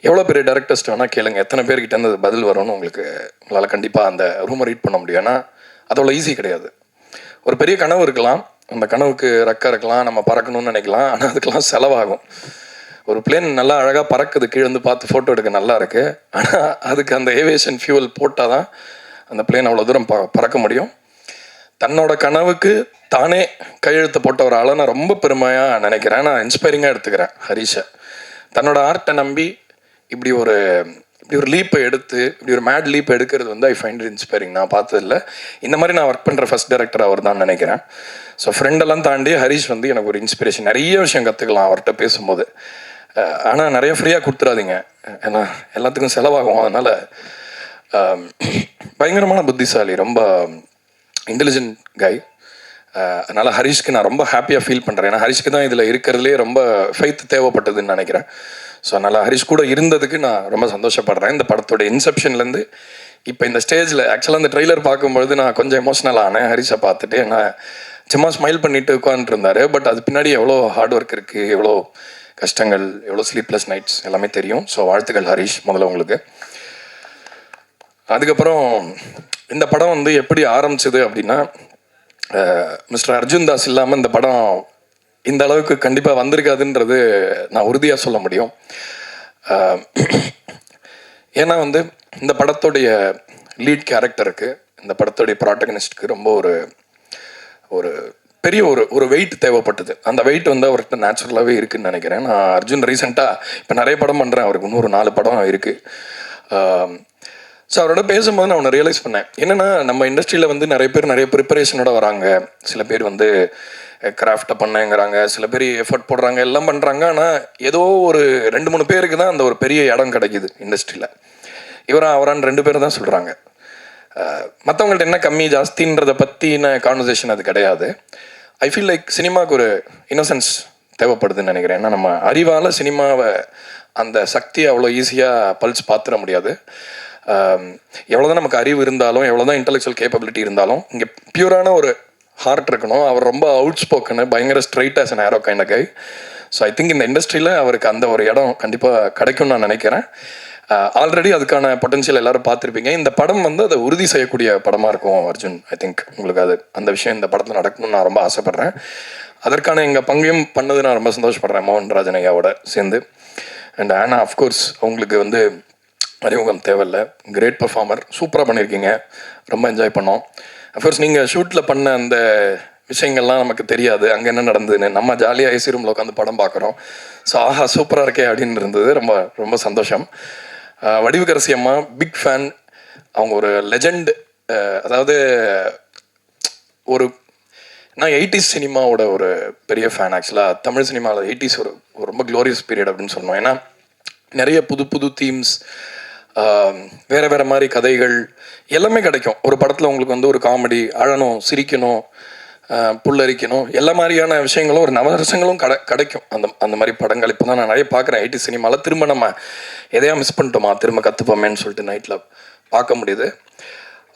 எவ்வளோ பெரிய டேரக்டர்ஸ்ட் வேணால் கேளுங்க, எத்தனை பேர்கிட்ட இருந்து பதில் வரும்னு உங்களால் கண்டிப்பாக அந்த ரூமை ரீட் பண்ண முடியும். ஏன்னா அது அவ்வளோ ஈஸி கிடையாது. ஒரு பெரிய கனவு இருக்கலாம், அந்த கனவுக்கு ரெக்கை இருக்கலாம், நம்ம பறக்கணும்னு நினைக்கலாம், ஆனால் அதுக்கெல்லாம் செலவாகும். ஒரு பிளேன் நல்லா அழகாக பறக்குது, கீழே வந்து பார்த்து ஃபோட்டோ எடுக்க நல்லா இருக்குது, ஆனால் அதுக்கு அந்த ஏவியேஷன் ஃபியூவல் போட்டால் தான் அந்த பிளேன் அவ்வளோ தூரம் பறக்க முடியும். தன்னோட கனவுக்கு தானே கையெழுத்து போட்ட ஒரு ஆளை நான் ரொம்ப பெருமையாக நினைக்கிறேன். நான் இன்ஸ்பைரிங்காக எடுத்துக்கிறேன் ஹரிஷை. தன்னோட ஆர்ட்டை நம்பி இப்படி ஒரு லீப்பை எடுத்து, இப்படி ஒரு மேட் லீப் எடுக்கிறது வந்து ஐ ஃபைண்ட் இட் இன்ஸ்பைரிங். நான் பார்த்ததில்ல. இந்த மாதிரி நான் ஒர்க் பண்ணுற ஃபர்ஸ்ட் டைரக்டர் அவர் தான் நினைக்கிறேன். ஸோ ஃப்ரெண்டெல்லாம் தாண்டி ஹரிஷ் வந்து எனக்கு ஒரு இன்ஸ்பிரேஷன். நிறைய விஷயம் கற்றுக்கலாம் அவர்கிட்ட பேசும்போது. ஆனால் நிறைய ஃப்ரீயாக கொடுத்துடாதீங்க, ஏன்னா எல்லாத்துக்கும் செலவாகும். அதனால் பயங்கரமான புத்திசாலி, ரொம்ப இன்டெலிஜென்ட் கை. அதனால் ஹரிஷ்க்கு நான் ரொம்ப ஹாப்பியாக ஃபீல் பண்ணுறேன். ஏன்னா ஹரிஷ்க்கு தான் இதில் இருக்கிறதுலே ரொம்ப ஃபெய்த் தேவைப்பட்டதுன்னு நினைக்கிறேன். ஸோ அதனால் ஹரிஷ் கூட இருந்ததுக்கு நான் ரொம்ப சந்தோஷப்படுறேன். இந்த படத்தோட இன்செப்ஷன்லேருந்து இப்போ இந்த ஸ்டேஜில் ஆக்சுவலாக இந்த ட்ரெய்லர் பார்க்கும்பொழுது நான் கொஞ்சம் எமோஷ்னல் ஆனேன் ஹரிஷை பார்த்துட்டு. ஏன்னா சும்மா ஸ்மைல் பண்ணிட்டு உட்காந்துருந்தாரு, பட் அது பின்னாடி எவ்வளோ ஹார்ட் ஒர்க் இருக்குது, எவ்வளோ கஷ்டங்கள், எவ்வளோ ஸ்லீப்லெஸ் நைட்ஸ் எல்லாமே தெரியும். ஸோ வாழ்த்துக்கள் ஹரிஷ் முதல்ல உங்களுக்கு. அதுக்கப்புறம் இந்த படம் வந்து எப்படி ஆரம்பிச்சது அப்படின்னா, மிஸ்டர் அர்ஜுன் தாஸ் இல்லாமல் இந்த படம் இந்த அளவுக்கு கண்டிப்பாக வந்திருக்காதுன்றது நான் உறுதியாக சொல்ல முடியும். ஏன்னா வந்து இந்த படத்துடைய லீட் கேரக்டருக்கு இந்த படத்துடைய ப்ராட்டகனிஸ்ட்டுக்கு ரொம்ப ஒரு பெரிய ஒரு வெயிட் தேவைப்பட்டது. அந்த வெயிட் வந்து அவர்கிட்ட நேச்சுரலாகவே இருக்குதுன்னு நினைக்கிறேன். நான் அர்ஜுன் ரீசெண்டாக இப்போ நிறைய படம் பண்ணுறேன், அவருக்கு இன்னொரு 4 படம் இருக்குது. ஸோ அவரோட பேசும்போது நான் ஒன்று ரியலைஸ் பண்ணேன். என்னென்னா, நம்ம இண்டஸ்ட்ரியில் வந்து நிறைய பேர் நிறைய ப்ரிப்பரேஷனோட வராங்க. சில பேர் வந்து கிராஃப்டை பண்ணுங்கிறாங்க, சில பேர் எஃபர்ட் போடுறாங்க, எல்லாம் பண்ணுறாங்க. ஆனால் ஏதோ ஒரு 2-3 பேருக்கு தான் அந்த ஒரு பெரிய இடம் கிடைக்கிது இண்டஸ்ட்ரியில். அவரான்னு 2 பேர் தான் சொல்கிறாங்க. மற்றவங்கள்ட்ட என்ன கம்மி ஜாஸ்தின்றதை பற்றின கான்வர்சேஷன் அது கிடையாது. ஐ ஃபீல் லைக் சினிமாவுக்கு ஒரு இன்னோசன்ஸ் தேவைப்படுதுன்னு நினைக்கிறேன். ஏன்னா நம்ம அறிவால் சினிமாவை அந்த சக்தியை அவ்வளோ ஈஸியாக பல்ஸ் பார்த்துட முடியாது. எவ்வளோதான் நமக்கு அறிவு இருந்தாலும், எவ்வளோதான் இன்டெலெக்சுவல் கேப்பபிலிட்டி இருந்தாலும், இங்கே பியூரான ஒரு ஹார்ட் இருக்கணும். அவர் ரொம்ப அவுட் ஸ்போக்கனு, பயங்கர straight as an arrow kind of guy. So I think இந்த இண்டஸ்ட்ரியில் அவருக்கு அந்த ஒரு இடம் கண்டிப்பாக கிடைக்கும்னு நான் நினைக்கிறேன். ஆல்ரெடி அதுக்கான பொட்டன்ஷியல் எல்லாரும் பார்த்துருப்பீங்க. இந்த படம் வந்து அதை உறுதி செய்யக்கூடிய படமாக இருக்கும் அர்ஜுன். ஐ திங்க் உங்களுக்கு அந்த விஷயம் இந்த படத்தில் நடக்கணும்னு நான் ரொம்ப ஆசைப்பட்றேன். அதற்கான எங்கள் பங்கையும் பண்ணது நான் ரொம்ப சந்தோஷப்படுறேன் மோகன்ராஜன் ஐயாவோட சேர்ந்து. அண்ட் ஆனா அஃப்கோர்ஸ் அவங்களுக்கு வந்து அறிமுகம் தேவையில்லை. கிரேட் பர்ஃபார்மர், சூப்பராக பண்ணியிருக்கீங்க, ரொம்ப என்ஜாய் பண்ணோம். அஃப்கோர்ஸ் நீங்கள் ஷூட்டில் பண்ண அந்த விஷயங்கள்லாம் நமக்கு தெரியாது, அங்கே என்ன நடந்ததுன்னு. நம்ம ஜாலியாக ஏசி ரூமில் உட்காந்து படம் பார்க்குறோம். ஸோ ஆஹா சூப்பராக இருக்கே அப்படின்னு இருந்தது. ரொம்ப ரொம்ப சந்தோஷம். வடிவுக்கரசி அம்மா பிக் ஃபேன். அவங்க ஒரு லெஜண்ட். அதாவது நான் 80s சினிமாவோட ஒரு பெரிய ஃபேன். ஆக்சுவலாக தமிழ் சினிமாவில் 80s ஒரு ரொம்ப க்ளோரியஸ் பீரியட் அப்படின்னு சொல்லணும். ஏன்னா நிறைய புது தீம்ஸ், வேறு மாதிரி கதைகள் எல்லாமே கிடைக்கும் ஒரு படத்தில். உங்களுக்கு வந்து ஒரு காமெடி, அழணும், சிரிக்கணும், புல்லரிக்கணும், எல்லா மாதிரியான விஷயங்களும் ஒரு நவரசங்களும் கிடைக்கும் அந்த மாதிரி படங்கள். இப்போ தான் நான் நிறைய பார்க்குறேன் 80s சினிமாவில். திரும்ப நம்ம எதையா மிஸ் பண்ணிட்டோமா, திரும்ப கற்றுப்போமேன்னு சொல்லிட்டு நைட்டில் பார்க்க முடியுது.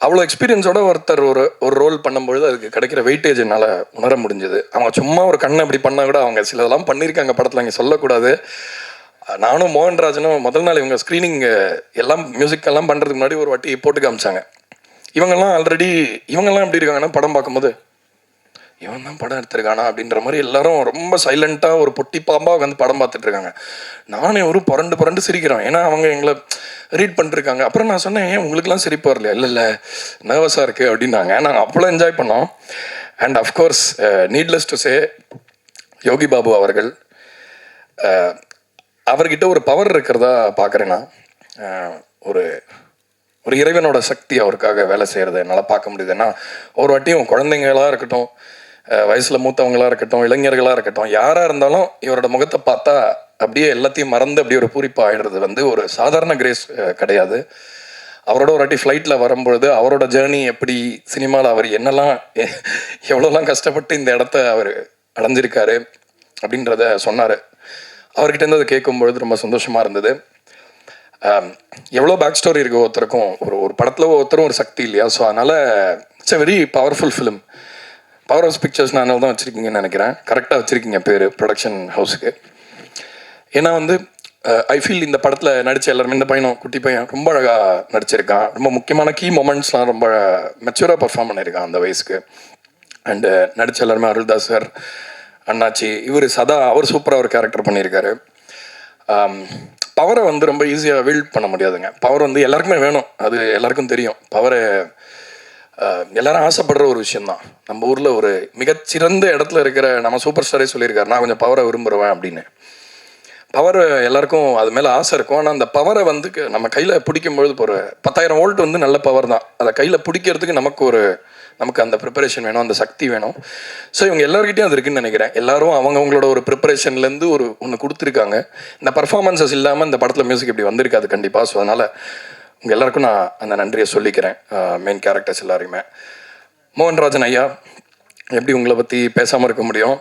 அவ்வளோ எக்ஸ்பீரியன்ஸோட ஒருத்தர் ஒரு ரோல் பண்ணும்பொழுது அதுக்கு கிடைக்கிற வெயிட்டேஜ் என்னால் உணர முடிஞ்சது. அவங்க சும்மா ஒரு கண்ணை இப்படி பண்ணால் கூட, அவங்க சிலதெல்லாம் பண்ணியிருக்காங்க படத்தில், இங்கே சொல்லக்கூடாது. நானும் மோகன்ராஜனும் முதல் நாள் இவங்க ஸ்க்ரீனிங் எல்லாம் மியூசிக் எல்லாம் பண்ணுறதுக்கு முன்னாடி ஒரு வாட்டி போட்டு காமிச்சாங்க. இவங்கெல்லாம் எப்படி இருக்காங்கன்னா, படம் பார்க்கும்போது இவன் தான் படம் எடுத்திருக்கானா அப்படின்ற மாதிரி எல்லாரும் ரொம்ப சைலண்ட்டாக ஒரு பொட்டி பாம்பாக வந்து படம் பார்த்துட்டு இருக்காங்க. நானே ஒரு புரண்டு சிரிக்கிறேன். ஏன்னா அவங்க எங்களை ரீட் பண்ணிருக்காங்க. அப்புறம் நான் சொன்னேன், ஏன் உங்களுக்குலாம் சிரிப்பு வரலையா? இல்லை நர்வஸாக இருக்குது அப்படின்னாங்க. நாங்கள் அவ்வளோ என்ஜாய் பண்ணோம். And of course needless to say, Yogi Babu அவர்கள், அவர்கிட்ட ஒரு பவர் இருக்கிறதா பார்க்குறேன் நான். ஒரு இறைவனோட சக்தி அவருக்காக வேலை செய்கிறத என்னால் பார்க்க முடியுது. ஏன்னா ஒரு வாட்டியும் குழந்தைங்களாக இருக்கட்டும், வயசில் மூத்தவங்களாக இருக்கட்டும், இளைஞர்களாக இருக்கட்டும், யாராக இருந்தாலும் இவரோட முகத்தை பார்த்தா அப்படியே எல்லாத்தையும் மறந்து அப்படியே ஒரு பூரிப்பு ஆகிடுறது வந்து ஒரு சாதாரண கிரேஸ் கிடையாது. அவரோட ஒரு வாட்டி ஃப்ளைட்டில் வரும்பொழுது அவரோட ஜேர்னி எப்படி, சினிமாவில் அவர் என்னெல்லாம் எவ்வளோலாம் கஷ்டப்பட்டு இந்த இடத்த அவர் அடைஞ்சிருக்காரு அப்படின்றத சொன்னார். அவர்கிட்டேருந்து அதை கேட்கும்பொழுது ரொம்ப சந்தோஷமாக இருந்தது. எவ்வளோ பேக் ஸ்டோரி இருக்குது ஒருத்தருக்கும். ஒரு படத்தில் ஒருத்தரும் ஒரு சக்தி இல்லையா? ஸோ அதனால் it's a very powerful film. Power house pictures அதனால தான் வச்சுருக்கீங்கன்னு நினைக்கிறேன். கரெக்டாக வச்சுருக்கீங்க பேர் ப்ரொடக்ஷன் ஹவுஸுக்கு. ஏன்னா வந்து ஐ ஃபீல் இந்த படத்தில் நடித்த எல்லாருமே, இந்த பையனும் குட்டி பையன் ரொம்ப அழகாக நடிச்சிருக்கான். ரொம்ப முக்கியமான கீ மொமெண்ட்ஸ்லாம் ரொம்ப மெச்சூராக பர்ஃபார்ம் பண்ணியிருக்கான் அந்த வயசுக்கு. அண்டு நடித்த எல்லாருமே, அருள்தாஸ் சார், அண்ணாச்சி, சதா அவர் சூப்பராக ஒரு கேரக்டர் பண்ணியிருக்காரு. பவரை வந்து ரொம்ப ஈஸியாக வீல்ட் பண்ண முடியாதுங்க. பவர் வந்து எல்லாருக்குமே வேணும், அது எல்லாருக்கும் தெரியும். பவரை எல்லாரும் ஆசைப்படுற ஒரு விஷயந்தான். நம்ம ஊரில் ஒரு மிகச்சிறந்த இடத்துல இருக்கிற நம்ம சூப்பர் ஸ்டாரே சொல்லியிருக்காரு, நான் கொஞ்சம் பவரை விரும்புகிறேன் அப்படின்னு. பவர் எல்லாருக்கும் அது மேலே ஆசை இருக்கும். ஆனால் அந்த பவரை வந்து நம்ம கையில் பிடிக்கும்பொழுது இப்போ ஒரு 10,000 வோல்ட் வந்து நல்ல பவர் தான். அதை கையில் பிடிக்கிறதுக்கு நமக்கு அந்த ப்ரிப்பரேஷன் வேணும், அந்த சக்தி வேணும். ஸோ இவங்க எல்லாருக்கிட்டையும் அது இருக்குன்னு நினைக்கிறேன். எல்லாரும் அவங்களோட ஒரு ப்ரிப்பரேஷன்லேருந்து ஒன்று கொடுத்துருக்காங்க. இந்த பர்ஃபார்மன்ஸஸ் இல்லாமல் இந்த படத்தில் மியூசிக் இப்படி வந்திருக்காது கண்டிப்பாக. ஸோ அதனால் உங்கள் எல்லாருக்கும் நான் அந்த நன்றியை சொல்லிக்கிறேன், மெயின் கேரக்டர்ஸ் எல்லாரையுமே. மோகன்ராஜன் ஐயா, எப்படி உங்களை பற்றி பேசாமல் இருக்க முடியும்?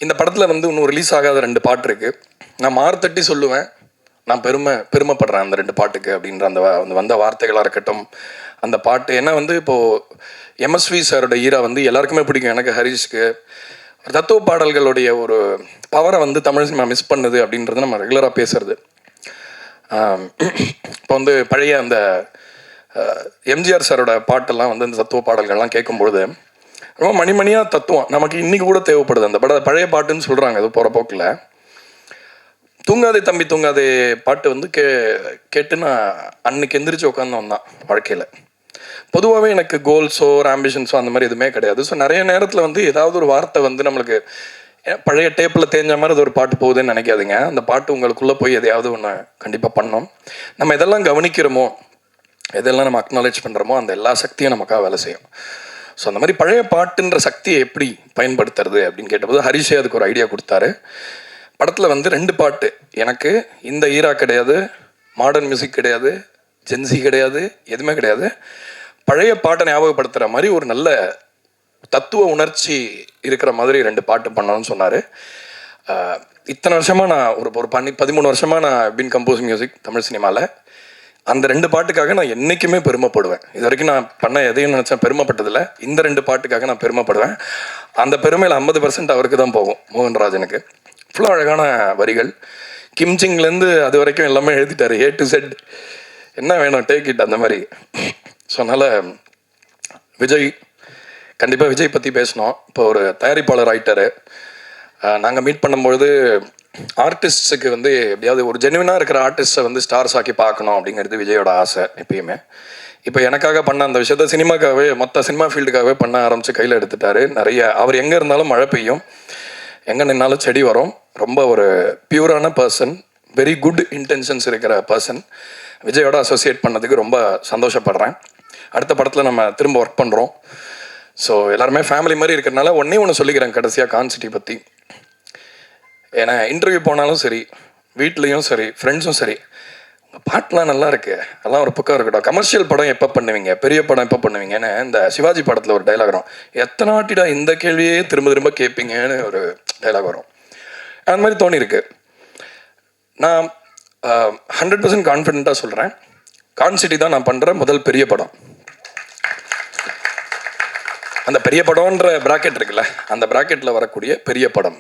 இந்த படத்தில் வந்து இன்னும் ரிலீஸ் ஆகாத 2 பாட்டு இருக்குது. நான் மார்த்தட்டி சொல்லுவேன், நான் பெருமைப்படுறேன் அந்த 2 பாட்டுக்கு அப்படின்ற அந்த வந்த வார்த்தைகளாக இருக்கட்டும், அந்த பாட்டு. ஏன்னா வந்து இப்போது எம்எஸ்வி சாரோட ஈரா வந்து எல்லாருக்குமே பிடிக்கும். எனக்கு, ஹரிஷ்க்கு தத்துவ பாடல்களுடைய ஒரு பவரை வந்து தமிழ் சினிமா மிஸ் பண்ணுது அப்படின்றது நம்ம ரெகுலராக பேசுறது. இப்போ வந்து பழைய அந்த எம்ஜிஆர் சாரோட பாட்டெல்லாம் வந்து அந்த தத்துவ பாடல்கள்லாம் கேட்கும்பொழுது ரொம்ப மணிமணியாக தத்துவம் நமக்கு இன்றைக்கி கூட தேவைப்படுது. அந்த பழைய பாட்டுன்னு சொல்கிறாங்க அது போகிற போக்கில். தூங்காதே தம்பி தூங்காதே பாட்டு வந்து கேட்டு நான் அன்னைக்கு எந்திரிச்சு உட்காந்து வந்தான் வாழ்க்கையில். பொதுவாகவே எனக்கு கோல்ஸோ ஒரு ஆம்பிஷன்ஸோ அந்த மாதிரி எதுவுமே கிடையாது. ஸோ நிறைய நேரத்தில் வந்து ஏதாவது ஒரு வார்த்தை வந்து நம்மளுக்கு பழைய டேப்பில் தேஞ்ச மாதிரி அது ஒரு பாட்டு போகுதுன்னு நினைக்காதுங்க. அந்த பாட்டு உங்களுக்குள்ளே போய் எதையாவது ஒன்று கண்டிப்பாக பண்ணோம். நம்ம எதெல்லாம் கவனிக்கிறோமோ, எதெல்லாம் நம்ம அக்னாலேஜ் பண்ணுறோமோ, அந்த எல்லா சக்தியும் நமக்காக வேலை செய்யும். ஸோ அந்த மாதிரி பழைய பாட்டுன்ற சக்தியை எப்படி பயன்படுத்துறது அப்படின்னு கேட்டபோது ஹரிஷே அதுக்கு ஒரு ஐடியா கொடுத்தாரு. படத்தில் வந்து 2 பாட்டு, எனக்கு இந்த ஈரா கிடையாது, மாடர்ன் மியூசிக் கிடையாது, ஜென்சி கிடையாது, எதுவுமே கிடையாது, பழைய பாட்டை ஞாபகப்படுத்துகிற மாதிரி ஒரு நல்ல தத்துவ உணர்ச்சி இருக்கிற மாதிரி 2 பாட்டு பண்ணணும்னு சொன்னார். இத்தனை வருஷமாக நான் ஒரு 13 வருஷமாக நான் பின் கம்போஸ் மியூசிக் தமிழ் சினிமாவில். அந்த 2 பாட்டுக்காக நான் என்றைக்குமே பெருமைப்படுவேன். இது வரைக்கும் நான் பண்ண எதையும் நினச்சேன் பெருமைப்பட்டதில்லை. இந்த 2 பாட்டுக்காக நான் பெருமைப்படுவேன். அந்த பெருமையில் 50% அவருக்கு தான் போகும், மோகன்ராஜனுக்கு. ஃபுல்லாக அழகான வரிகள். கிம்சிங்லேருந்து அது வரைக்கும் எல்லாமே எழுதிட்டார், A to Z. என்ன வேணும் டேக் இட் அந்த மாதிரி. ஸோ அதனால் விஜய், கண்டிப்பாக விஜய் பற்றி பேசணும். இப்போ ஒரு தயாரிப்பாளர் ஆகிட்டார். நாங்கள் மீட் பண்ணும்பொழுது ஆர்டிஸ்ட்டுக்கு வந்து எப்படியாவது ஒரு ஜென்யூனாக இருக்கிற ஆர்டிஸ்ட்டை வந்து ஸ்டார்ஸ் ஆக்கி பார்க்கணும் அப்படிங்கிறது விஜயோட ஆசை எப்பயுமே. இப்போ எனக்காக பண்ண அந்த விஷயத்த சினிமாக்காகவே, மொத்த சினிமா ஃபீல்டுக்காகவே பண்ண ஆரம்பித்து கையில் எடுத்துட்டாரு. நிறைய அவர் எங்கே இருந்தாலும் மழை பெய்யும், எங்கே நின்னாலும் செடி வரும். ரொம்ப ஒரு பியூரான பர்சன், வெரி குட் இன்டென்ஷன்ஸ் இருக்கிற பர்சன். விஜயோட அசோசியேட் பண்ணதுக்கு ரொம்ப சந்தோஷப்படுறேன். அடுத்த படத்தில் நம்ம திரும்ப ஒர்க் பண்ணுறோம். ஸோ எல்லாருமே ஃபேமிலி மாதிரி இருக்கிறனால ஒன்று சொல்லிக்கிறேன் கடைசியாக கான்சிட்டி பற்றி. ஏன்னா இன்டர்வியூ போனாலும் சரி, வீட்லேயும் சரி, ஃப்ரெண்ட்ஸும் சரி, உங்கள் பாட்டெலாம் நல்லா இருக்கு, அதெல்லாம் ஒரு பக்கம் இருக்கட்டும், கமர்ஷியல் படம் எப்போ பண்ணுவீங்க, பெரிய படம் எப்போ பண்ணுவீங்கன்னு இந்த சிவாஜி படத்தில் ஒரு டைலாக் வரும், எத்தனை வாட்டிடா இந்த கேள்வியே திரும்ப திரும்ப கேட்பீங்கன்னு ஒரு டைலாக் வரும். அந்த மாதிரி தோணியிருக்கு. நான் 100% கான்ஃபிடென்ட்டாக சொல்கிறேன், கான்சிட்டி தான் நான் பண்ணுற முதல் பெரிய படம். அந்த பெரிய படம்ன்ற ப்ராக்கெட் இருக்குல்ல, அந்த ப்ராக்கெட்டில் வரக்கூடிய பெரிய படம்.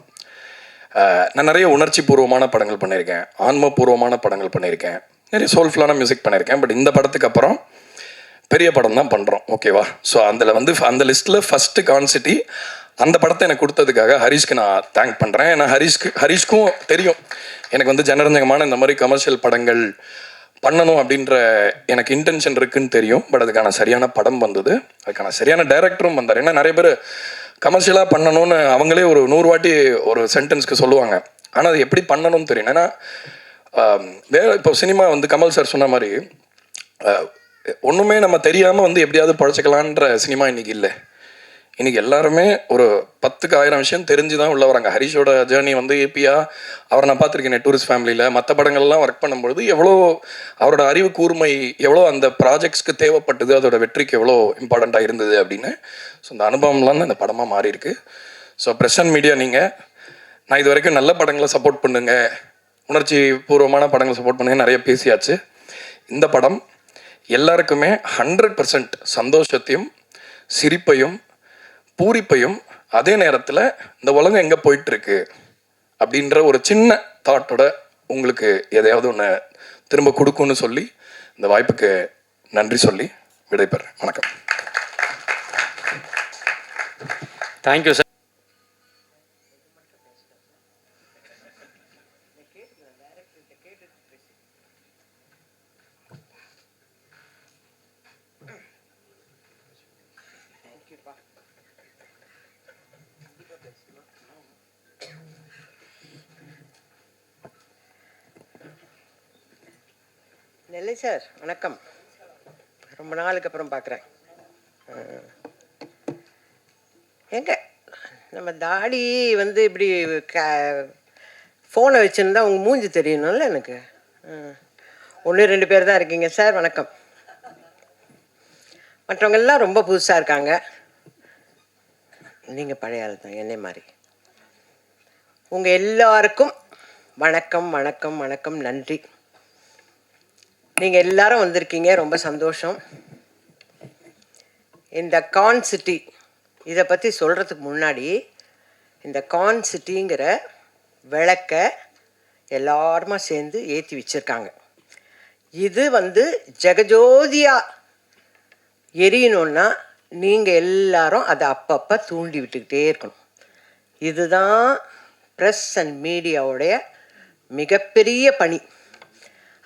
நான் நிறைய உணர்ச்சி பூர்வமான படங்கள் பண்ணியிருக்கேன், ஆன்மபூர்வமான படங்கள் பண்ணியிருக்கேன், நிறைய சோல்ஃபுல்லான மியூசிக் பண்ணியிருக்கேன். பட் இந்த படத்துக்கு அப்புறம் பெரிய படம் தான் பண்ணுறோம், ஓகேவா? ஸோ அதில் வந்து அந்த லிஸ்ட்டில் ஃபஸ்ட்டு கான்சிட்டி. அந்த படத்தை எனக்கு கொடுத்ததுக்காக ஹரிஷ்க்கு நான் தேங்க் பண்ணுறேன். ஏன்னா ஹரிஷ்க்கும் தெரியும் எனக்கு வந்து ஜனரஞ்சகமான இந்த மாதிரி கமர்ஷியல் படங்கள் பண்ணணும் அப்படின்ற எனக்கு இன்டென்ஷன் இருக்குன்னு தெரியும். பட் அதுக்கான சரியான படம் வந்தது, அதுக்கான சரியான டைரக்டரும் வந்தார். ஏன்னா நிறைய பேர் கமர்ஷியலாக பண்ணணும்னு அவங்களே ஒரு 100 வாட்டி ஒரு சென்டென்ஸ்க்கு சொல்லுவாங்க, ஆனால் அது எப்படி பண்ணணும்னு தெரியும். ஏன்னா இப்போ சினிமா வந்து கமல் சார் சொன்ன மாதிரி ஒன்றுமே நம்ம தெரியாமல் வந்து எப்படியாவது பழச்சிக்கலான்ற சினிமா இன்றைக்கி இல்லை. இன்றைக்கி எல்லாருமே ஒரு 10க்கு 1000 விஷயம் தெரிஞ்சு தான் உள்ள வராங்க. ஹரிஷோட ஜேர்னி வந்து ஏபியா, அவரை நான் பார்த்துருக்கேன் டூரிஸ்ட் ஃபேமிலியில், மற்ற படங்கள்லாம் ஒர்க் பண்ணும்பொழுது எவ்வளோ அவரோட அறிவு கூர்மை எவ்வளோ அந்த ப்ராஜெக்ட்ஸ்க்கு தேவைப்பட்டது, அதோட வெற்றிக்கு எவ்வளோ இம்பார்ட்டண்ட்டாக இருந்தது அப்படின்னு. ஸோ அந்த அனுபவம்லாம் தான் இந்த படமாக மாறி இருக்கு. ஸோ பிரசன்ட் மீடியா, நீங்கள் நான் இது வரைக்கும் நல்ல படங்களை சப்போர்ட் பண்ணுங்க, உணர்ச்சி பூர்வமான படங்களை சப்போர்ட் பண்ணுங்க நிறைய பேசியாச்சு. இந்த படம் எல்லாருக்குமே 100% சந்தோஷத்தையும் சிரிப்பையும் பூரிப்பையும், அதே நேரத்தில் இந்த உலகம் எங்கே போயிட்டுருக்கு அப்படின்ற ஒரு சின்ன தாட்டோட உங்களுக்கு எதையாவது ஒன்று திரும்ப கொடுக்கும்னு சொல்லி இந்த வாய்ப்புக்கு நன்றி சொல்லி விடைபெறேன். வணக்கம். Thank you sir. நெல்லை சார் வணக்கம், ரொம்ப நாளுக்கு அப்புறம் பார்க்குறேன். எங்க நம்ம தாடி வந்து இப்படி ஃபோனை வச்சுருந்தா உங்கள் மூஞ்சி தெரியணும்ல எனக்கு. 1-2 பேர் தான் இருக்கீங்க சார், வணக்கம். மற்றவங்க எல்லாம் ரொம்ப புதுசாக இருக்காங்க, நீங்கள் பழைய ஆள் தான் என்னை மாதிரி. உங்கள் எல்லாருக்கும் வணக்கம் வணக்கம் வணக்கம், நன்றி. நீங்கள் எல்லாரும் வந்திருக்கீங்க, ரொம்ப சந்தோஷம். இந்த கான்சிட்டி இதை பற்றி சொல்கிறதுக்கு முன்னாடி, இந்த கான்சிட்டிங்கிற விளக்க எல்லாருமா சேர்ந்து ஏற்றி வச்சுருக்காங்க. இது வந்து ஜெகஜோதியாக எரியணுன்னா நீங்கள் எல்லாரும் அதை அப்பப்போ தூண்டி விட்டுக்கிட்டே இருக்கணும். இதுதான் ப்ரெஸ் அண்ட் மீடியாவுடைய மிகப்பெரிய பணி.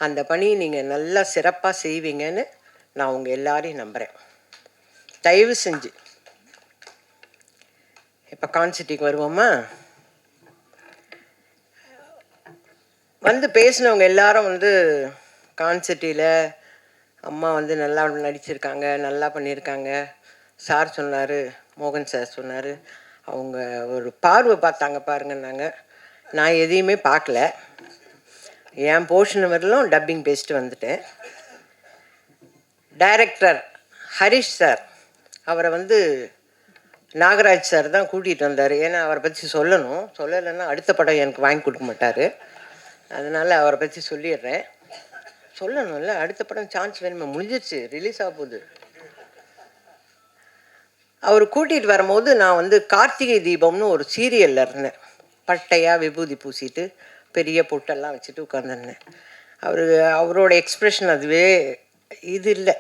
அந்த பணியை நீங்கள் நல்லா சிறப்பாக செய்வீங்கன்னு நான் உங்கள் எல்லாரையும் நம்புகிறேன். தயவு செஞ்சு இப்போ கான்சிட்டிக்கு வருவோமா? வந்து பேசினவங்க எல்லாரும் வந்து கான்சிட்டியில் அம்மா வந்து நல்லா நடிச்சிருக்காங்க, நல்லா பண்ணியிருக்காங்க. சார் சொன்னார், மோகன் சார் சொன்னார், அவங்க ஒரு பார்வை பார்த்தாங்க பாருங்கன்னாங்க. நான் எதையுமே பார்க்கல. என் போர்ஷன் வரலும் டப்பிங் பேசிட்டு வந்துட்டேன். டைரக்டர் ஹரிஷ் சார், அவரை வந்து நாகராஜ் சார் தான் கூட்டிகிட்டு வந்தார். ஏன்னா அவரை பற்றி சொல்லலைன்னா அடுத்த படம் எனக்கு வாங்கி கொடுக்க மாட்டார். அதனால் அவரை பற்றி சொல்லிடுறேன். சொல்லணும்ல, அடுத்த படம் சான்ஸ் வேணுமே, முடிஞ்சிருச்சு, ரிலீஸ் ஆக போகுது. அவர் கூட்டிகிட்டு வரும்போது நான் வந்து கார்த்திகை தீபம்னு ஒரு சீரியலில் இருந்தேன். பட்டையாக விபூதி பூசிட்டு பெரிய பொட்டெல்லாம் வச்சுட்டு உட்காந்துருந்தேன். அவரோட எக்ஸ்ப்ரெஷன் அதுவே இது இல்லை,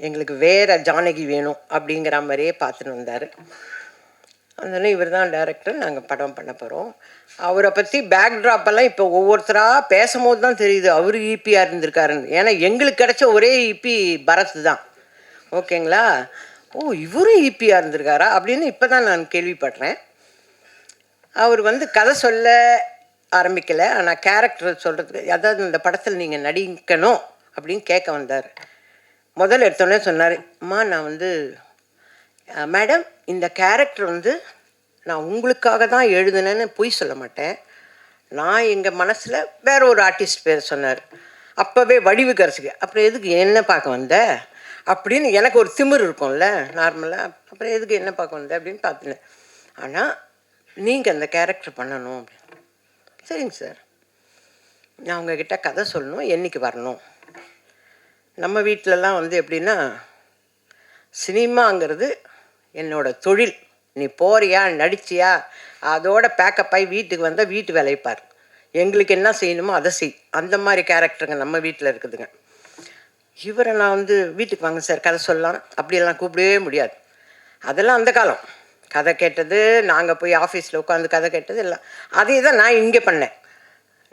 எங்களுக்கு வேறு ஜானகி வேணும் அப்படிங்கிற மாதிரியே பார்த்துன்னு வந்தார். அதனால் இவர் தான் டைரக்டர், நாங்கள் படம் பண்ண போகிறோம். அவரை பற்றி பேக்ட்ராப்பெல்லாம் இப்போ ஒவ்வொருத்தராக பேசும்போது தான் தெரியுது அவர் ஈபியாக இருந்திருக்காருன்னு. ஏன்னா எங்களுக்கு கிடைச்ச ஒரே ஈபி பரத் தான். ஓகேங்களா? ஓ, இவரும் ஈபியாக இருந்திருக்காரா அப்படின்னு இப்போ தான் நான் கேள்விப்படுறேன். அவர் வந்து கதை சொல்ல ஆரம்பிக்கலை, ஆனால் கேரக்டர் சொல்கிறதுக்கு, அதாவது இந்த படத்தில் நீங்கள் நடிக்கணும் அப்படின்னு கேட்க வந்தார். முதல்ல எடுத்தோடனே சொன்னார், அம்மா நான் வந்து மேடம் இந்த கேரக்டர் வந்து நான் உங்களுக்காக தான் எழுதுனேன்னு பொய் சொல்ல மாட்டேன், நான் எங்கள் மனசில் வேற ஒரு ஆர்டிஸ்ட் பேர் சொன்னார். அப்போவே வடிவுக்கரசுக்கு, அப்புறம் எதுக்கு என்ன பார்க்க வந்த அப்படின்னு எனக்கு ஒரு திமிர் இருக்கும்ல நார்மலாக. அப்புறம் எதுக்கு என்ன பார்க்க வந்த அப்படின்னு பார்த்துனேன். ஆனால் நீங்கள் அந்த கேரக்டர் பண்ணணும் அப்படின்னு. சரிங்க சார், நான் உங்ககிட்ட கதை சொல்லணும், என்றைக்கு வரணும்? நம்ம வீட்டிலலாம் வந்து எப்படின்னா, சினிமாங்கிறது என்னோட தொழில், நீ போறியா நடிச்சியா அதோட பேக்கப் ஆகி வீட்டுக்கு வந்தால் வீட்டு வேலைப்பார், எங்களுக்கு என்ன செய்யணுமோ அதை செய், அந்த மாதிரி கேரக்டருங்க நம்ம வீட்டில் இருக்குதுங்க. இவரை நான் வந்து வீட்டுக்கு வாங்க சார் கதை சொல்லலாம் அப்படியெல்லாம் கூப்பிடவே முடியாது. அதெல்லாம் அந்த காலம். கதை கேட்டது, நாங்கள் போய் ஆஃபீஸில் உட்காந்து கதை கேட்டது எல்லாம் அதே தான் நான் இங்கே பண்ணேன்.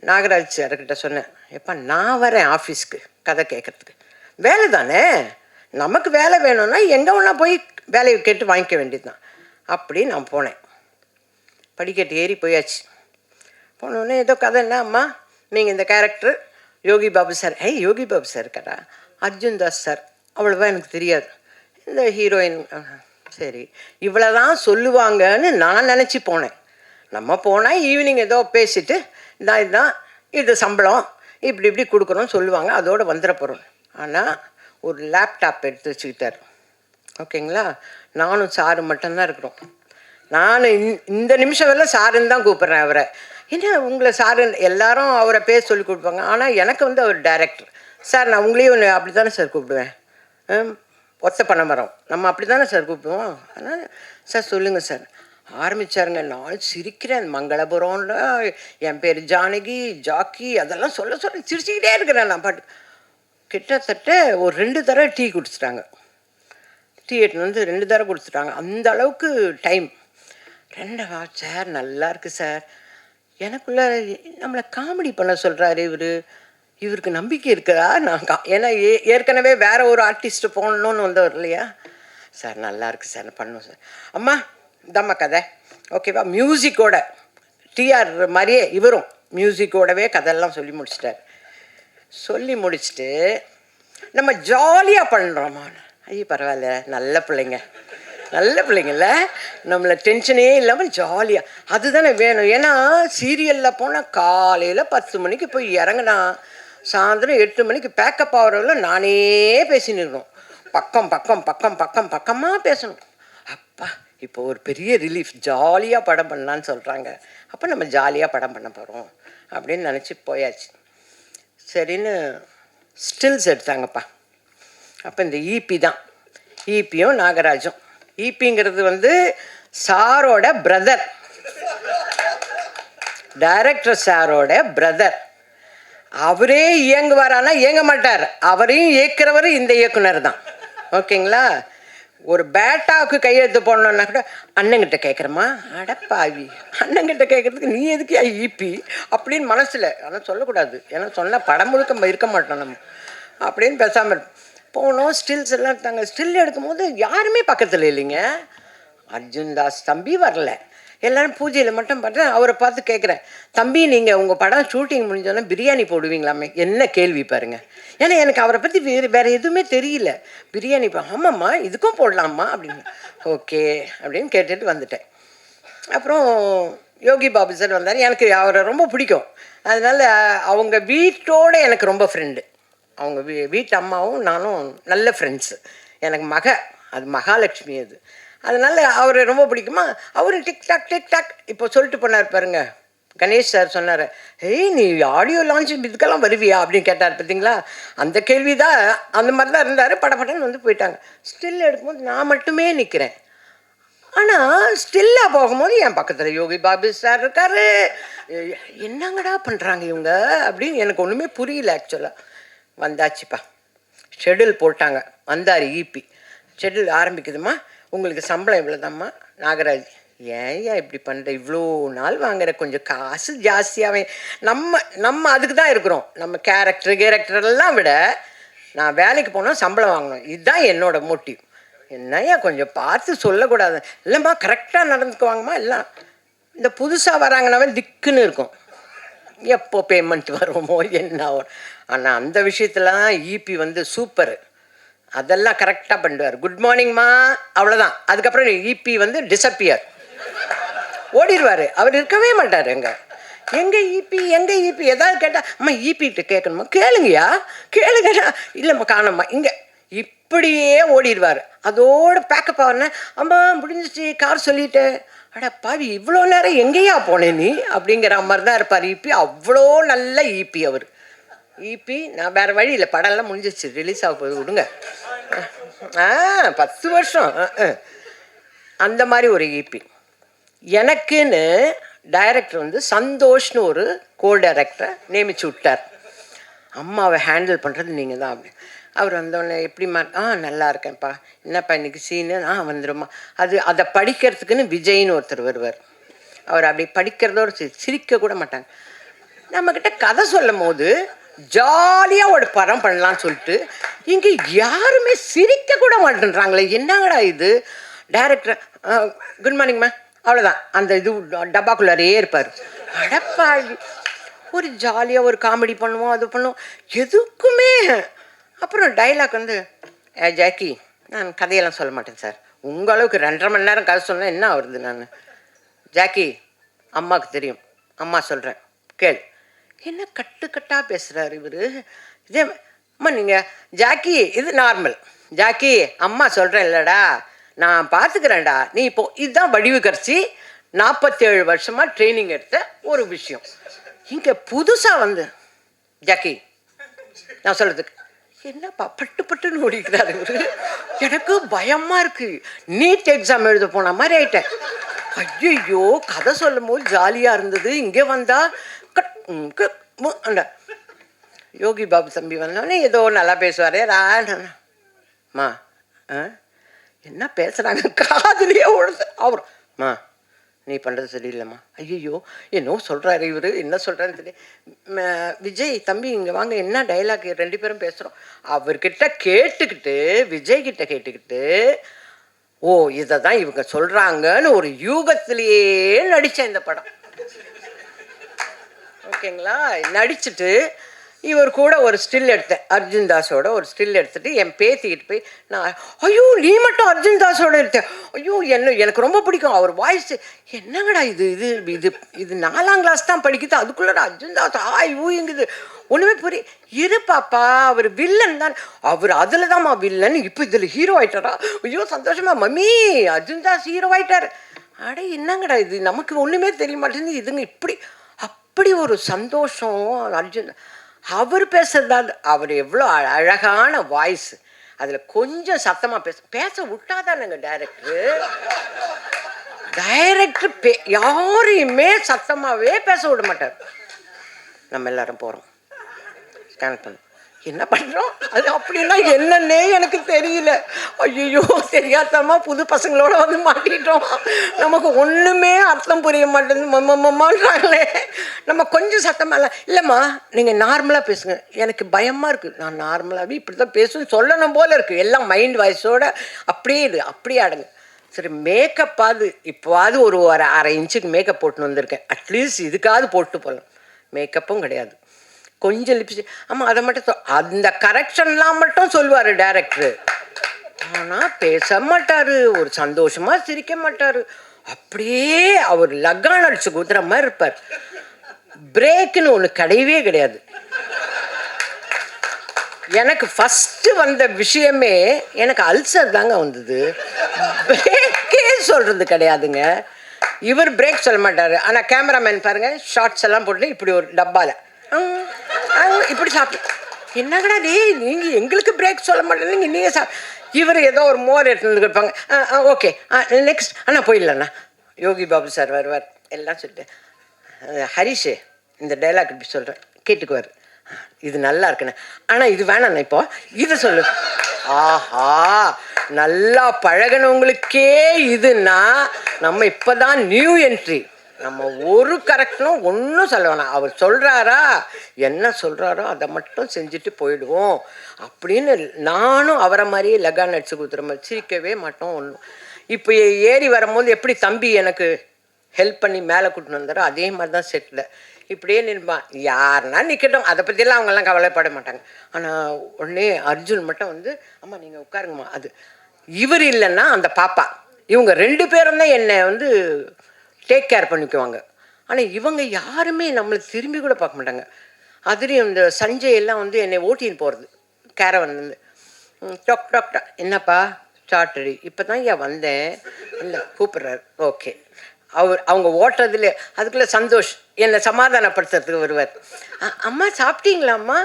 நாகராஜ் சார்கிட்ட சொன்னேன், எப்பா நான் வரேன் ஆஃபீஸ்க்கு கதை கேட்குறதுக்கு, வேலை தானே, நமக்கு வேலை வேணும்னா எங்கே வேணா போய் வேலையை கேட்டு வாங்கிக்க வேண்டியது தான். அப்படி நான் போனேன். படிக்கட்டு ஏறி போயாச்சு. போனோடனே ஏதோ கதை, என்ன அம்மா நீங்கள் இந்த கேரக்டர் யோகி பாபு சார், யோகி பாபு சார் இருக்கா, அர்ஜுன் தாஸ் சார், அவ்வளோவா எனக்கு தெரியாது, இந்த ஹீரோயின், சரி இவ்வளோதான் சொல்லுவாங்கன்னு நான் நினச்சி போனேன். நம்ம போனால் ஈவினிங் ஏதோ பேசிட்டு இதுதான் இது சம்பளம் இப்படி இப்படி கொடுக்குறோன்னு சொல்லுவாங்க, அதோடு வந்துட போகிறோம். ஆனால் ஒரு லேப்டாப் எடுத்து வச்சுக்கிட்டார். ஓகேங்களா? நானும் சாரு மட்டும்தான் இருக்கிறோம். நான் இந்த நிமிஷம் வரல சாருன்னு தான் கூப்பிட்றேன் அவரை. என்ன உங்களை சாரு, எல்லாரும் அவரை பேர் சொல்லி கொடுப்பாங்க, ஆனால் எனக்கு வந்து அவர் டைரக்டர். சார் நான் உங்களையும் அப்படி தானே சார் கூப்பிடுவேன், ஒத்த பண்ண மரம் நம்ம அப்படி தானே சார் கூப்பிடுவோம். அதனால் சார் சொல்லுங்கள் சார் ஆரம்பித்தாருங்க. நான் சிரிக்கிறேன். மங்களபுரம்ல என் பேர் ஜானகி, ஜாக்கி அதெல்லாம் சொல்ல சிரிச்சுக்கிட்டே இருக்கிறேன். நான் பாட்டு கிட்டத்தட்ட ஒரு 2 தடவை டீ குடிச்சிட்டாங்க. டீ எட்டுன்னு வந்து 2 தடவை குடிச்சிட்டாங்க. அந்த அளவுக்கு டைம். 2 சார் நல்லா இருக்கு சார், எனக்குள்ள நம்மளை காமெடி பண்ண சொல்கிறாரு இவருக்கு நம்பிக்கை இருக்குதா? நான் ஏன்னா ஏற்கனவே வேற ஒரு ஆர்டிஸ்ட் போடணும்னு வந்தவர் இல்லையா சார். நல்லா இருக்கு சார், பண்ணுவோம் சார். அம்மா இந்தம்மா கதை ஓகேவா, மியூசிக்கோட டிஆர் மாதிரியே இவரும் மியூசிக்கோடவே கதையெல்லாம் சொல்லி முடிச்சிட்டார். சொல்லி முடிச்சுட்டு நம்ம ஜாலியாக பண்ணுறோமா, ஐயோ பரவாயில்ல நல்ல பிள்ளைங்கள்ல, நம்மளை டென்ஷனே இல்லாமல் ஜாலியாக, அதுதானே வேணும். ஏன்னா சீரியலில் போனால் காலையில் 10 மணிக்கு போய் இறங்கினா சாயந்தரம் 8 மணிக்கு பேக்கப் ஆகிறவங்கள நானே பேசின்னு இருக்கணும். பக்கமாக பேசணும். அப்பா இப்போ ஒரு பெரிய ரிலீஃப், ஜாலியாக படம் பண்ணலான்னு சொல்கிறாங்க, அப்போ நம்ம ஜாலியாக படம் பண்ண போகிறோம் அப்படின்னு நினச்சி போயாச்சு. சரின்னு ஸ்டில்ஸ் எடுத்தாங்கப்பா. அப்போ இந்த ஈபி தான், ஈபியும் நாகராஜும். ஈபிங்கிறது வந்து சாரோட பிரதர், டைரக்டர் சாரோட பிரதர். அவரே இயங்குவாரானா இயங்க மாட்டார், அவரையும் இயக்குறவர் இந்த இயக்குனர் தான். ஓகேங்களா? ஒரு பேட்டாவுக்கு கையெழுத்து போடணுன்னா கூட அண்ணங்கிட்ட கேட்குறமா, அடப்பாவி அண்ணங்கிட்ட கேட்குறதுக்கு நீ எதுக்கு ஈபி அப்படின்னு மனசில், ஆனால் சொல்லக்கூடாது, ஏன்னா சொன்னால் படம் முழுக்க இருக்க மாட்டோம் நம்ம அப்படின்னு பேசாமல். போனோம், ஸ்டில்ஸ் எல்லாம் எடுத்தாங்க. ஸ்டில் எடுக்கும்போது யாருமே பக்கத்தில் இல்லைங்க. அர்ஜுன் தாஸ் தம்பி வரல. எல்லோரும் பூஜையில் மட்டும் பார்த்தேன். அவரை பார்த்து கேட்குறேன், தம்பி நீங்கள் உங்கள் படம் ஷூட்டிங் முடிஞ்சோன்னா பிரியாணி போடுவீங்களாமே? என்ன கேள்வி பாருங்கள். ஏன்னா எனக்கு அவரை பற்றி வேறு எதுவுமே தெரியல. பிரியாணி ஆமாம்மா இதுக்கும் போடலாமா அப்படின்னு. ஓகே அப்படின்னு கேட்டுட்டு வந்துட்டேன். அப்புறம் யோகி பாபு சார் வந்தார். எனக்கு அவரை ரொம்ப பிடிக்கும். அதனால் அவங்க வீட்டோடு எனக்கு ரொம்ப ஃப்ரெண்டு. அவங்க வீட்டு அம்மாவும் நானும் நல்ல ஃப்ரெண்ட்ஸு. எனக்கு அது மகாலட்சுமி அது. அதனால் அவரை ரொம்ப பிடிக்குமா. அவர் டிக்டாக் இப்போ சொல்லிட்டு போனார் பாருங்க. கணேஷ் சார் சொன்னார், ஏய் நீ ஆடியோ லான்ச் இதுக்கெல்லாம் வருவியா அப்படின்னு கேட்டார் பார்த்தீங்களா. அந்த கேள்வி தான் அந்த மாதிரி தான் இருந்தார். படப்படன்னு வந்து போயிட்டாங்க. ஸ்டில் எடுக்கும்போது நான் மட்டுமே நிற்கிறேன். ஆனால் ஸ்டில்லாக போகும்போது என் பக்கத்தில் யோகி பாபு சார் இருக்கார். என்னங்கடா பண்ணுறாங்க இவங்க அப்படின்னு எனக்கு ஒன்றுமே புரியல. ஆக்சுவலாக வந்தாச்சுப்பா, ஷெடியூல் போட்டாங்க. வந்தார் ஈபி. ஷெடியூல் ஆரம்பிக்குதுமா, உங்களுக்கு சம்பளம் இவ்வளோதாம்மா. நாகராஜ், ஏன் இப்படி பண்ணுற, இவ்வளோ நாள் வாங்குற, கொஞ்சம் காசு ஜாஸ்தியாகவே. நம்ம அதுக்கு தான் இருக்கிறோம். நம்ம கேரக்டர் எல்லாம் விட நான் வேலைக்கு போனால் சம்பளம் வாங்கணும். இதுதான் என்னோட மோட்டிவ். என்னையா கொஞ்சம் பார்த்து சொல்லக்கூடாது. இல்லைம்மா கரெக்டாக நடந்துக்குவாங்கம்மா. எல்லாம் இந்த புதுசாக வராங்கனாவே திக்குன்னு இருக்கும், எப்போ பேமெண்ட் வருமோ என்ன. ஆனால் அந்த விஷயத்தில் தான் ஈபி வந்து சூப்பரு. அதெல்லாம் கரெக்டாக பண்ணுவார். குட் மார்னிங்மா, அவ்வளோதான். அதுக்கப்புறம் ஈபி வந்து டிஸப்பியர், ஓடிடுவார். அவர் இருக்கவே மாட்டார். எங்கே ஈபி ஏதாவது கேட்டால், அம்மா ஈபிகிட்ட கேட்கணுமா, கேளுங்கய்யா கேளுங்கண்ணா, இல்லைம்மா காணம்மா இங்கே, இப்படியே ஓடிடுவார். அதோட பேக்கப் ஆகுறேன்னா, அம்மா முடிஞ்சிச்சு கார் சொல்லிட்டேன். அடா பாவி, இவ்வளோ நேரம் எங்கேயா போனேன் நீ அப்படிங்கிற மாதிரி தான் இருப்பார் ஈபி. அவ்வளோ நல்ல ஈபி அவர். ஈபி நான் வேறு வழி இல்லை, படம்லாம் முடிஞ்சிச்சு, ரிலீஸ் ஆக போகுது, விடுங்க. 10 வருஷம் அந்த மாதிரி ஒரு ஈபி. எனக்குன்னு டைரக்டர் வந்து சந்தோஷ்னு ஒரு கோ டைரக்டரை நியமிச்சு விட்டார். அம்மாவை ஹேண்டில் பண்ணுறது நீங்கள் தான் அப்படி. அவர் வந்தோடனே எப்படிம்மா, நல்லா இருக்கேன்ப்பா, என்னப்பா இன்றைக்கி சீனு, வந்துடும்மா. அதை படிக்கிறதுக்குன்னு விஜய்னு ஒருத்தர் வருவார். அவர் அப்படி படிக்கிறதோடு சிரிக்க கூட மாட்டாங்க. நம்மக்கிட்ட கதை சொல்லும் போது ஜாலியாக ஒரு படம் பண்ணலான்னு சொல்லிட்டு இங்கே யாருமே சிரிக்க கூட மாட்டேன்றாங்களே, என்னங்கடா இது. டைரக்டர் குட் மார்னிங்மா, அவ்வளோதான். அந்த இது டப்பாக்குள்ளாரே இருப்பார். அடப்பாடி, ஒரு ஜாலியாக ஒரு காமெடி பண்ணுவோம், அது பண்ணுவோம், எதுக்குமே. அப்புறம் டைலாக் வந்து, ஜாக்கி நான் கதையெல்லாம் சொல்ல மாட்டேன் சார், உங்களவுக்கு 2.5 மணி நேரம் கதை சொன்னால் என்ன வருது. நான் ஜாக்கி அம்மாவுக்கு தெரியும், அம்மா சொல்கிறேன் கேள். என்ன கட்டுக்கட்டாக பேசுகிறாரு இவர். இதே அம்மா நீங்கள் ஜாக்கி, இது நார்மல். ஜாக்கி அம்மா சொல்கிறேன் இல்லைடா, நான் பார்த்துக்கிறேன்டா, நீ இப்போ இதுதான் வடிவு கரைச்சி 47 வருஷமாக ட்ரைனிங் எடுத்த ஒரு விஷயம். இங்கே புதுசாக வந்து ஜாக்கி நான் சொல்கிறதுக்கு என்னப்பா பட்டுன்னு ஓடிக்கிறாரு இவர். எனக்கு பயமாக இருக்குது. நீட் எக்ஸாம் எழுத போன மாதிரி ஆயிட்டேன். ஐயோ, கதை சொல்லும் போது ஜாலியாக இருந்தது, இங்கே வந்தால் அந்த யோகி பாபு தம்பி வந்தோடனே ஏதோ நல்லா பேசுவார். மா என்ன பேசுகிறாங்க காதுலேயே ஓடுது. மா நீ பண்ணுறது சரியில்லைம்மா. ஐயோ என்னோ சொல்கிறாரு இவர், என்ன சொல்கிறாருன்னு தெரியும். விஜய் தம்பி இங்கே வாங்க, என்ன டைலாக் 2 பேரும் பேசுகிறோம். அவர்கிட்ட கேட்டுக்கிட்டு, விஜய்கிட்ட கேட்டுக்கிட்டு, ஓ இதை தான் இவங்க சொல்கிறாங்கன்னு ஒரு யூகத்திலேயே நடித்தேன் இந்த படம். ஓகேங்களா, நடிச்சுட்டு இவர் கூட ஒரு ஸ்டில் எடுத்தேன், அர்ஜுன் தாஸோட ஒரு ஸ்டில் எடுத்துகிட்டு என் பேத்திக்கிட்டு போய் நான், ஐயோ நீ மட்டும் அர்ஜுன் தாஸோட எடுத்தேன், ஐயோ எனக்கு ரொம்ப பிடிக்கும் அவர் வாய்ஸ், என்னங்கடா இது இது இது இது 4ஆம் கிளாஸ் தான் படிக்குது, அதுக்குள்ளே அர்ஜுன் தாஸ் ஊங்குது, ஒன்றுமே இரு பாப்பா, அவர் வில்லன் தான், அவர் அதில் தான்மா வில்லன், இப்போ இதில் ஹீரோ ஆகிட்டாரா, ஐயோ சந்தோஷமா மம்மி அர்ஜுன் தாஸ் ஹீரோ ஆகிட்டார். அட என்னங்கடா இது, நமக்கு ஒன்றுமே தெரிய மாட்டேங்குது, இதுங்க இப்படி அப்படி ஒரு சந்தோஷம். அர்ஜுன் அவர் பேசுறதால், அவர் எவ்வளோ அழகான வாய்ஸ், அதில் கொஞ்சம் சத்தமாக பேச விட்டாதானுங்க டைரக்டர் யாரையுமே சத்தமாகவே பேச விட மாட்டார். நம்ம எல்லாரும் போகிறோம், ஸ்கேன் பண்ண என்ன பண்ணுறோம் அது அப்படின்னா என்னன்னே எனக்கு தெரியல. ஐயோ தெரியாதம்மா புது பசங்களோட வந்து மாட்டிட்டோம், நமக்கு ஒன்றுமே அர்த்தம் புரிய மாட்டேங்குது மம்மான்றாங்களே. நம்ம கொஞ்சம் சத்தமாக இல்லைம்மா நீங்கள் நார்மலாக பேசுங்க, எனக்கு பயமாக இருக்குது, நான் நார்மலாகவே இப்படி தான் பேசுன்னு சொல்லணும் போல் இருக்குது. எல்லாம் மைண்ட் வாய்ஸோடு அப்படியே ஆடுங்க. சரி மேக்கப்பாவது இப்போவாது ஒரு அரை இன்ச்சுக்கு மேக்கப் போட்டுன்னு வந்திருக்கேன், அட்லீஸ்ட் இதுக்காவது போட்டு போகலாம். மேக்கப்பும் கிடையாது, கொஞ்சம் லிப்ஸ்டிக். ஆமாம் அதை மட்டும் அந்த கரெக்ஷன்லாம் மட்டும் சொல்லுவார் டைரக்டரு, ஆனால் பேச மாட்டார், ஒரு சந்தோஷமாக சிரிக்க மாட்டார். அப்படியே அவர் லக்கான் அடிச்சு குத்துற மாதிரி இருப்பார். பிரேக்குன்னு ஒன்று கிடையவே கிடையாது. எனக்கு ஃபஸ்ட்டு வந்த விஷயமே எனக்கு அல்சர் தாங்க வந்தது, பிரேக்கே சொல்கிறது கிடையாதுங்க. இவர் பிரேக் சொல்ல மாட்டார், ஆனால் கேமராமேன் பாருங்கள் ஷார்ட்ஸ் எல்லாம் போட்டு இப்படி ஒரு டப்பாவில் இப்படி சாப்பிட்டு என்னங்கடா டே நீங்கள் எங்களுக்கு பிரேக் சொல்ல மாட்டேங்க நீங்கள் இவர் ஏதோ ஒரு மோர் எடுத்துன்னு இருப்பாங்க. ஓகே நெக்ஸ்ட் அண்ணா போயிடலண்ணா. யோகி பாபு சார் வருவார் எல்லாம் சொல்லிட்டு, ஹரிஷு இந்த டைலாக் இப்படி சொல்கிறேன் கேட்டுக்குவார், இது நல்லா இருக்குண்ணே, ஆனால் இது வேணாண்ணா இப்போ இதை சொல்லு. ஆஹா நல்லா பழகினவங்களுக்கே இதுன்னா நம்ம இப்போ தான் நியூ என்ட்ரி, நம்ம ஒரு கரெக்டனும் ஒன்றும் சொல்ல வேணாம், அவர் சொல்கிறாரா என்ன சொல்கிறாரோ அதை மட்டும் செஞ்சுட்டு போயிடுவோம் அப்படின்னு. நானும் அவரை மாதிரியே லகான் அடிச்சு கொடுத்துற மாதிரி சிரிக்கவே மாட்டோம் ஒன்றும். இப்போ ஏறி வரும்போது எப்படி தம்பி எனக்கு ஹெல்ப் பண்ணி மேலே கூட்டின்னு வந்தாரோ அதே மாதிரி தான் செட்டில் இப்படியே நிற்பான். யாருன்னா நிற்கட்டும், அதை பற்றியெல்லாம் அவங்கெல்லாம் கவலைப்பட மாட்டாங்க. ஆனால் உடனே அர்ஜுன் மட்டும் வந்து அம்மா நீங்கள் உட்காருங்கம்மா, அது இவர் இல்லைன்னா அந்த பாப்பா, இவங்க 2 பேரும் தான் என்னை வந்து டேக் கேர் பண்ணிக்குவாங்க. ஆனால் இவங்க யாருமே நம்மளுக்கு திரும்பி கூட பார்க்க மாட்டாங்க. அதுலேயும் இந்த சஞ்சய் எல்லாம் வந்து என்னை ஓட்டின்னு போகிறது கேரவன் வந்து டாக் டாக் டாக், என்னப்பா ஸ்டார்டரி இப்போ தான் ஏன் வந்தேன், இல்லை கூப்பிட்றாரு ஓகே. அவங்க ஓட்டுறதுல அதுக்குள்ளே சந்தோஷ் என்னை சமாதானப்படுத்துறதுக்கு வருவார். அம்மா சாப்பிட்டீங்களாம்மா,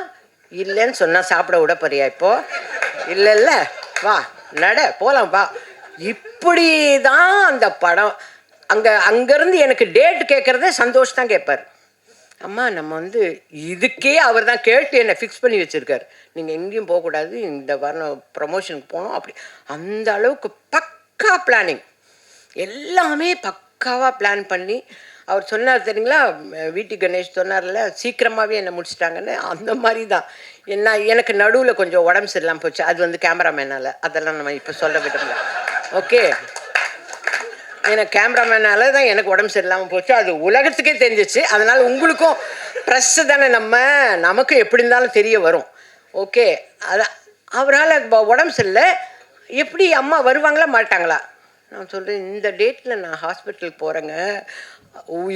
இல்லைன்னு சொன்னால் சாப்பிட விட போறியா இப்போது, இல்லை வா நட போகலாம்ப்பா. இப்படி தான் அந்த படம். அங்கேருந்து எனக்கு டேட் கேட்குறதே சந்தோஷ் தான் கேட்பார். அம்மா நம்ம வந்து இதுக்கே அவர் தான் கேட்டு என்னை ஃபிக்ஸ் பண்ணி வச்சுருக்கார், நீங்கள் எங்கேயும் போகக்கூடாது, இந்த வாரம் ப்ரமோஷனுக்கு போகணும் அப்படி. அந்த அளவுக்கு பக்கா பிளானிங், எல்லாமே பக்காவாக பிளான் பண்ணி. அவர் சொன்னார் தெரியுங்களா, வீட்டு கணேஷ் சொன்னார்ல சீக்கிரமாகவே என்னை முடிச்சிட்டாங்கன்னு, அந்த மாதிரி தான். எனக்கு நடுவில் கொஞ்சம் உடம்பு சரியில்லாமல் போச்சு, அது வந்து கேமராமேனால், அதெல்லாம் நம்ம இப்போ சொல்ல விடல. ஓகே, எனக்கு கேமராமேனால தான் எனக்கு உடம்பு சரியில்லாமல் போச்சு, அது உலகத்துக்கே தெரிஞ்சிச்சு. அதனால் உங்களுக்கும் ப்ரெஸ்ஸு தானே, நமக்கு எப்படி இருந்தாலும் தெரிய வரும். ஓகே, அதான் அவரால் உடம்பு சரியில்லை, எப்படி அம்மா வருவாங்களா மாட்டாங்களா? நான் சொல்கிறேன் இந்த டேட்டில் நான் ஹாஸ்பிட்டலுக்கு போகிறேங்க.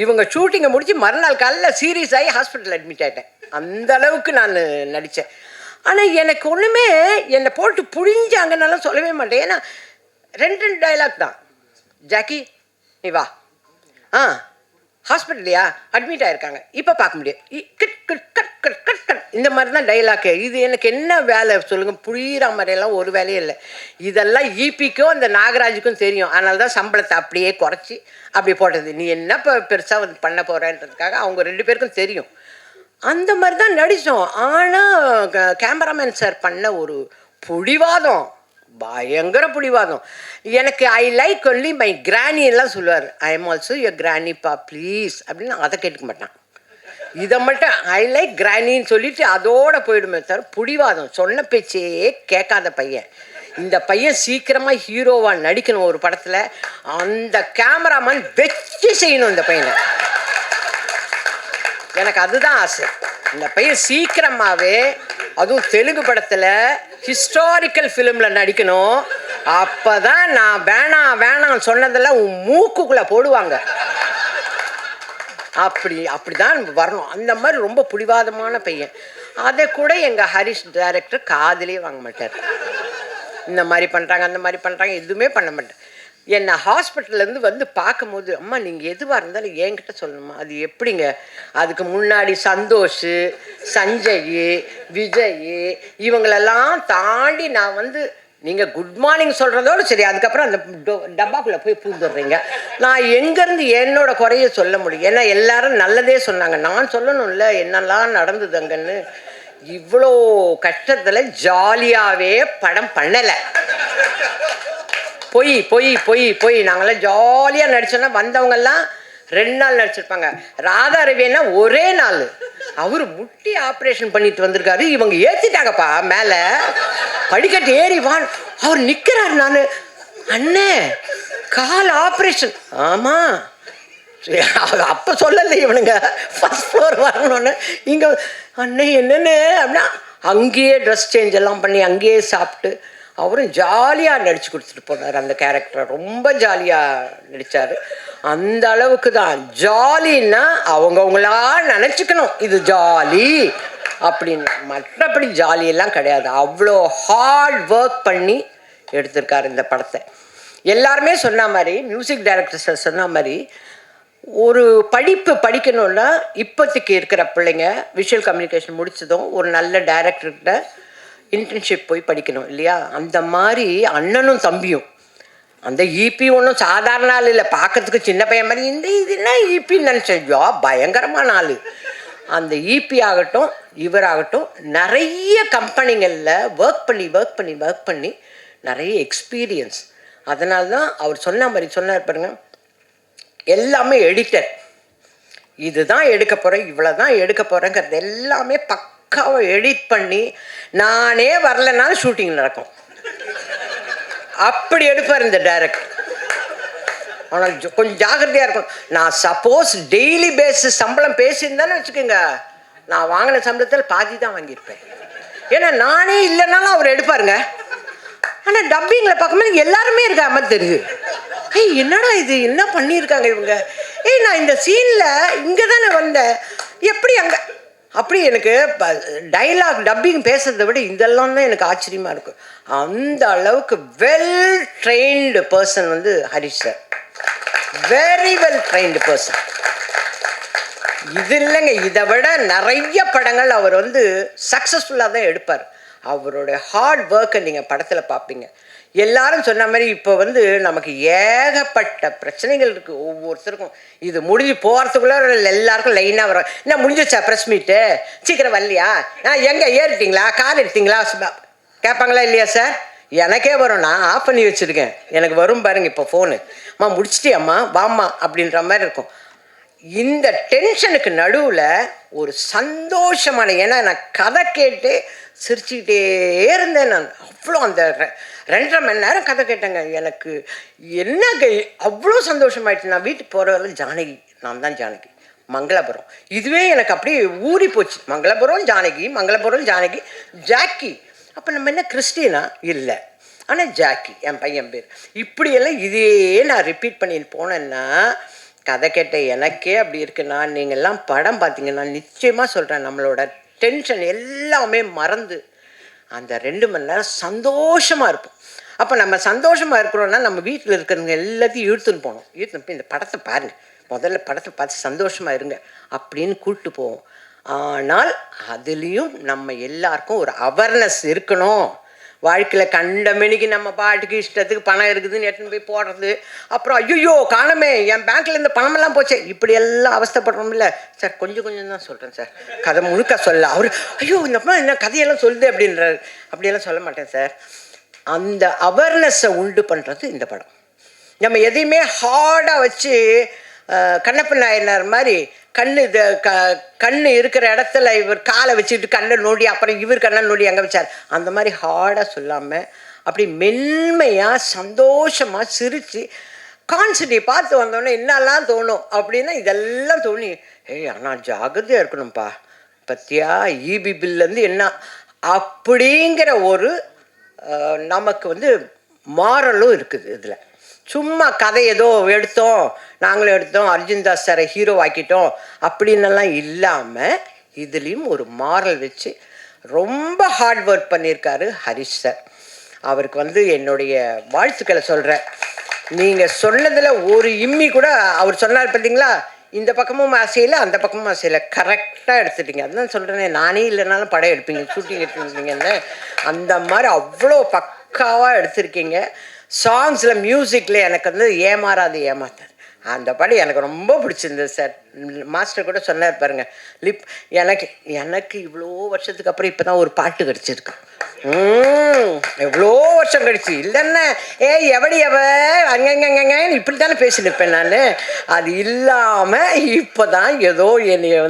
இவங்க ஷூட்டிங்கை முடித்து மறுநாள் காலையில் சீரியஸ் ஆகி ஹாஸ்பிட்டல் அட்மிட் ஆகிட்டேன். அந்த அளவுக்கு நான் நடித்தேன். ஆனால் எனக்கு ஒன்றுமே என்னை போட்டு புழிஞ்சாங்கன்னெல்லாம் சொல்லவே மாட்டேன். ஏன்னா 2 டைலாக் தான். ஜாக்கி நீ வா, ஹாஸ்பிட்டல்லையா அட்மிட் ஆகிருக்காங்க, இப்போ பார்க்க முடியாது, cut cut cut cut cut cut, இந்த மாதிரி தான் டைலாக்கு. இது எனக்கு என்ன வேலை சொல்லுங்கள், புரிகிற மாதிரியெல்லாம் ஒரு வேலையே இல்லை. இதெல்லாம் ஈபிக்கும் அந்த நாகராஜுக்கும் தெரியும், அதனால தான் சம்பளத்தை அப்படியே குறைச்சி அப்படி போட்டது. நீ என்ன இப்போ பெருசாக வந்து பண்ண போகிறன்றதுக்காக அவங்க 2 பேருக்கும் தெரியும். அந்த மாதிரி தான் நடித்தோம். ஆனால் கேமராமேன் சார் பண்ண ஒரு புடிவாதம், பயங்கர பிடிவாதம். எனக்கு I like only my granny எல்லாம் சொல்லுவார். ஐ எம் ஆல்சோ யுவர் கிராணிப்பா ப்ளீஸ் அப்படின்னு. அதை கேட்டுக்க மாட்டான், இதை மட்டும் ஐ லைக் கிராணின்னு சொல்லிட்டு அதோட போயிடுமே தவிர பிடிவாதம். சொன்ன பேச்சே கேட்காத பையன். இந்த பையன் சீக்கிரமாக ஹீரோவாக நடிக்கணும் ஒரு படத்தில். அந்த கேமராமேன் வச்சு செய்யணும் இந்த பையனை. எனக்கு அதுதான் ஆசை. இந்த பையன் சீக்கிரமாகவே, அதுவும் தெலுங்கு படத்தில் ஹிஸ்டாரிக்கல் ஃபிலிமில் நடிக்கணும். அப்போ தான் நான் வேணாம் சொன்னதெல்லாம் உன் மூக்குக்குள்ளே போடுவாங்க. அப்படி தான் வரணும். அந்த மாதிரி ரொம்ப பிடிவாதமான பையன். அதை கூட எங்கள் ஹரிஷ் டைரக்டர் காதிலே வாங்க மாட்டார். இந்த மாதிரி பண்ணுறாங்க அந்த மாதிரி பண்ணுறாங்க எதுவுமே பண்ண மாட்டேன். என்னை ஹாஸ்பிட்டல்லேருந்து வந்து பார்க்கும்போது, அம்மா நீங்கள் எதுவாக இருந்தாலும் என்கிட்ட சொல்லணுமா. அது எப்படிங்க, அதுக்கு முன்னாடி சந்தோஷ், சஞ்சய், விஜய் இவங்களெல்லாம் தாண்டி நான் வந்து நீங்கள் குட் மார்னிங் சொல்கிறதோடு சரி, அதுக்கப்புறம் அந்த டப்பாக்குள்ளே போய் பூந்துடுறீங்க. நான் எங்கேருந்து என்னோட குறைய சொல்ல முடியும்? ஏன்னா எல்லாரும் நல்லதே சொன்னாங்க, நான் சொல்லணும்ல என்னெல்லாம் நடந்தது அங்கன்னு. இவ்வளோ கஷ்டத்தில் ஜாலியாகவே படம் பண்ணலை. பொய் பொய் பொய் பொய். நாங்களாம் ஜாலியாக நடிச்சோன்னா வந்தவங்கெல்லாம் 2 நாள் நடிச்சிருப்பாங்க. ராதா ரவின்னா ஒரே நாள். அவர் முட்டி ஆப்ரேஷன் பண்ணிட்டு வந்திருக்காரு. இவங்க ஏற்றிட்டாங்கப்பா மேலே படிக்கட்டு ஏறி வான். அவர் நிற்கிறார். நான் அண்ணே கால் ஆப்ரேஷன். ஆமாம் அப்போ சொல்லலை இவனுங்க ஃபஸ்ட் ஃப்ளோர் வரணுன்னு. இங்கே அண்ணே என்னென்னு அப்படின்னா அங்கேயே ட்ரெஸ் சேஞ்ச் எல்லாம் பண்ணி அங்கேயே சாப்பிட்டு அவரும் ஜாலியாக நடித்து கொடுத்துட்டு போனார். அந்த கேரக்டரை ரொம்ப ஜாலியாக நடித்தார். அந்த அளவுக்கு தான் ஜாலின்னா அவங்கவுங்களா நினச்சிக்கணும் இது ஜாலி அப்படின்னு. மற்றபடி ஜாலியெல்லாம் கிடையாது. அவ்வளோ ஹார்ட் ஒர்க் பண்ணி எடுத்திருக்காரு இந்த படத்தை. எல்லாருமே சொன்ன மாதிரி, மியூசிக் டைரக்டர்ஸ் சொன்ன மாதிரி, ஒரு படிப்பு படிக்கணுன்னா இப்போதைக்கு இருக்கிற பிள்ளைங்க விஷுவல் கம்யூனிகேஷன் முடிச்சதும் ஒரு நல்ல டைரக்டர்கிட்ட இன்டர்ன்ஷிப் போய் படிக்கணும் இல்லையா? அந்த மாதிரி அண்ணனும் தம்பியும். அந்த இபி ஒன்றும் சாதாரண ஆள் இல்லை, பார்க்கறதுக்கு சின்ன பையன் மாதிரி. இந்த இது என்ன இபின்னு நினச்சேன். பயங்கரமான ஆள். அந்த இபி ஆகட்டும் இவராகட்டும் நிறைய கம்பெனிகளில் ஒர்க் பண்ணி நிறைய எக்ஸ்பீரியன்ஸ். அதனால தான் அவர் சொன்ன மாதிரி சொன்னார் பாருங்க, எல்லாமே எடிட்டர். இதுதான் எடுக்க போகிறேன், இவ்வளோ தான் எடுக்க போகிறேங்கிறது எல்லாமே பக்காவை எடிட் பண்ணி நானே வரலனாலும் ஷூட்டிங் நடக்கும். அப்படி எடுப்பார் இந்த டைரக்டர். ஆனால் கொஞ்சம் ஜாக்கிரதையாக இருக்கும். நான் சப்போஸ் டெய்லி பேஸிஸ் சம்பளம் பேசியிருந்தாலும் வச்சுக்கோங்க, நான் வாங்கின சம்பளத்தில் பாதி தான் வாங்கியிருப்பேன். ஏன்னா நானே இல்லைனாலும் அவர் எடுப்பாருங்க. ஆனால் டப்பிங்கில் பார்க்கும்போது எல்லாருமே இருக்கா மாதிரி தெரியுது. என்னடா இது என்ன பண்ணியிருக்காங்க இவங்க. நான் இந்த சீனில் இங்கே தானே வந்தேன், எப்படி அங்கே அப்படி. எனக்கு டைலாக் டப்பிங் பேசுறதை விட இதெல்லாம் தான் எனக்கு ஆச்சரியமாக இருக்கும். அந்த அளவுக்கு வெல் ட்ரெயின்டு பர்சன் வந்து Harish sir. Very well trained person. இது இல்லைங்க, இதை விட நிறைய படங்கள் அவர் வந்து சக்ஸஸ்ஃபுல்லாக தான் எடுப்பார். அவருடைய ஹார்ட் ஒர்க்கை நீங்கள் படத்தில் பார்ப்பீங்க. எல்லாரும் சொன்ன மாதிரி இப்போ வந்து நமக்கு ஏகப்பட்ட பிரச்சனைகள் இருக்குது ஒவ்வொருத்தருக்கும். இது முடிஞ்சு போகிறதுக்குள்ளே எல்லாருக்கும் லைனாக வரும். என்ன முடிஞ்சிச்சா ப்ரெஸ் மீட்டு, சீக்கிரம் வரலையா, எங்கே ஏறிட்டிங்களா, கார் எடுத்தீங்களா கேட்பாங்களா இல்லையா சார்? எனக்கே வரும். நான் ஆஃப் பண்ணி வச்சுருக்கேன், எனக்கு வரும் பாருங்க இப்போ ஃபோனு. அம்மா முடிச்சிட்டியம்மா வாம்மா அப்படின்ற மாதிரி இருக்கும். இந்த டென்ஷனுக்கு நடுவில் ஒரு சந்தோஷமான, ஏன்னா நான் கதை கேட்டு சிரிச்சுக்கிட்டே இருந்தேன். நான் அவ்வளோ அந்த 2.5 மணி நேரம் கதை கேட்டேங்க. எனக்கு என்ன அவ்வளோ சந்தோஷமாயிடுச்சு. நான் வீட்டுக்கு போகிறவரை ஜானகி, நான் தான் ஜானகி, மங்களபுரம். இதுவே எனக்கு அப்படியே ஊறி போச்சு. மங்களபுரம் ஜானகி, மங்களபுரம் ஜானகி, ஜாக்கி. அப்போ நம்ம என்ன கிறிஸ்டினா இல்லை, ஆனால் ஜாக்கி என் பையன் பேர். இப்படியெல்லாம் இதே நான் ரிப்பீட் பண்ணிட்டு போனேன்னா கதை கேட்ட எனக்கே அப்படி இருக்குன்னா, நீங்கள்லாம் படம் பார்த்தீங்கன்னா நிச்சயமாக சொல்கிறேன், நம்மளோட டென்ஷன் எல்லாமே மறந்து அந்த 2 மணி நேரம் சந்தோஷமாக இருப்போம். அப்போ நம்ம சந்தோஷமாக இருக்கிறோன்னா நம்ம வீட்டில் இருக்கிறவங்க எல்லாத்தையும் இழுத்துன்னு போகணும். இழுத்துன்னு போய் இந்த படத்தை பாருங்கள், முதல்ல படத்தை பார்த்து சந்தோஷமாக இருங்க அப்படின்னு கூப்பிட்டு போவோம். ஆனால் அதுலேயும் நம்ம எல்லாருக்கும் ஒரு அவேர்னஸ் இருக்கணும். வாழ்க்கையில் கண்டமணிக்கு நம்ம பாட்டுக்கு இஷ்டத்துக்கு பணம் இருக்குதுன்னு எடுத்துன்னு போய் போடுறது, அப்புறம் ஐயோ காணமே என் பேங்க்கில் இந்த பணமெல்லாம் போச்சு, இப்படி எல்லாம் அவஸ்தைப்படுறோம்ல சார். கொஞ்சம் தான் சொல்கிறேன் சார், கதை முழுக்க சொல்ல. அவர் ஐயோ இந்த அம்மா என்ன கதையெல்லாம் சொல்லுது அப்படின்றாரு. அப்படியெல்லாம் சொல்ல மாட்டேன் சார். அந்த அவேர்னஸை உண்டு பண்ணுறது இந்த படம். நம்ம எதையுமே ஹார்டாக வச்சு கண்ணப்ப நாயனார் மாதிரி கண்ணு இருக்கிற இடத்துல இவர் காலை வச்சுட்டு கண்ணை நோண்டி, அப்புறம் இவர் கண்ணை நோண்டி அங்கே வச்சார். அந்த மாதிரி ஹார்டாக சொல்லாமல் அப்படி மென்மையாக சந்தோஷமாக சிரித்து கான்செப்டை பார்த்து வந்தோடனே என்னெல்லாம் தோணும் அப்படின்னா இதெல்லாம் தோணி, ஆனால் ஜாகிரதையாக இருக்கணும்ப்பா, பத்தியா இபி பில்லேருந்து என்ன அப்படிங்கிற ஒரு நமக்கு வந்து மாரலும் இருக்குது இதில். சும்மா கதை ஏதோ எடுத்தோம், நாங்களும் எடுத்தோம், அர்ஜுன் தாஸ் சாரை ஹீரோ ஆக்கிட்டோம் அப்படின்னெல்லாம் இல்லாமல் இதுலேயும் ஒரு மாரல் வச்சு ரொம்ப ஹார்ட் ஒர்க் பண்ணியிருக்காரு ஹரிஷ் சார். அவருக்கு வந்து என்னுடைய வாழ்த்துக்களை சொல்கிறேன். நீங்கள் சொன்னதில் ஒரு இம்மி கூட அவர் சொன்னார் பார்த்தீங்களா, இந்த பக்கமும் அசையலை அந்த பக்கமும் அசையலை, கரெக்டாக எடுத்துட்டீங்க. அதுதான் சொல்கிறேனே, நானே இல்லைனாலும் படம் எடுப்பீங்க, ஷூட்டிங் எடுத்துருந்தீங்கன்னு. அந்த மாதிரி அவ்வளோ பக்காவாக எடுத்திருக்கீங்க. சாங்ஸில் மியூசிக்கில் எனக்கு வந்து ஏமாறாது ஏமாத்தாது. அந்த படம் எனக்கு ரொம்ப பிடிச்சிருந்தது சார். மாஸ்டர் கூட சொன்னார் பாருங்க, எனக்கு இவ்வளோ வருஷத்துக்கு அப்புறம் இப்போ தான் ஒரு பாட்டு கிடச்சிருக்கு. எவ்வளோ வருஷம் கழிச்சு இல்லைன்னா எவடி அங்கங்கங்க இப்படி தானே பேசினிருப்பேன் நான். அது இல்லாமல் இப்போ தான் ஏதோ என்னைய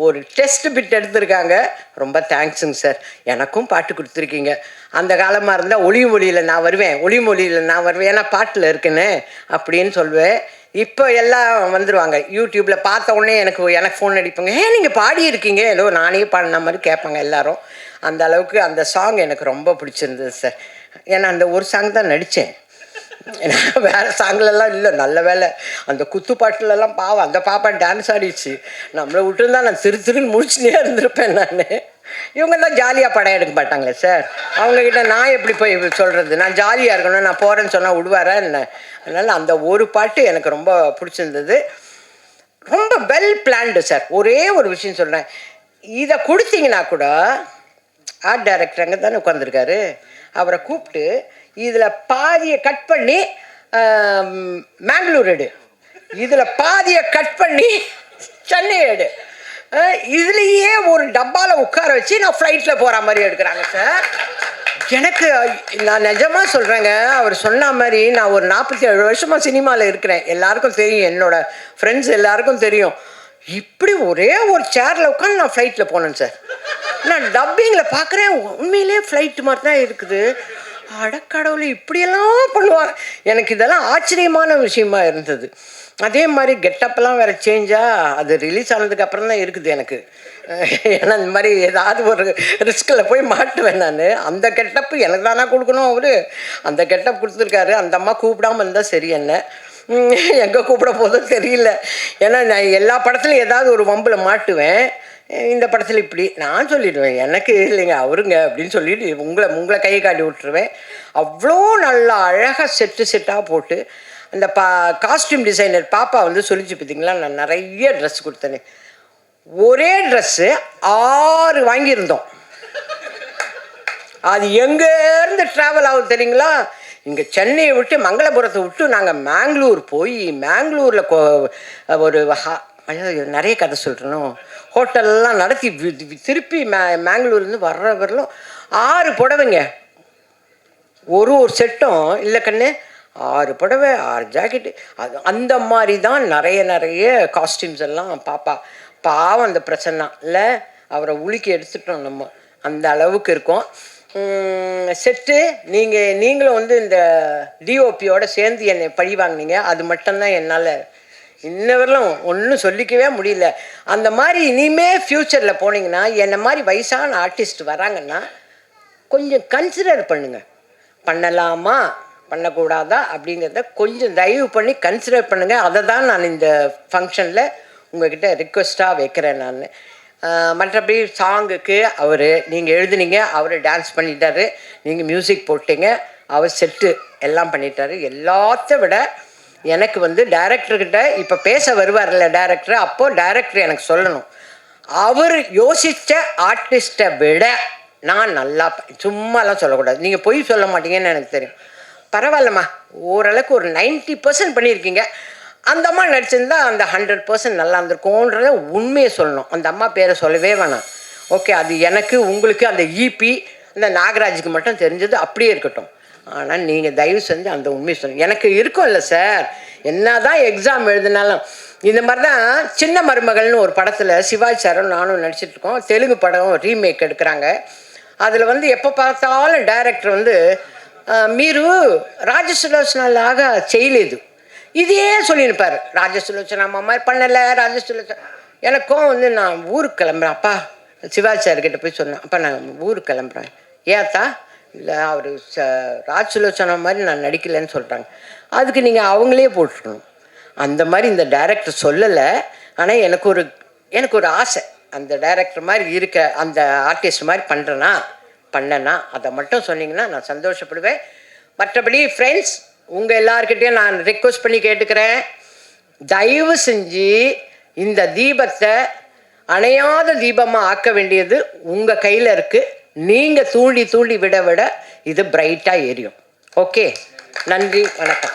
ஒரு டெஸ்ட் பிட் எடுத்திருக்காங்க. ரொம்ப தேங்க்ஸுங்க சார். எனக்கும் பாட்டு கொடுத்துருக்கீங்க. அந்த காலமாக இருந்தால் ஒளிமொழியில் நான் வருவேன், ஏன்னா பாட்டில் இருக்குன்னு அப்படின்னு சொல்லுவேன். இப்போ எல்லாம் வந்துடுவாங்க யூடியூப்பில் பார்த்த உடனே எனக்கு ஃபோன் அடிப்பாங்க, நீங்கள் பாடியிருக்கீங்க, ஏதோ நானே பாடின மாதிரி கேட்பாங்க எல்லாரும். அந்த அளவுக்கு அந்த சாங் எனக்கு ரொம்ப பிடிச்சிருந்தது சார். ஏன்னா அந்த ஒரு சாங் தான் நடித்தேன், ஏன்னா வேறு சாங்லலாம் இல்லை. நல்ல வேலை அந்த குத்துப்பாட்டுலலாம் பாவம் அந்த பாப்பா டான்ஸ் ஆடிடுச்சு. நம்மளை விட்டுருந்தா நான் திருன்னு முடிச்சுனே இருந்திருப்பேன் நான். இவங்க தான் ஜாலியாக படம் எடுக்க மாட்டாங்களே சார். அவங்கக்கிட்ட நான் எப்படி போய் சொல்கிறது? நான் ஜாலியாக இருக்கணும், நான் போகிறேன்னு சொன்னால் விடுவாரா என்ன? அதனால் அந்த ஒரு பாட்டு எனக்கு ரொம்ப பிடிச்சிருந்தது. ரொம்ப வெல் பிளான்டு சார். ஒரே ஒரு விஷயம் சொல்கிறேன், இதை கொடுத்தீங்கன்னா கூட ஆர்ட் டைரக்டர் அங்கே தானே உட்காந்துருக்காரு, அவரை கூப்பிட்டு இதில் பாதியை கட் பண்ணி மேங்களூர் எடு, இதில் பாதியை கட் பண்ணி சென்னை எடு, இதுலேயே ஒரு டப்பாவில் உட்கார வச்சு நான் ஃப்ளைட்டில் போகிற மாதிரி எடுக்கிறாங்க சார். எனக்கு நான் நிஜமாக சொல்கிறேங்க, அவர் சொன்ன மாதிரி நான் ஒரு 47 வருஷமாக சினிமாவில் இருக்கிறேன். எல்லாருக்கும் தெரியும், என்னோடய ஃப்ரெண்ட்ஸ் எல்லாருக்கும் தெரியும். இப்படி ஒரே ஒரு சேரில் உட்காந்து நான் ஃப்ளைட்டில் போனேன் சார். நான் டப்பிங்கில் பார்க்குறேன், உண்மையிலே ஃப்ளைட்டு மாதிரி தான் இருக்குது. அடக்கடவுளை இப்படியெல்லாம் பண்ணுவாங்க. எனக்கு இதெல்லாம் ஆச்சரியமான விஷயமா இருந்தது. அதே மாதிரி கெட்டப்பெல்லாம் வேறு சேஞ்சாக அது ரிலீஸ் ஆனதுக்கப்புறம் தான் இருக்குது எனக்கு. ஏன்னா இந்த மாதிரி ஏதாவது ஒரு ரிஸ்கில் போய் மாட்டுவேன் நான். அந்த கெட்டப்பு எனக்கு தானே கொடுக்கணும், அவர் அந்த கெட்டப் கொடுத்துருக்காரு. அந்த அம்மா கூப்பிடாமல் இருந்தால் சரி, என்ன எங்கே கூப்பிட போதும் தெரியல. ஏன்னா நான் எல்லா படத்துலையும் ஏதாவது ஒரு வம்பில் மாட்டுவேன். இந்த படத்தில் இப்படி நான் சொல்லிடுவேன், எனக்கு இல்லைங்க அவருங்க அப்படின்னு சொல்லிட்டு உங்களை கையை காட்டி விட்டுருவேன். அவ்வளோ நல்லா அழகாக செட்டாக போட்டு அந்த காஸ்டியூம் டிசைனர் பாப்பா சொல்லிச்சு பார்த்தீங்களா, நான் நிறைய ட்ரெஸ் கொடுத்தேனே. ஒரே ட்ரெஸ்ஸு 6 வாங்கியிருந்தோம். அது எங்கேருந்து ட்ராவல் ஆகுது தெரியுங்களா? இங்கே சென்னையை விட்டு மங்களபுரத்தை விட்டு நாங்கள் மேங்களூர் போய் மேங்களூரில் ஒரு நிறைய கதை சொல்கிறோம், ஹோட்டல்லாம் நடத்தி திருப்பி மேங்களூர்லேருந்து வர்ற வரலும் 6 புடவைங்க. ஒரு செட்டும் இல்லை கண்ணு, 6 புடவை 6 ஜாக்கெட்டு. அது அந்த மாதிரி தான் நிறைய காஸ்டியூம்ஸ் எல்லாம் பாவம் அந்த பிரச்சனை இல்லை, அவரை உலுக்கி எடுத்துட்டோம் நம்ம, அந்த அளவுக்கு இருக்கும் செட்டு. நீங்களும் இந்த டிஓபியோட சேர்ந்து என்னை பழி வாங்கினீங்க. அது மட்டும்தான் என்னால் இன்னவரெல்லாம் ஒன்றும் சொல்லிக்கவே முடியல. அந்த மாதிரி இனிமேல் ஃப்யூச்சரில் போனீங்கன்னா என்னை மாதிரி வயசான ஆர்டிஸ்ட் வராங்கன்னா கொஞ்சம் கன்சிடர் பண்ணுங்கள், பண்ணலாமா பண்ணக்கூடாதா அப்படிங்கிறத கொஞ்சம் தயவு பண்ணி கன்சிடர் பண்ணுங்கள். அதை தான் நான் இந்த ஃபங்க்ஷனில் உங்கள்கிட்ட ரிக்வெஸ்ட்டாக வைக்கிறேன் நான். மற்றபடி சாங்குக்கு நீங்கள் எழுதுனீங்க, அவர் டான்ஸ் பண்ணிட்டாரு, நீங்கள் மியூசிக் போட்டீங்க, அவர் செட்டு எல்லாம் பண்ணிட்டாரு. எல்லாத்த விட எனக்கு டைரக்டர்கிட்ட இப்போ பேச வருவார்ல டைரக்டர், அப்போது டைரக்டர் எனக்கு சொல்லணும், அவர் யோசித்த ஆர்டிஸ்ட்டை விட நான் நல்லா சும்மாலாம் சொல்லக்கூடாது. நீங்கள் பொய் சொல்ல மாட்டீங்கன்னு எனக்கு தெரியும். பரவாயில்லம்மா, ஓரளவுக்கு ஒரு 90% பண்ணியிருக்கீங்க. அந்த அம்மா நடிச்சிருந்தா அந்த 100% நல்லா இருந்திருக்கும்ன்றத உண்மையை சொல்லணும். அந்த அம்மா பேரை சொல்லவே வேணாம். ஓகே, அது எனக்கு உங்களுக்கு அந்த இபி அந்த நாகராஜுக்கு மட்டும் தெரிஞ்சது அப்படியே இருக்கட்டும். ஆனால் நீங்கள் தயவு செஞ்சு அந்த உண்மையை சொல்லுங்கள். எனக்கு இருக்கும் இல்லை சார், என்ன தான் எக்ஸாம் எழுதினாலும். இந்த மாதிரி தான் சின்ன மருமகள்னு ஒரு படத்தில் சிவாஜி சாரும் நானும் நடிச்சிட்ருக்கோம். தெலுங்கு படம் ரீமேக் எடுக்கிறாங்க. அதில் எப்போ பார்த்தாலும் டைரக்டர் మీరు రాజసులోచనలాగా చేయలేదు இதே சொல்லியிருப்பார். ராஜசுலோச்சனா மாதிரி பண்ணலை, ராஜசுலோச்சனா. எனக்கும் நான் ஊருக்கு கிளம்புறேன். அப்பா சிவாஜி சார்கிட்ட போய் சொன்னேன், அப்பா நான் ஊருக்கு கிளம்புறேன். ஏத்தா? இல்லை அவர் ராஜசுலோச்சனா மாதிரி நான் நடிக்கலைன்னு சொல்கிறாங்க. அதுக்கு நீங்கள் அவங்களே போட்டுருக்கணும். அந்த மாதிரி இந்த டைரக்டர் சொல்லலை. ஆனால் எனக்கு ஒரு ஆசை, அந்த டைரக்டர் மாதிரி இருக்க அந்த ஆர்டிஸ்ட் மாதிரி பண்ணனா அதை மட்டும் சொன்னீங்கன்னா நான் சந்தோஷப்படுவேன். மற்றபடி ஃப்ரெண்ட்ஸ், உங்கள் எல்லாருக்கிட்டையும் நான் ரிக்வெஸ்ட் பண்ணி கேட்டுக்கிறேன், தயவு செஞ்சு இந்த தீபத்தை அணையாத தீபமாக ஆக்க வேண்டியது உங்கள் கையில் இருக்குது. நீங்கள் தூண்டி விட இது பிரைட்டாக எரியும். ஓகே, நன்றி, வணக்கம்.